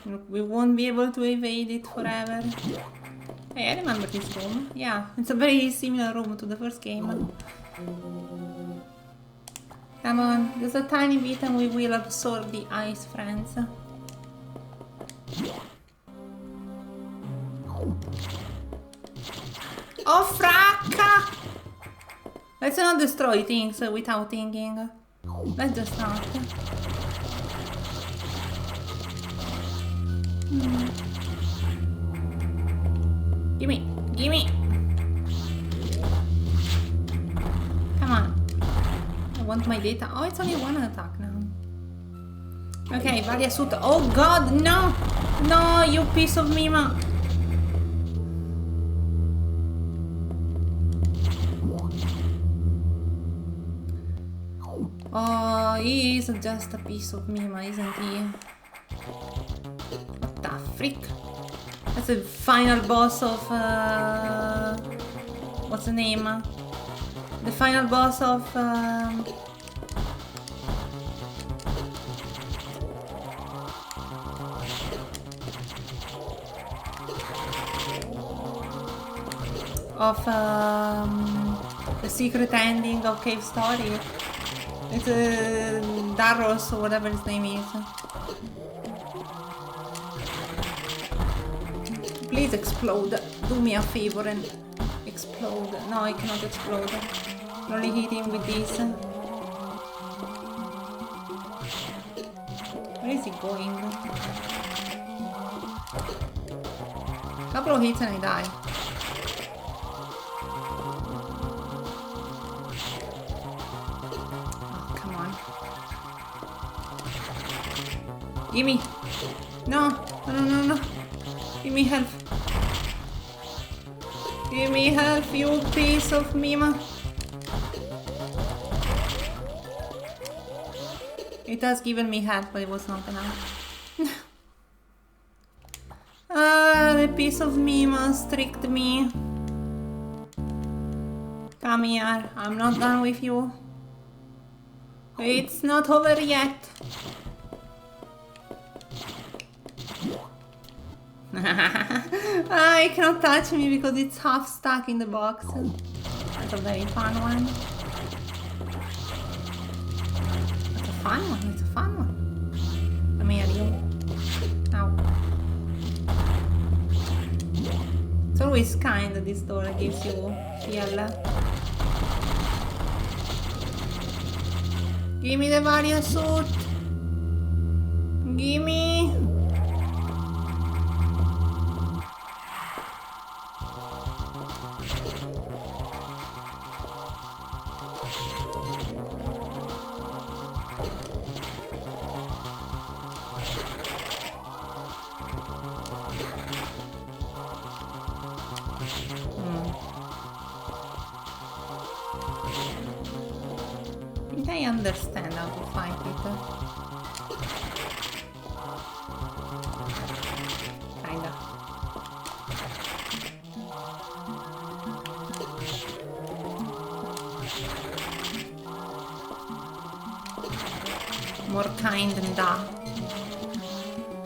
Look, we won't be able to evade it forever. Hey, I remember this room. Yeah, it's a very similar room to the first game. Come on, there's a tiny bit and we will absorb the ice, friends. Oh, fracca! Let's not destroy things without thinking. Let's just not. Gimme, gimme! Come on. I want my data. Oh, it's only one attack now. Okay, Varia suit. Oh god, no! No, you piece of Mima! Oh, he is just a piece of Mima, isn't he? What the freak? That's the final boss of... what's the name? The final boss of... the secret ending of Cave Story. It's Darros or whatever his name is. Please explode. Do me a favor and explode. No, I cannot explode. I'll only hit him with this. Where is he going? Couple of hits and I die. Gimme! No! No, no, no, no! Give me help! Give me help, you piece of Mima! It has given me help, but it was not enough. Ah, the piece of Mima tricked me. Come here, I'm not done with you. It's not over yet. Ah, it cannot touch me because it's half stuck in the box. That's a very fun one. It's a fun one, it's a fun one. Come here, you. Ow. It's always kind that this door gives you feel. Give me the Varia suit. Give me. I understand how to fight it. Kinda. More kind than that,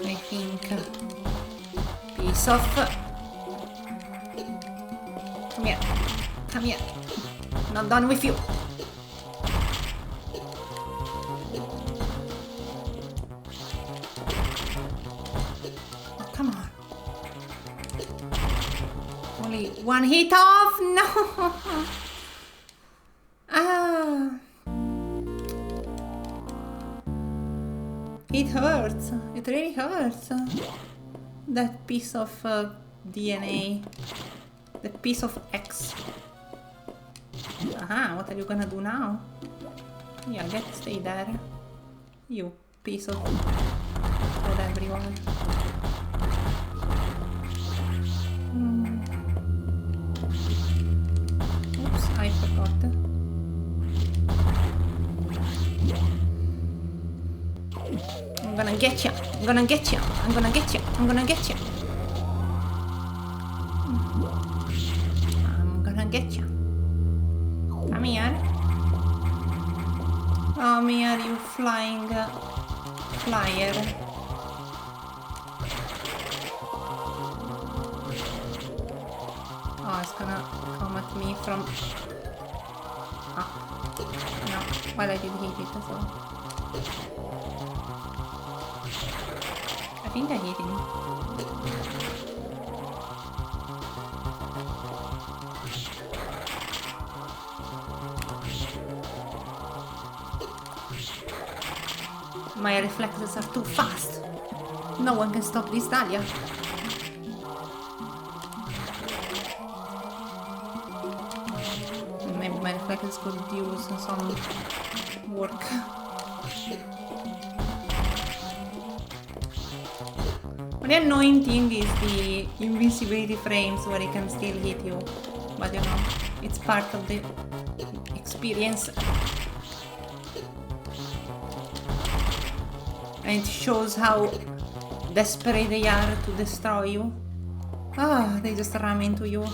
I think. Piece of... Come here. Come here. Not done with you. One hit off? No! Ah! It hurts. It really hurts. That piece of DNA. That piece of X. Aha, what are you gonna do now? Yeah, stay there. You piece of whatever you are. I forgot. I'm gonna get you. I'm gonna get you. I'm gonna get you. I'm gonna get you. get you. Come here. Come here, you flying flyer. Oh, it's gonna come at me from... Ah, no. Well, I did hit it, so... I think I hit him. My reflexes are too fast. No one can stop this Dalia. Maybe my reflexes could use some work. The annoying thing is the invincibility frames where it can still hit you. But you know, it's part of the experience. And it shows how desperate they are to destroy you. Ah, they just ram into you.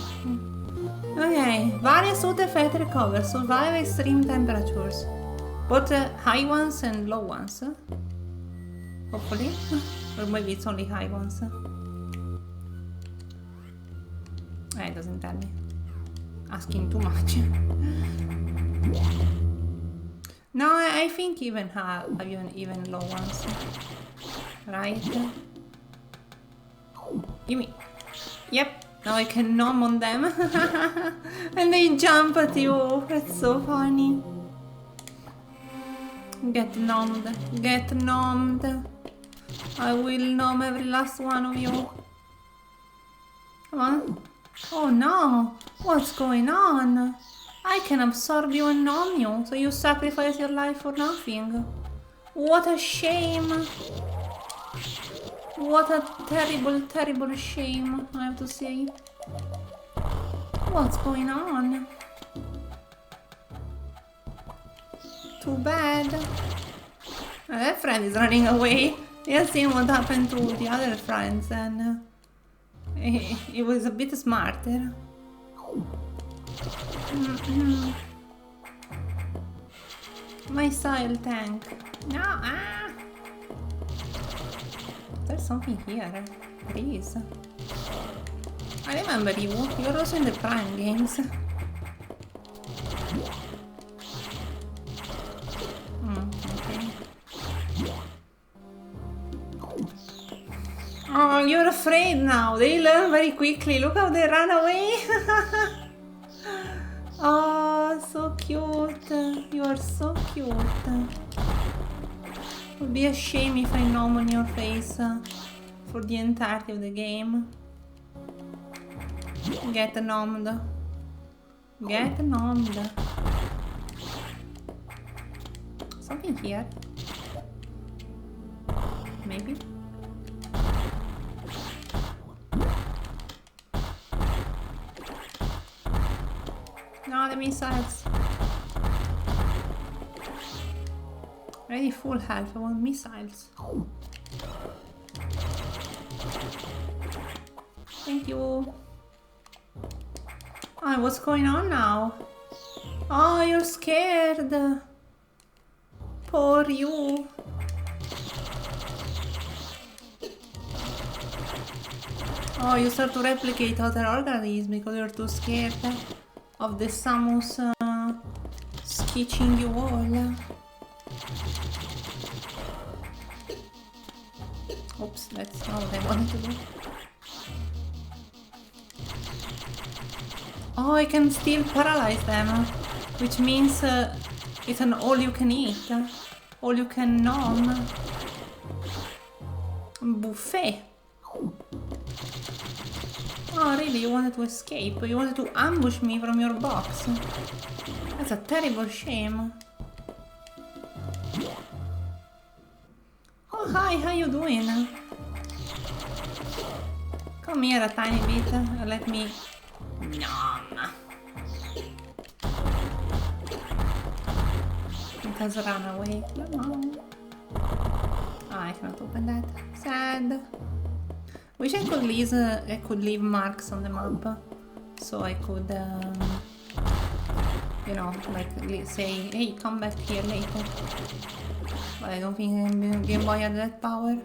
Okay, various side effects recover. Survive extreme temperatures. Both high ones and low ones. Hopefully. Or maybe it's only high ones. It doesn't tell me. Asking too much. No, I think even even low ones. Right? Give me. Yep. Now I can nom on them. And they jump at you. That's so funny. Get nommed. Get nommed. I will nom every last one of you. Come on. Oh no. What's going on? I can absorb you and nom you, so you sacrifice your life for nothing. What a shame. What a terrible, terrible shame, I have to say. What's going on? Too bad. That friend is running away. He has seen what happened to the other friends and it was a bit smarter. Missile tank. No, ah! There's something here. Please. I remember you. You're also in the Prime games. Okay. Oh, you're afraid now. They learn very quickly. Look how they run away. Oh, so cute. You are so cute. It would be a shame if I nom on your face for the entirety of the game. Get nommed. Get nommed. Something here. Maybe. No, the missiles. Already full health, I want missiles. Thank you. Oh, what's going on now? Oh, you're scared. Poor you. Oh, you start to replicate other organisms because you're too scared of the Samus sketching you all. Oops, that's not what I wanted to do. Oh, I can still paralyze them, which means it's an all-you-can-eat, all-you-can-nom buffet. Oh, really? You wanted to escape? You wanted to ambush me from your box? That's a terrible shame. Oh, hi, how you doing? Come here a tiny bit and let me... Nom. It has run away. Come on. Oh, I cannot open that. Sad. Wish I could leave marks on the map so I could You know, like say, hey, come back here later. But I don't think Game Boy had that power.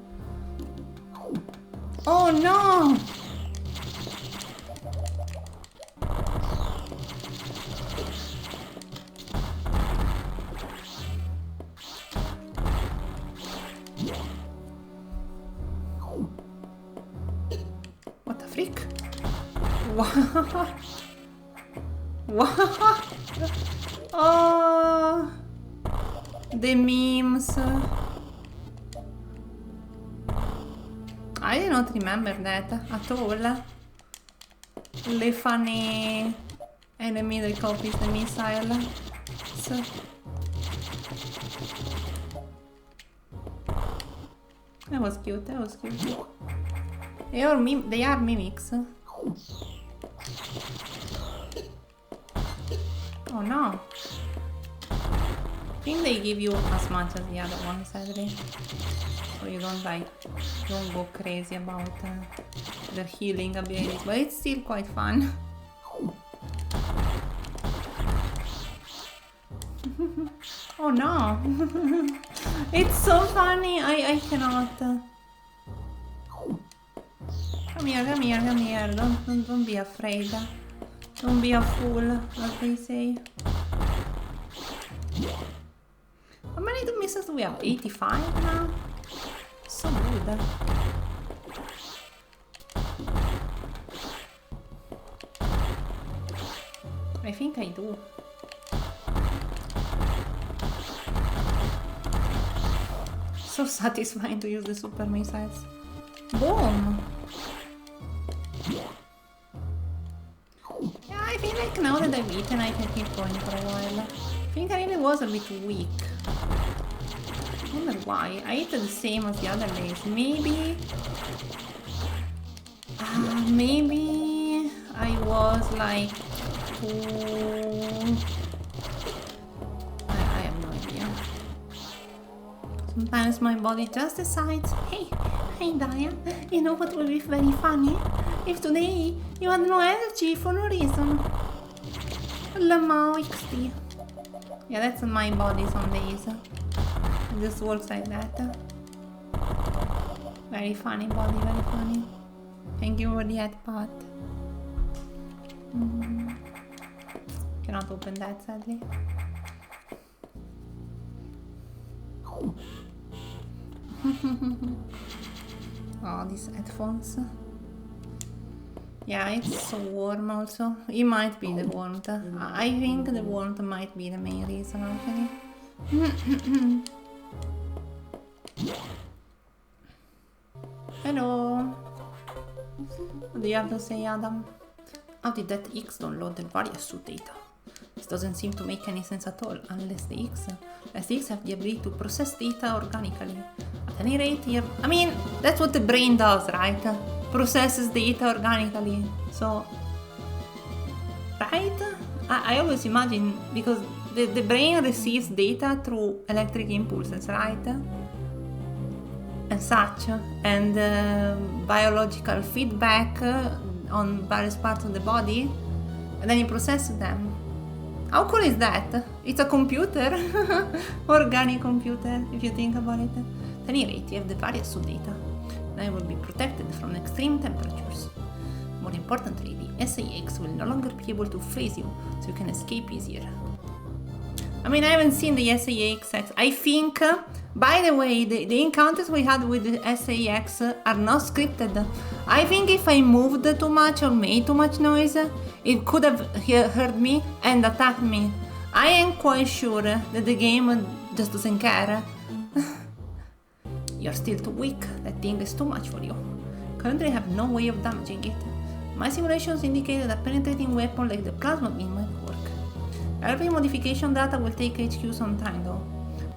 Oh no! What the freak? What? What? Oh, the memes. I did not remember that at all. The funny enemy that copies the missile. So. That was cute, that was cute. They are mimics. Oh no. I think they give you as much as the other ones, sadly. So you don't go crazy about their healing abilities, but it's still quite fun. Oh no! It's so funny, I cannot. Come here, don't be afraid. Don't be a fool, as they say. How many misses do we have? 85 now? So good. I think I do. So satisfying to use the super missiles. Boom! Yeah, I feel like now that I've eaten I can keep going for a while. I think I really was a bit weak. I wonder why. I ate the same as the other days. Maybe I was like too... I have no idea. Sometimes my body just decides, hey Dalia, you know what would be very funny? If today you had no energy for no reason. Lamau XD. Yeah, that's my body some days. It just works like that. Very funny body, very funny. Thank you for the ad part. Cannot open that, sadly. Oh, these headphones. Yeah, it's so warm also. It might be the warmth. I think the warmth might be the main reason, actually. Hello. What do you have to say, Adam? How did that X download the various suit data? This doesn't seem to make any sense at all, unless the X have the ability to process data organically. At any rate, here, I mean, that's what the brain does, right? Processes data organically. So, right? I always imagine, because the brain receives data through electric impulses, right? And such, and biological feedback on various parts of the body, and then you process them. How cool is that? It's a computer, organic computer, if you think about it. At any rate, you have the various suit data. They will be protected from extreme temperatures. More importantly, the SAX will no longer be able to freeze you, so you can escape easier. I mean, I haven't seen the SAX. I think, by the way, the encounters we had with the SAX are not scripted. I think if I moved too much or made too much noise, it could have heard me and attacked me. I am quite sure that the game just doesn't care. You're still too weak. That thing is too much for you. Currently I have no way of damaging it. My simulations indicate that a penetrating weapon like the plasma beam might work. Every modification data will take HQ some time though.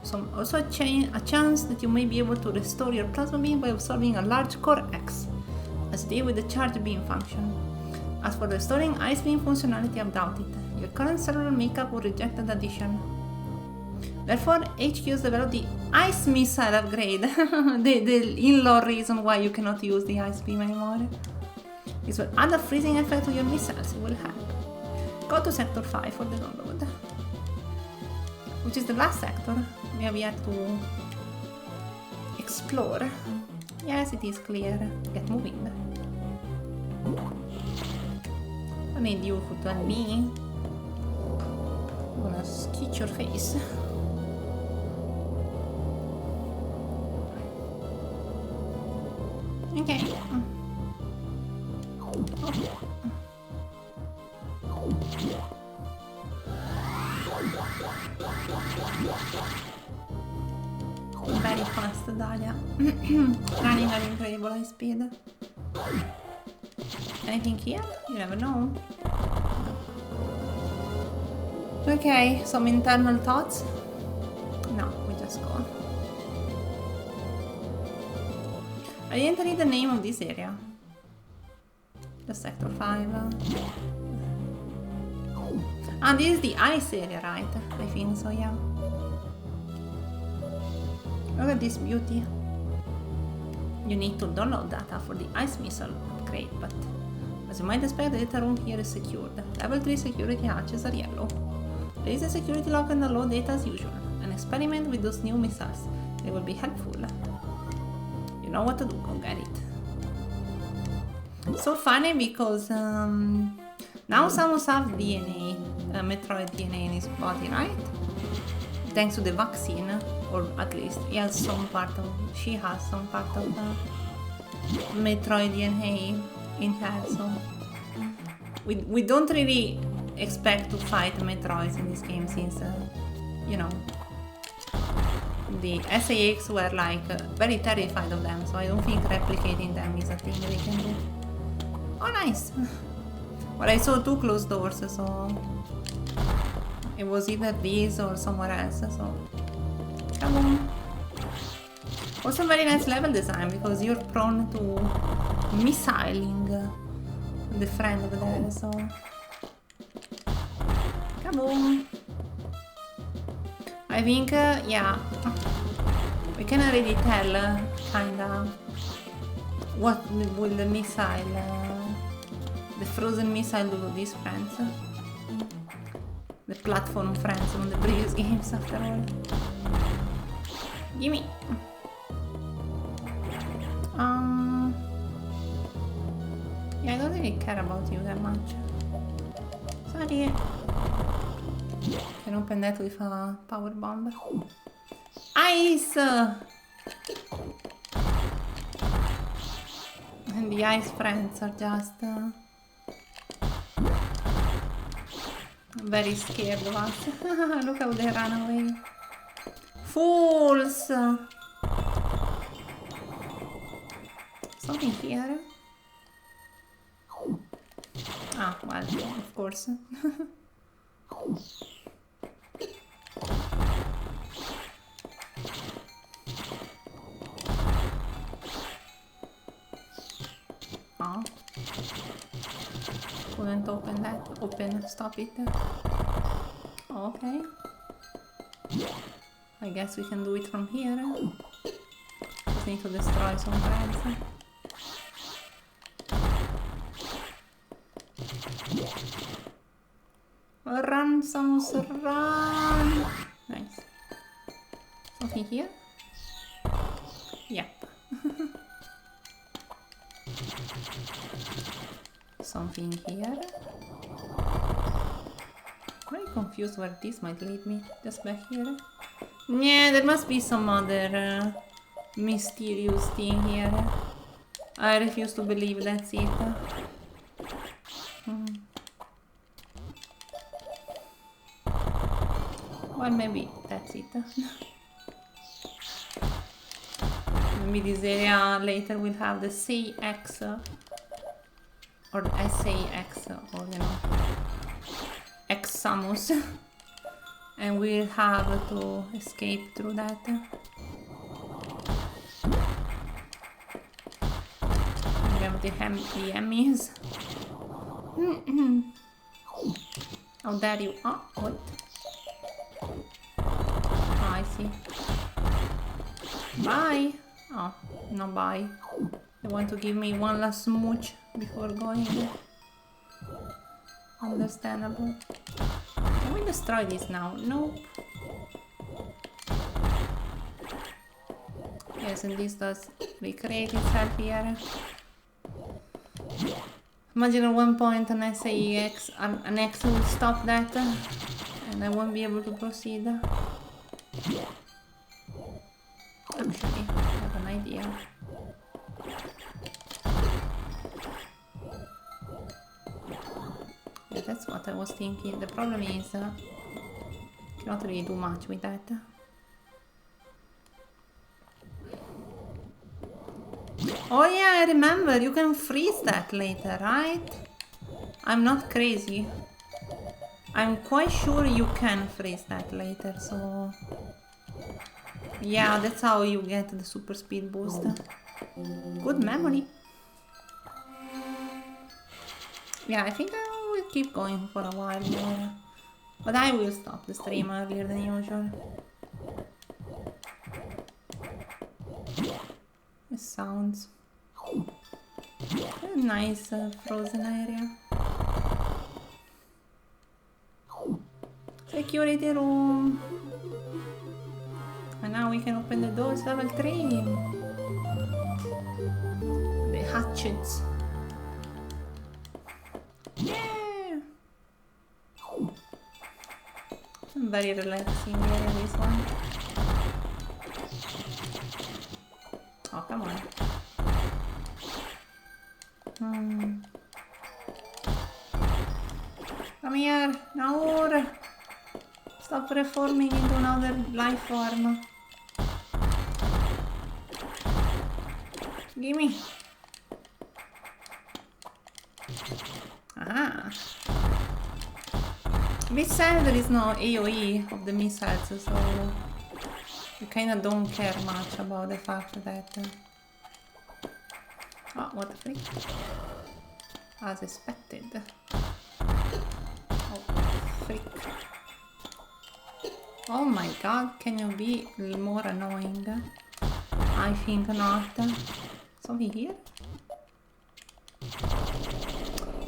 So also a chance that you may be able to restore your plasma beam by absorbing a large core X, as they with the charge beam function. As for restoring ice beam functionality, I doubt it. Your current cellular makeup will reject that addition. Therefore, HQ's developed the ice missile upgrade, the in-law reason why you cannot use the ice beam anymore. This will add a freezing effect to your missiles, it will help. Go to Sector 5 for the download. which is the last sector we have yet to explore. Yes, it is clear. Get moving. I need you to tell me. I'm gonna stitch your face. Okay. Very fast, Dalia. Running at incredible high speed. Anything here? You never know. Okay, some internal thoughts? No, we just go. I didn't read the name of this area. The sector 5. Ah, this is the ice area, right? I think so, yeah. Look at this beauty. You need to download data for the ice missile upgrade, but as you might expect, the data room here is secured. Level 3 security hatches are yellow. Raise the security lock and download data as usual, and experiment with those new missiles. They will be helpful. You know what to do, go get it. So funny because now Samus have DNA, Metroid DNA in his body, right? Thanks to the vaccine, or at least he has some part of, she has some part of Metroid DNA in her, so we don't really expect to fight Metroids in this game since, you know, the SAX were like very terrified of them, so I don't think replicating them is a thing they can do. Oh, nice! But I saw 2 closed doors, so it was either these or somewhere else, so come on. Also very nice level design, because you're prone to missiling the friend over there, so come on. I think, yeah, we can already tell, kinda, what will the missile, the frozen missile do to these friends. The platform friends from the previous games, after all. Gimme! Yeah, I don't really care about you that much. Sorry. Can open that with a power bomb. Ice! And the ice friends are just very scared of us. Look how they run away. Fools! Something here? Ah, well, of course. Oh. Couldn't open that. Open, stop it. Okay. I guess we can do it from here. Just need to destroy some friends. Run, Samus, run! Nice. Something here? Yep. Something here? Very confused where this might lead me. Just back here? Yeah, there must be some other mysterious thing here. I refuse to believe that's it. Well, maybe that's it. Maybe this area later will have the CX or the SAX, or you know, X Samus, and we'll have to escape through that. We have the Emmys. How dare you? Oh, what? Oh, I see. Bye! Oh, no bye. They want to give me one last smooch before going. Understandable. Can we destroy this now? Nope. Yes, and this does recreate itself here. Imagine at one point an X will stop that and I won't be able to proceed. Actually, I have an idea. Yeah, that's what I was thinking. The problem is, cannot really do much with that. Oh yeah, I remember, you can freeze that later, right? I'm not crazy. I'm quite sure you can freeze that later, so... Yeah, that's how you get the super speed boost. Good memory. Yeah, I think I will keep going for a while more. But I will stop the stream earlier than usual. It sounds... a nice frozen area. Security room. And now we can open the doors, level 3. The hatchets. Yeah! Very relaxing area, this one. Oh, come on. Come here, Naur! Stop reforming into another life form. Gimme! Ah! A bit sad there is no AoE of the missiles, so you kinda don't care much about the fact that... Oh, what the freak? As expected. Oh, freak. Oh my god, can you be more annoying? I think not. Something here?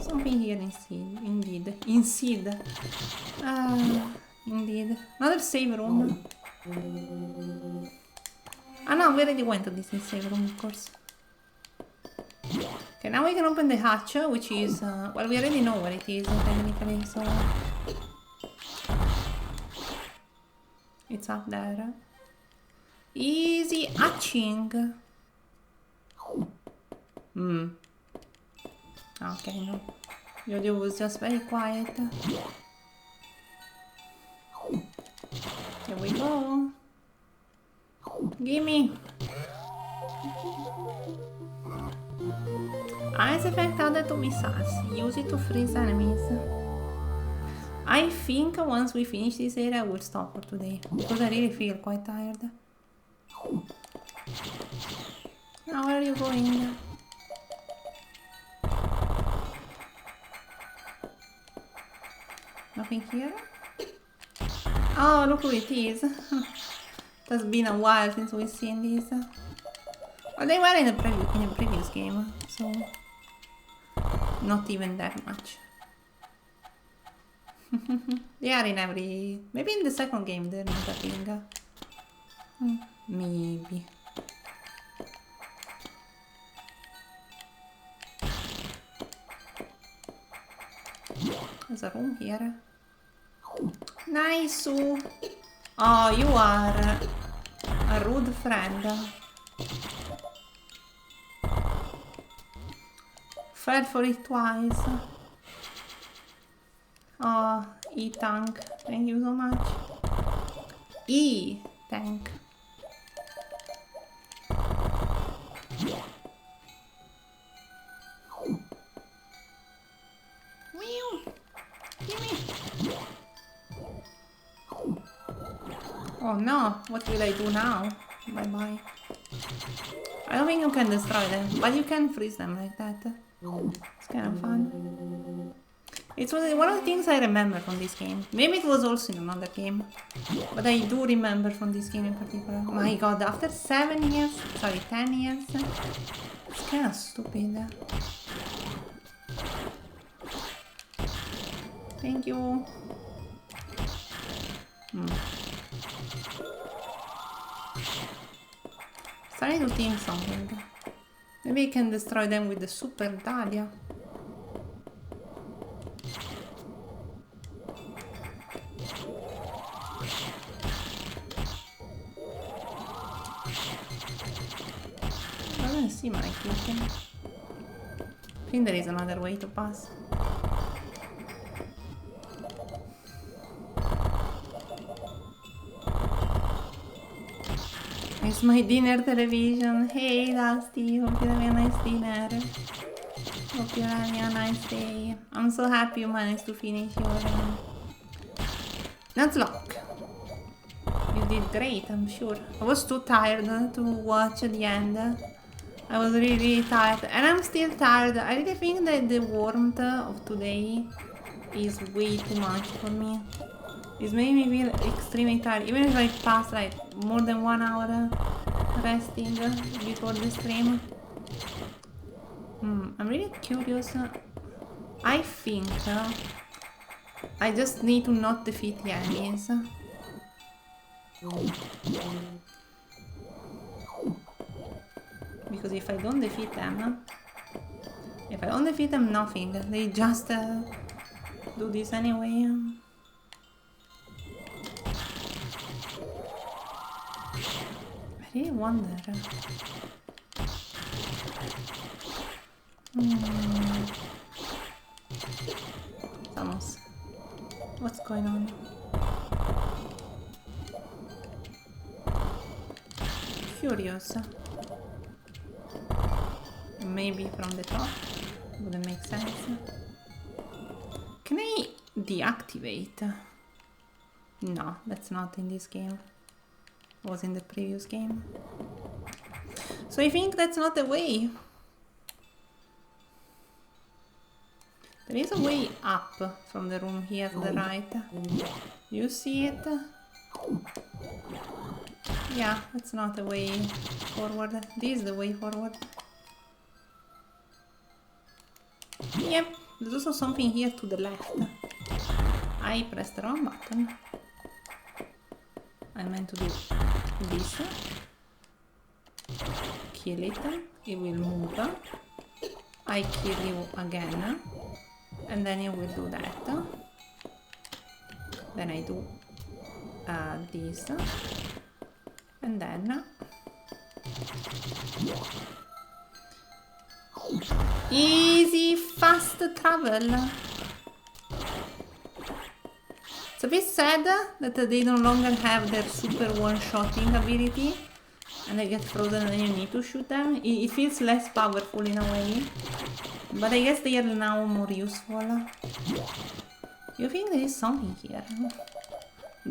Something here indeed. Indeed. Indeed. Another save room. Ah no, we already went to this save room, of course. Okay, now we can open the hatch, which is... well, we already know where it is, technically, so... It's up there. Easy hatching. Okay, no. The audio was just very quiet. Here we go. Gimme. Ice effect added to missiles. Use it to freeze enemies. I think once we finish this area, we'll stop for today. Because I really feel quite tired. Now, where are you going? Nothing here? Oh, look who it is. It has been a while since we've seen this. Well, they were in the previous game, so not even that much. They are in every... Maybe in the second game they're not appearing. Maybe. There's a room here. Nice! Oh, you are a rude friend. Fell for it twice. Oh, E-tank. Thank you so much. E-tank. Oh no, what will I do now? Bye bye. I don't think you can destroy them, but you can freeze them like that. It's kind of fun. It's one of the things I remember from this game. Maybe it was also in another game, but I do remember from this game in particular. My god, after 7 years, sorry, 10 years, it's kind of stupid. Thank you. Starting to think something. Maybe I can destroy them with the super Dalia. I don't see my clicking. I think there is another way to pass. It's my dinner television. Hey Dusty, hope you're having a nice dinner. Hope you're having a nice day. I'm so happy you managed to finish your Nuzlocke. You did great, I'm sure. I was too tired to watch the end. I was really, really tired. And I'm still tired. I really think that the warmth of today is way too much for me. It's made me feel extremely tired. Even if I pass like more than 1 hour resting before the stream. I'm really curious. I think I just need to not defeat the enemies. Because if I don't defeat them, nothing. They just do this anyway. I really wonder. Vamos. What's going on? Curious. Maybe from the top. Wouldn't make sense. Can I deactivate? No, that's not in this game. It was in the previous game. So I think that's not the way. There is a way up from the room here to the right. You see it? Yeah, that's not the way forward. This is the way forward. Yep, there's also something here to the left. I pressed the wrong button. I meant to do this. Kill it. It will move. I kill you again. And then you will do that. Then I do this. And then... easy, fast travel. It's a bit sad that they no longer have their super one-shotting ability and they get frozen and you need to shoot them. It feels less powerful in a way, but I guess they are now more useful. You think there is something here?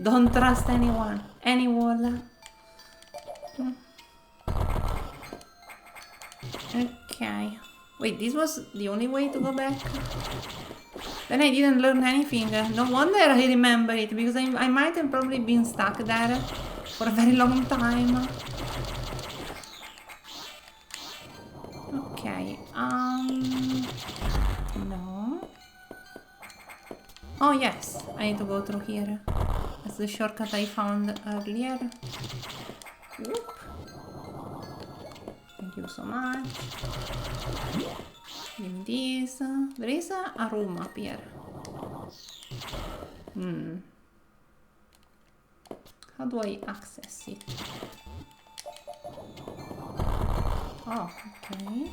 Don't trust anyone, any wall. Okay. Wait, this was the only way to go back? Then I didn't learn anything. No wonder I remember it, because I might have probably been stuck there for a very long time. Okay, no. Oh yes, I need to go through here. That's the shortcut I found earlier. Whoop. Thank you so much. Give me this. There is a room up here. How do I access it? Oh, okay.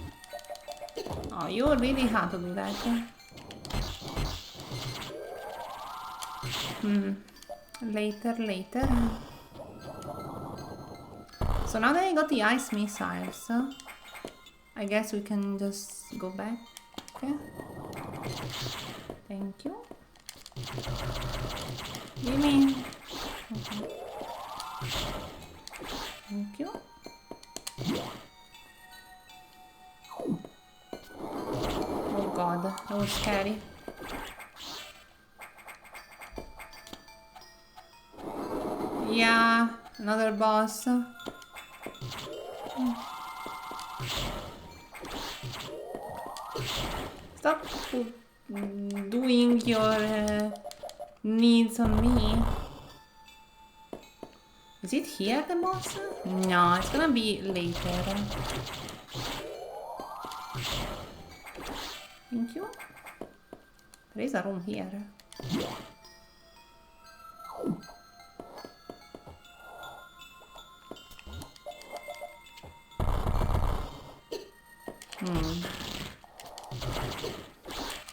Oh, you really had to do that. Later. So now that I got the ice missiles, I guess we can just go back. Okay. Thank you. Give me. Okay. Thank you. Oh god, that was scary. Yeah, another boss. Stop doing your needs on me. Is it here, the boss? No, it's gonna be later. Thank you. There is a room here.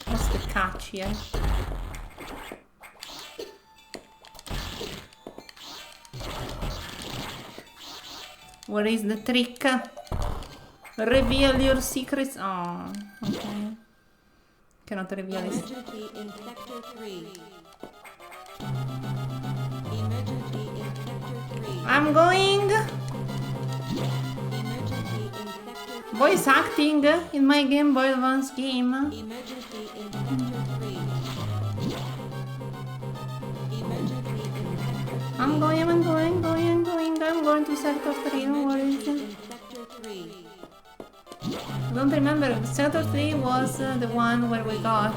What's the catch here? What is the trick? Reveal your secrets. Oh, okay. Cannot reveal it. Emergency in Sector 3. Emergency in Sector 3. I'm going. Emergency in Sector 3. Voice acting in my Game Boy Advance game. Emergency in Sector 3. Emergency in Sector 3. I'm going to Sector 3. Don't worry. Emergency in Sector 3. I don't remember. Sector 3 was the one where we got.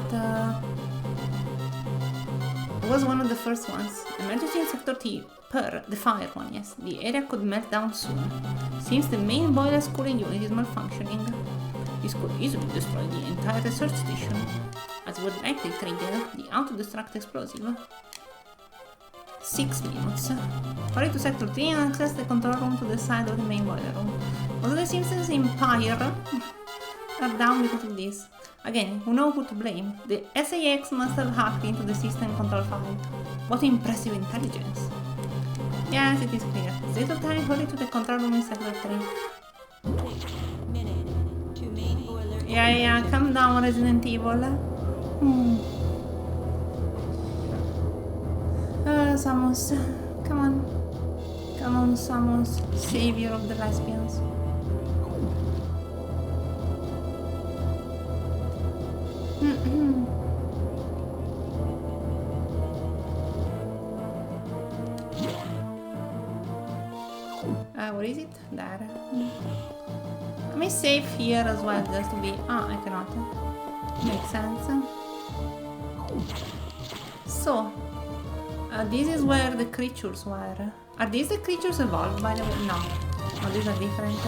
It was one of the first ones. Emergency in Sector 3. The fire one, yes. The area could melt down soon. Since the main boiler cooling unit is malfunctioning, this could easily destroy the entire research station, as would likely trigger the auto-destruct explosive. 6 minutes. Hurry to Sector 3 and access the control room to the side of the main boiler room. Also, the Simpsons Empire are down because of this. Again, we know who to blame. The SAX must have hacked into the system control file. What impressive intelligence. Yes, it is clear. State of time, hurry to the control room in Sector 3. 6 minutes to main boiler. Yeah, calm down, Resident Evil. Samus, come on. Come on, Samus, savior of the lesbians. Where is it? There. Let me save here as well, just to be... I cannot. Makes sense. So, this is where the creatures were. Are these the creatures evolved, by the way? No. No, these are different.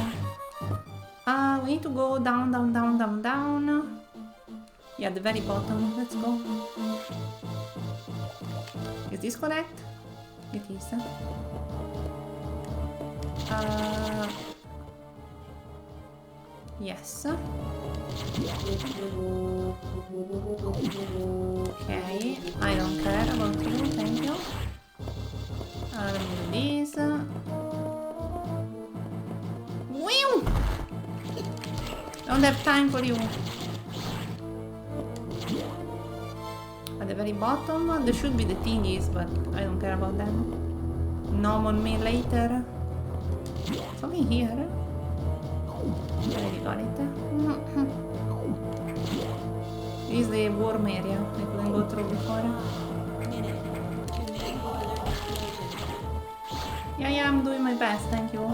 We need to go down, down, down, down, down. Yeah, the very bottom. Let's go. Is this correct? It is. Yes. Okay, I don't care about you, thank you. Let me do this. Whew! Don't have time for you. At the very bottom, there should be the thingies, but I don't care about them. Nom on me later. Something here. I already got it. This is the worm area. I couldn't go through before. Yeah, I'm doing my best, thank you.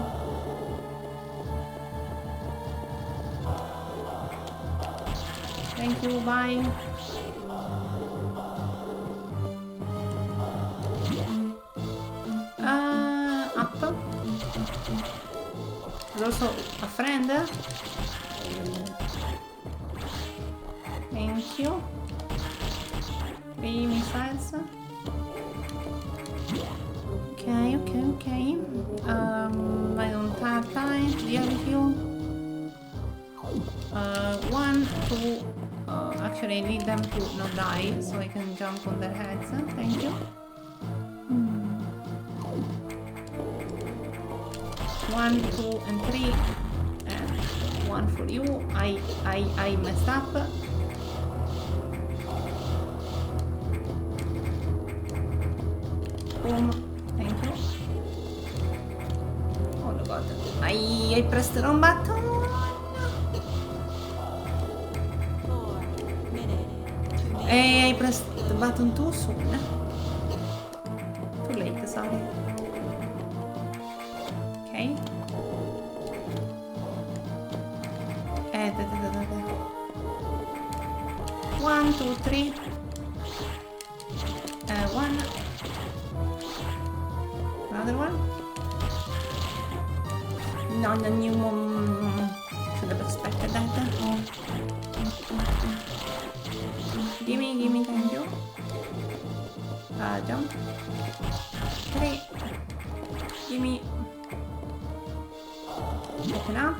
Thank you, bye. Up. There's also a friend. Thank you. 3 missiles. Okay. I don't have time to deal with you. 1, 2. Actually, I need them to not die so I can jump on their heads. Thank you. 1, 2, and 3. And 1 for you. I messed up. Boom. Thank you. Oh my god. I pressed the wrong button. 4 minutes to main. I pressed the button too soon. Too late, sorry. Okay. 1, 2, 3. 1. Another one. No, should have expected that. Gimme, thank you. Jump. 3. Gimme. Open up.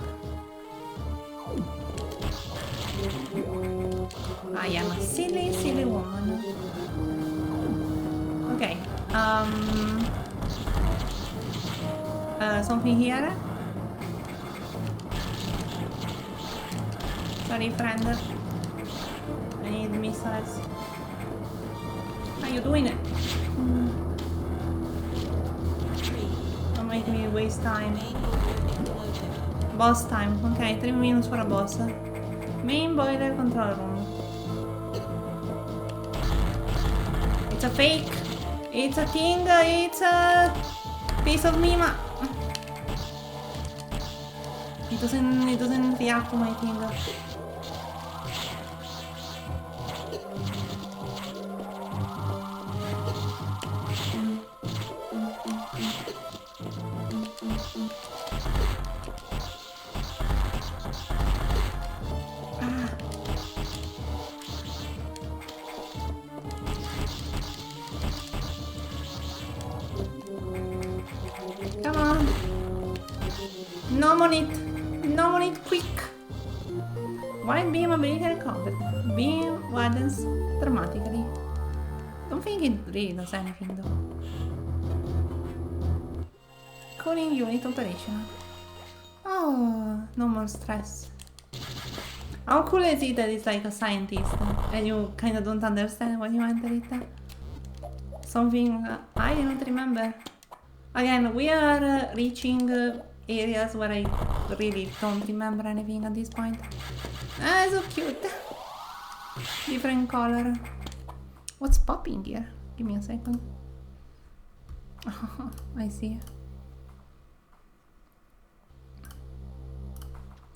I am a silly woman. Okay. Something here. Sorry, friend. I need missiles. How you doing it? Don't make me waste time. Main boiler explosive. Boss time. Okay, 3 minutes for a boss. Main boiler control room. It's a fake. It's a thing. It's a piece of Mima. It doesn't react to my thing. Come on. No money, quick. White beam ability recovered. Beam widens dramatically. Don't think it really does anything though. Cooling unit operational. Oh, no more stress. How cool is it that it's like a scientist and you kind of don't understand when you enter it? Something I don't remember. Again, we are reaching areas where I really don't remember anything at this point. Ah, so cute. Different color. What's popping here? Give me a second. Oh, I see.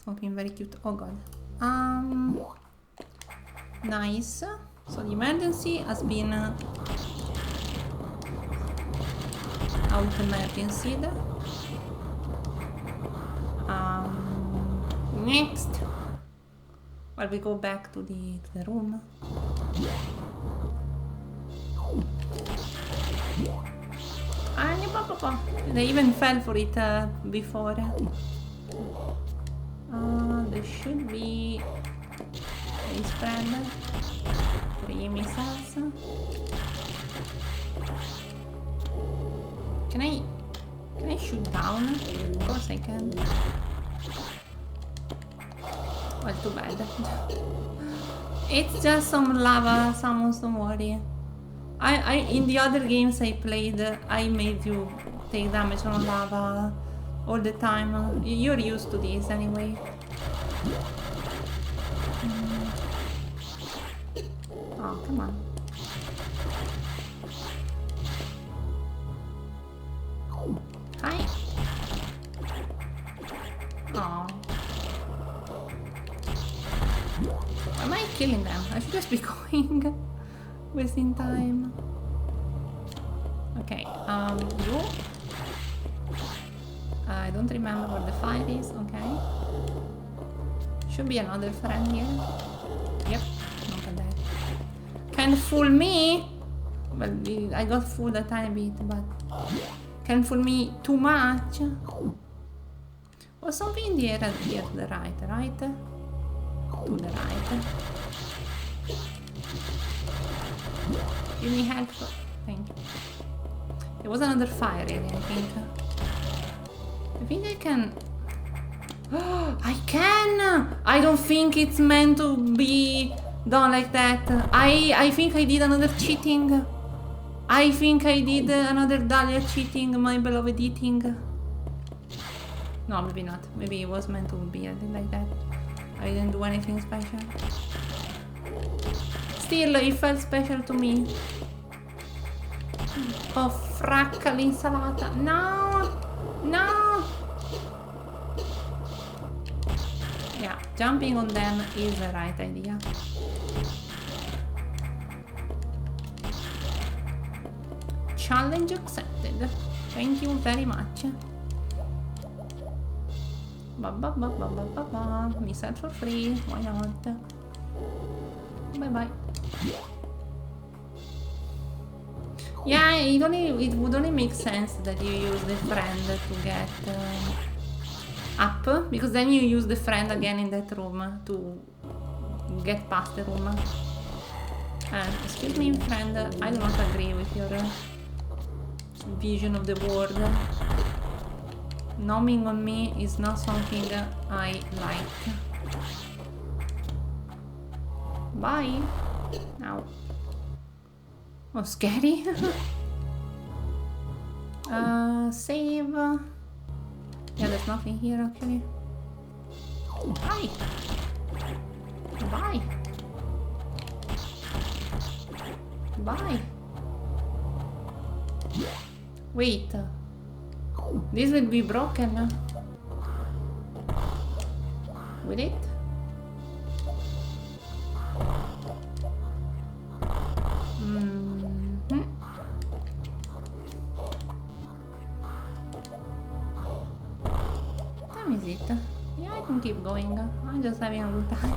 Something very cute. Oh god. Nice. So the emergency has been out emergency. Next, well, we go back to the room. They even fell for it before. There should be a spread. 3 missiles. Can I shoot down? Of course I can. Well, too bad. It's just some lava, Samus, don't worry. In the other games I played, I made you take damage from lava all the time. You're used to this anyway. Oh, come on. Hi. Oh. Am I killing them? I should just be going. Wasting time. Okay, you. I don't remember where the fire is, okay. Should be another friend here. Yep, look at that. Can fool me? Well, I got fooled a tiny bit, but can fool me too much? Was something in the air here to the right, right? To the right. Give me help. Thank you. There was another fire area, I think. I think I can... I can! I don't think it's meant to be done like that. I think I did another cheating. I think I did another Dalia cheating, my beloved eating. No, maybe not. Maybe it was meant to be like that. I didn't do anything special. Still, it felt special to me. Oh, fracca l'insalata. No! No! Yeah, jumping on them is the right idea. Challenge accepted. Thank you very much. Me set for free. Why not? Bye bye. Yeah, it would only make sense that you use the friend to get up, because then you use the friend again in that room to get past the room. Excuse me, friend, I do not agree with your vision of the world. Numbing on me is not something I like. Bye. Now. Oh, scary. Save. Yeah, there's nothing here actually. Bye. Bye. Bye. Wait. This will be broken. Will it? Time is it? Yeah, I can keep going. I'm just having a good time.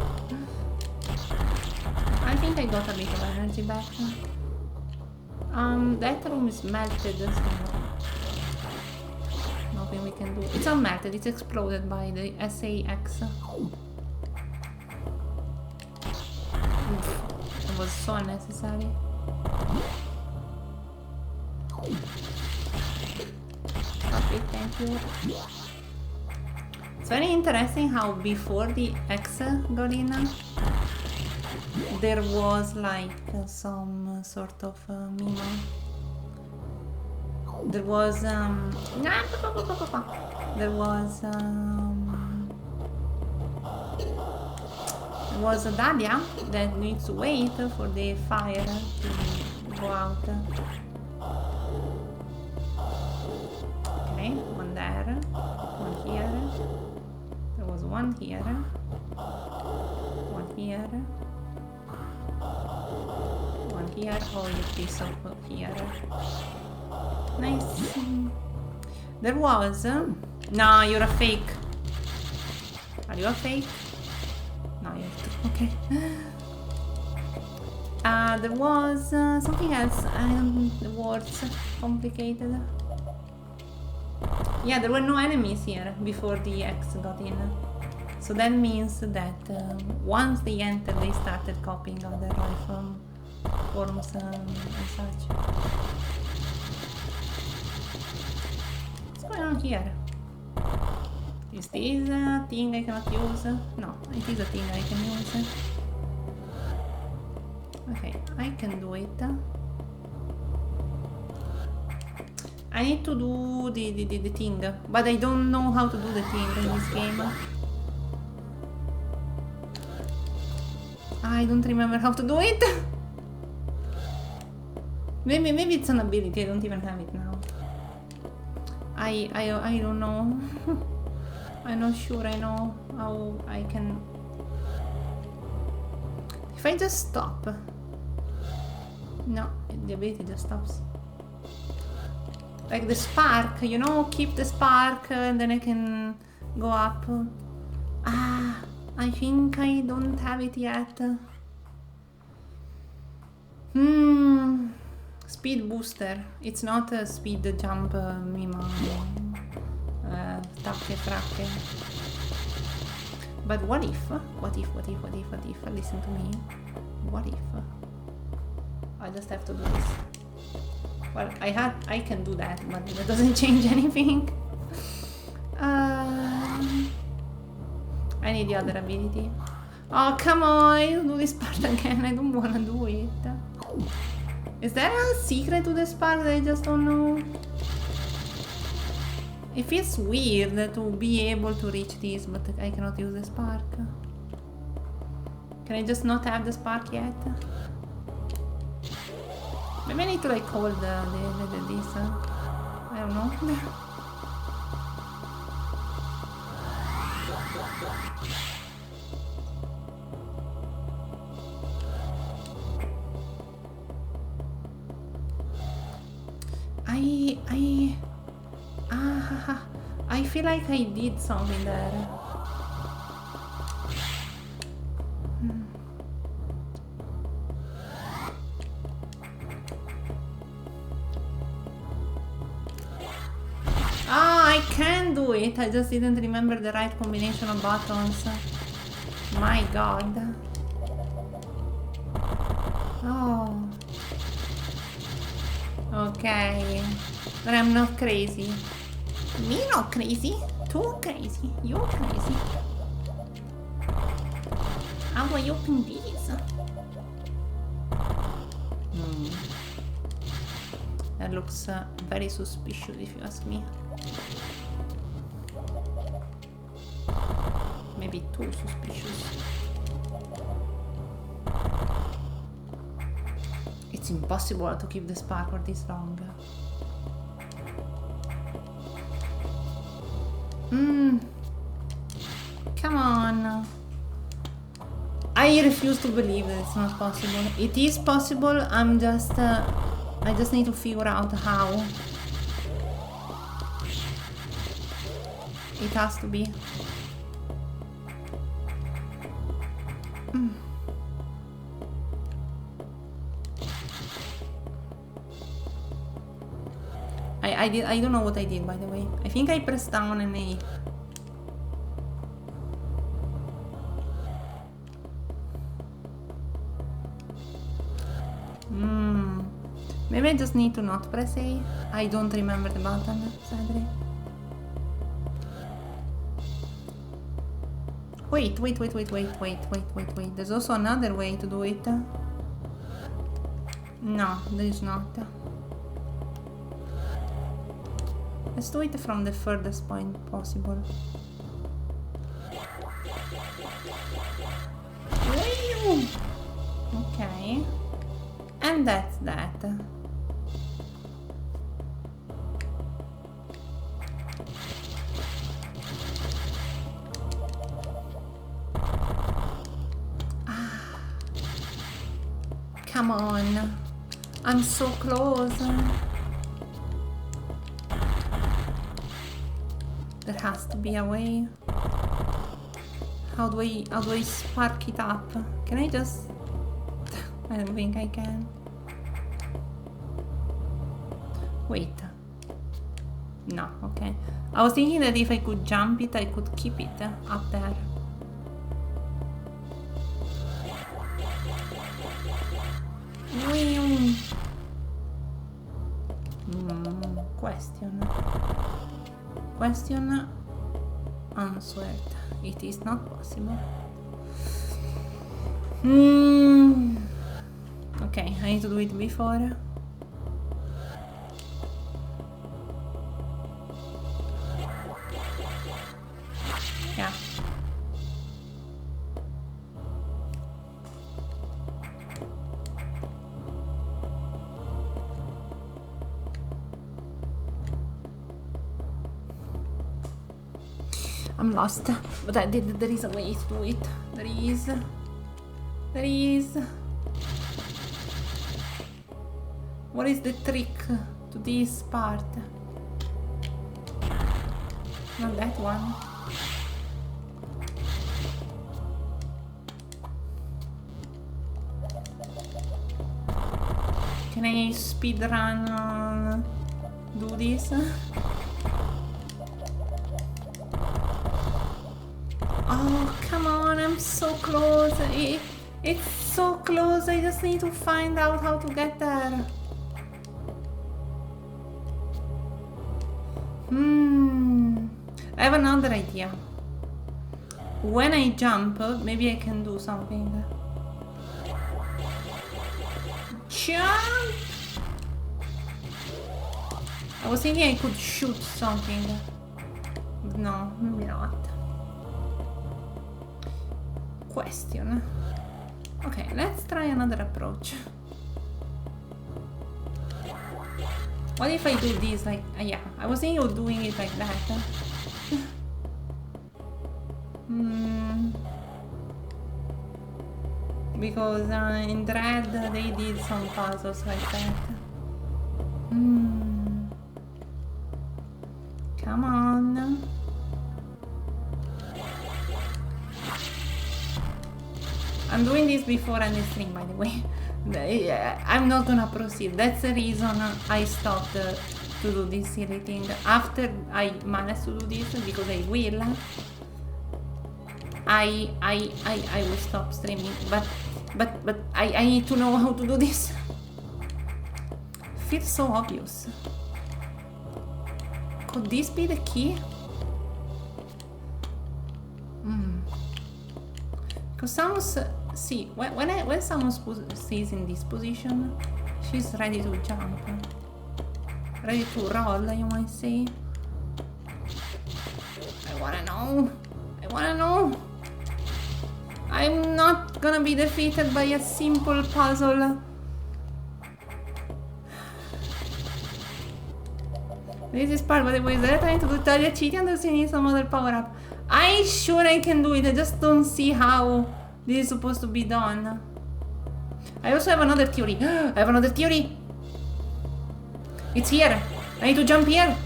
I think I got a bit of energy back. That room is melted, so nothing we can do. It's not melted, it's exploded by the SAX. Oof, it was so unnecessary. Stop it, thank you. It's very interesting how before the X got in, there was like some sort of memo. There was a Dalia that needs to wait for the fire to go out. Okay, one there, one here. There was one here, one here. One here, oh you piece of here. Nice. There was... no, you're a fake. Are you a fake? No, you're true. Okay. There was something else. The words complicated. Yeah, there were no enemies here before the X got in. So that means that once they entered, they started copying other life forms and such. What's going on here? Is this a thing I cannot use? No, it is a thing I can use. Okay, I can do it. I need to do the thing, but I don't know how to do the thing in this game. I don't remember how to do it. Maybe it's an ability, I don't even have it now. I don't know. I'm not sure I know how I can... If I just stop... No, the ability just stops. Like the spark, you know, keep the spark and then I can go up. Ah, I think I don't have it yet. Speed booster. It's not a speed jump mimo. Tacche fracche. But what if? What if? Listen to me. What if? I just have to do this. Well, I can do that, but that doesn't change anything. I need the other ability. Oh, come on! Do this part again. I don't wanna do it. Is there a secret to the spark that I just don't know? It feels weird to be able to reach this, but I cannot use the spark. Can I just not have the spark yet? Maybe I need to like hold this. I don't know. I feel like I did something there. Ah, I can do it. I just didn't remember the right combination of buttons. My god. Oh. Okay. But I'm not crazy. Me not crazy. Too crazy. You're crazy. How do I open these? That looks very suspicious if you ask me. Maybe too suspicious. It's impossible to keep the spark for this long. Come on. I refuse to believe that it's not possible. It is possible, I just need to figure out how. It has to be. I don't know what I did, by the way. I think I pressed down an A. Maybe I just need to not press A. I don't remember the button, sadly. Wait. There's also another way to do it. No, there is not. Let's do it from the furthest point possible. Okay. And that's that. Come on. I'm so close. There has to be a way. How do I spark it up? Can I just... I don't think I can. Wait. No, okay. I was thinking that if I could jump it, I could keep it up there. Question answered. It is not possible. Okay, I need to do it before. Yeah. I'm lost, but there is a way to do it. There is. What is the trick to this part? Not that one. Can I speedrun do this? Oh, come on, I'm so close. It's so close. I just need to find out how to get there. I have another idea. When I jump, maybe I can do something. Jump! I was thinking I could shoot something. No, maybe not. Question. Okay, let's try another approach. What if I do this like... yeah, I was thinking of doing it like that. Because in Dread they did some puzzles like that. Come on. I'm doing this before I stream, by the way. I'm not gonna proceed. That's the reason I stopped to do this silly thing. After I manage to do this, because I will, I will stop streaming. But I need to know how to do this. Feels so obvious. Could this be the key? Because someone's see when someone stays in this position, she's ready to jump, ready to roll, you might say. I wanna know. I'm not gonna be defeated by a simple puzzle. This is part, by the way, is that trying to do Dalia cheating and she needs some other power up. I'm sure I can do it, I just don't see how this is supposed to be done. I also have another theory. I have another theory. It's here. I need to jump here.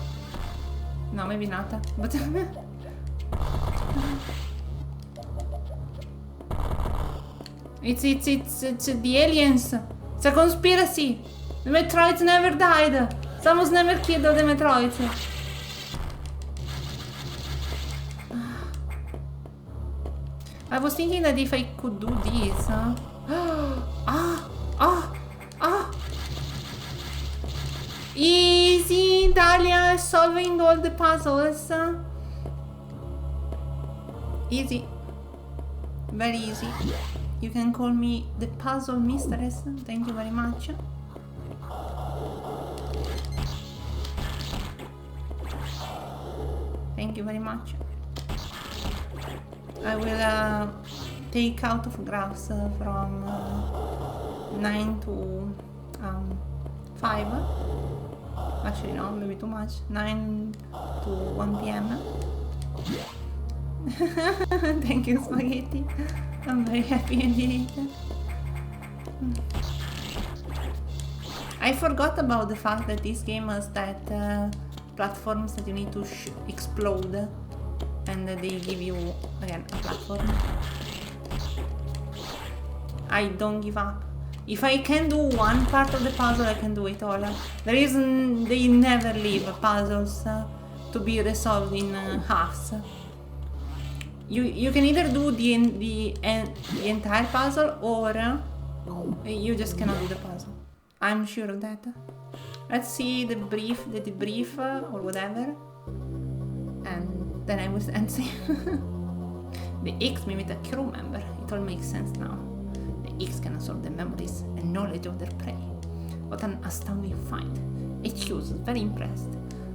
No, maybe not. But it's the aliens. It's a conspiracy. The Metroids never died. Samus never killed the Metroids. I was thinking that if I could do this... Easy! Dalia is solving all the puzzles. Easy. Very easy. You can call me the puzzle mistress. Thank you very much. Thank you very much. I will take out of graphs from 9 to 5. Actually no, maybe too much. 9 to 1 p.m. Thank you, Spaghetti. I'm very happy indeed. I forgot about the fact that this game has that platforms that you need to explode, and they give you again a platform. I don't give up. If I can do one part of the puzzle, I can do it all. The reason they never leave puzzles to be resolved in halves. You can either do the entire puzzle, or you just cannot do the puzzle. I'm sure of that. Let's see the debrief or whatever, and then I will answer. The X me with a crew member. It all makes sense now. The X can absorb the memories and knowledge of their prey. What an astounding find. HQ is very impressed.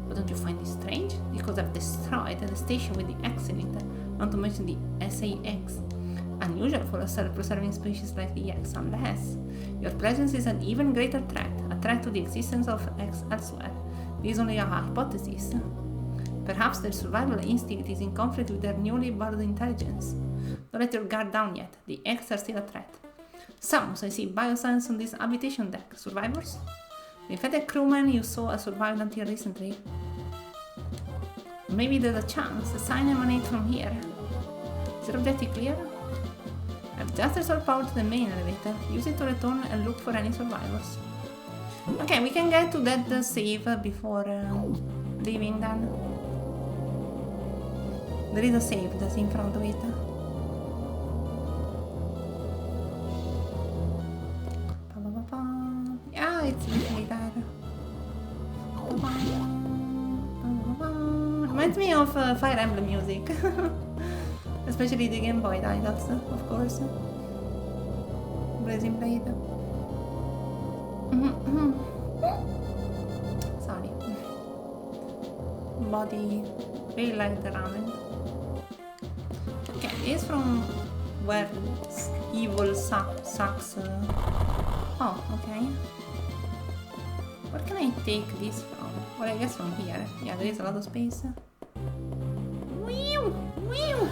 But don't you find this strange? Because I've destroyed the station with the X in it, not to mention the SAX. Unusual for a self-preserving species like the X, unless your presence is an even greater threat, a threat to the existence of X elsewhere. This is only a hypothesis. Perhaps their survival instinct is in conflict with their newly borrowed intelligence. Don't let your guard down yet. The X are still a threat. Samus, I see bioscience on this habitation deck. Survivors? The infected crewman you saw has survived until recently. Maybe there's a chance a sign emanates from here. Is your objective clear? I've just restored power to the main elevator. Use it to return and look for any survivors. Okay, we can get to that save before leaving then. There is a save that's in front of it. Yeah, it's literally there. Reminds me of Fire Emblem music. Especially the Game Boy titles, of course. Blazing Blade. Sorry. Body really like the ramen. Okay, this is from where evil sucks. Oh, okay. Where can I take this from? Well, I guess from here. Yeah, there is a lot of space. Whew! Whew!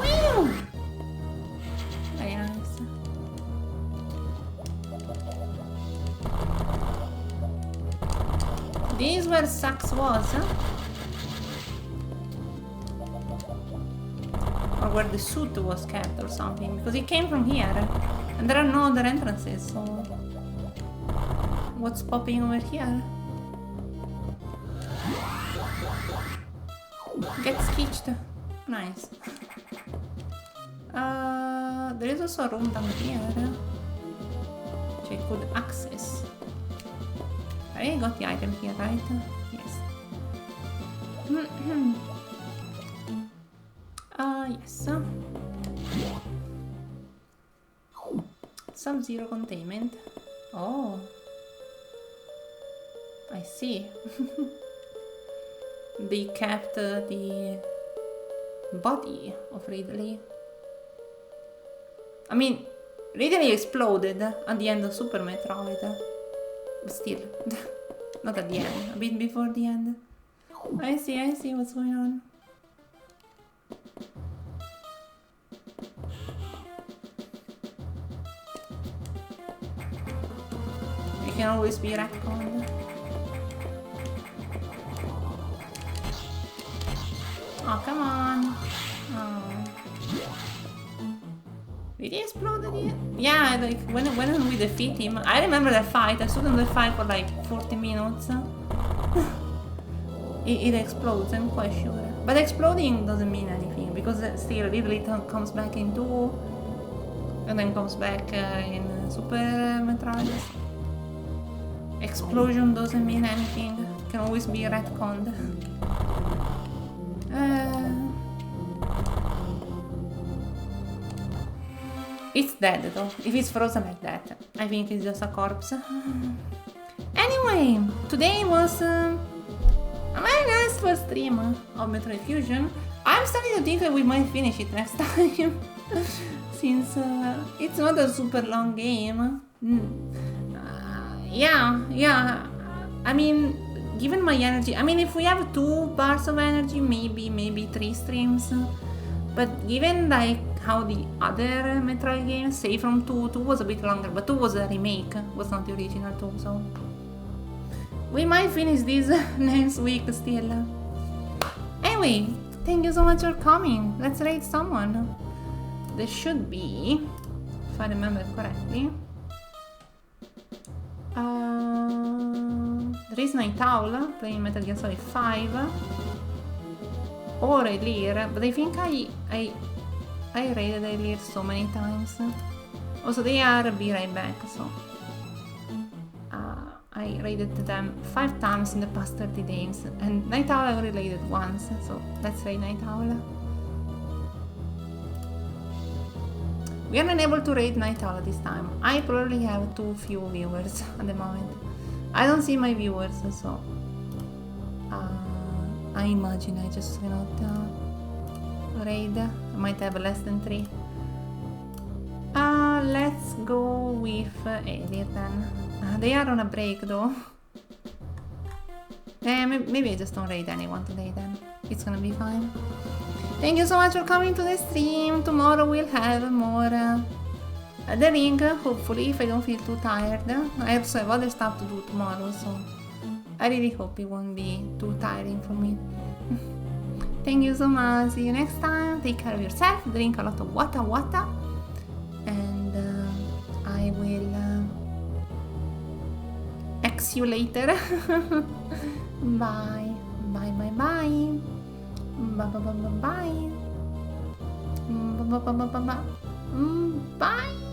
Whew! Very nice. This is where Sax was, huh? or where the suit was kept or something, because it came from here, and there are no other entrances, so... What's popping over here? Get skitched. Nice. There is also a room down here, which I could access. I got the item here, right? Yes. Yes. Sub-zero containment. Oh. I see. They kept the body of Ridley. I mean, Ridley exploded at the end of Super Metroid. But still. Not at the end. A bit before the end. I see what's going on. It can always be retconned. Oh, come on. Oh. Did he explode at the end? Yeah, like when we defeat him. I remember that fight. I stood in the fight for like 40 minutes. It explodes, I'm quite sure. But exploding doesn't mean anything, because still Ridley comes back in 2 and then comes back in Super Metroid. Explosion doesn't mean anything. It can always be retconned. It's dead though. If it's frozen like that, I think it's just a corpse. Anyway, today was my last first stream of Metroid Fusion. I'm starting to think that we might finish it next time, since it's not a super long game. Yeah. I mean, given my energy, I mean, if we have 2 bars of energy, maybe 3 streams. But given like how the other Metroid games, say from 2 was a bit longer, but 2 was a remake, was not the original 2, so we might finish this next week still. Anyway, thank you so much for coming. Let's raid someone. There should be, if I remember correctly, there is Night Owl playing Metal Gear Solid 5, or Elir, but I think I raided Elir so many times. Also, they are Be Right Back, so I raided them 5 times in the past 30 days, and Night Owl I only raided once, so let's raid Night Owl. We are unable to raid Night Owl this time. I probably have too few viewers at the moment. I don't see my viewers, so I imagine I just cannot raid. I might have less than 3. Let's go with Elliot then. They are on a break though. Maybe I just don't raid anyone today then. It's gonna be fine. Thank you so much for coming to the stream. Tomorrow we'll have more The Ring, hopefully, if I don't feel too tired. I also have other stuff to do tomorrow, so I really hope it won't be too tiring for me. Thank you so much. See you next time. Take care of yourself. Drink a lot of water. And I will X you later. Bye. Bye. Bye. Bye. Bye. Bye. Bye. Bye. Bye.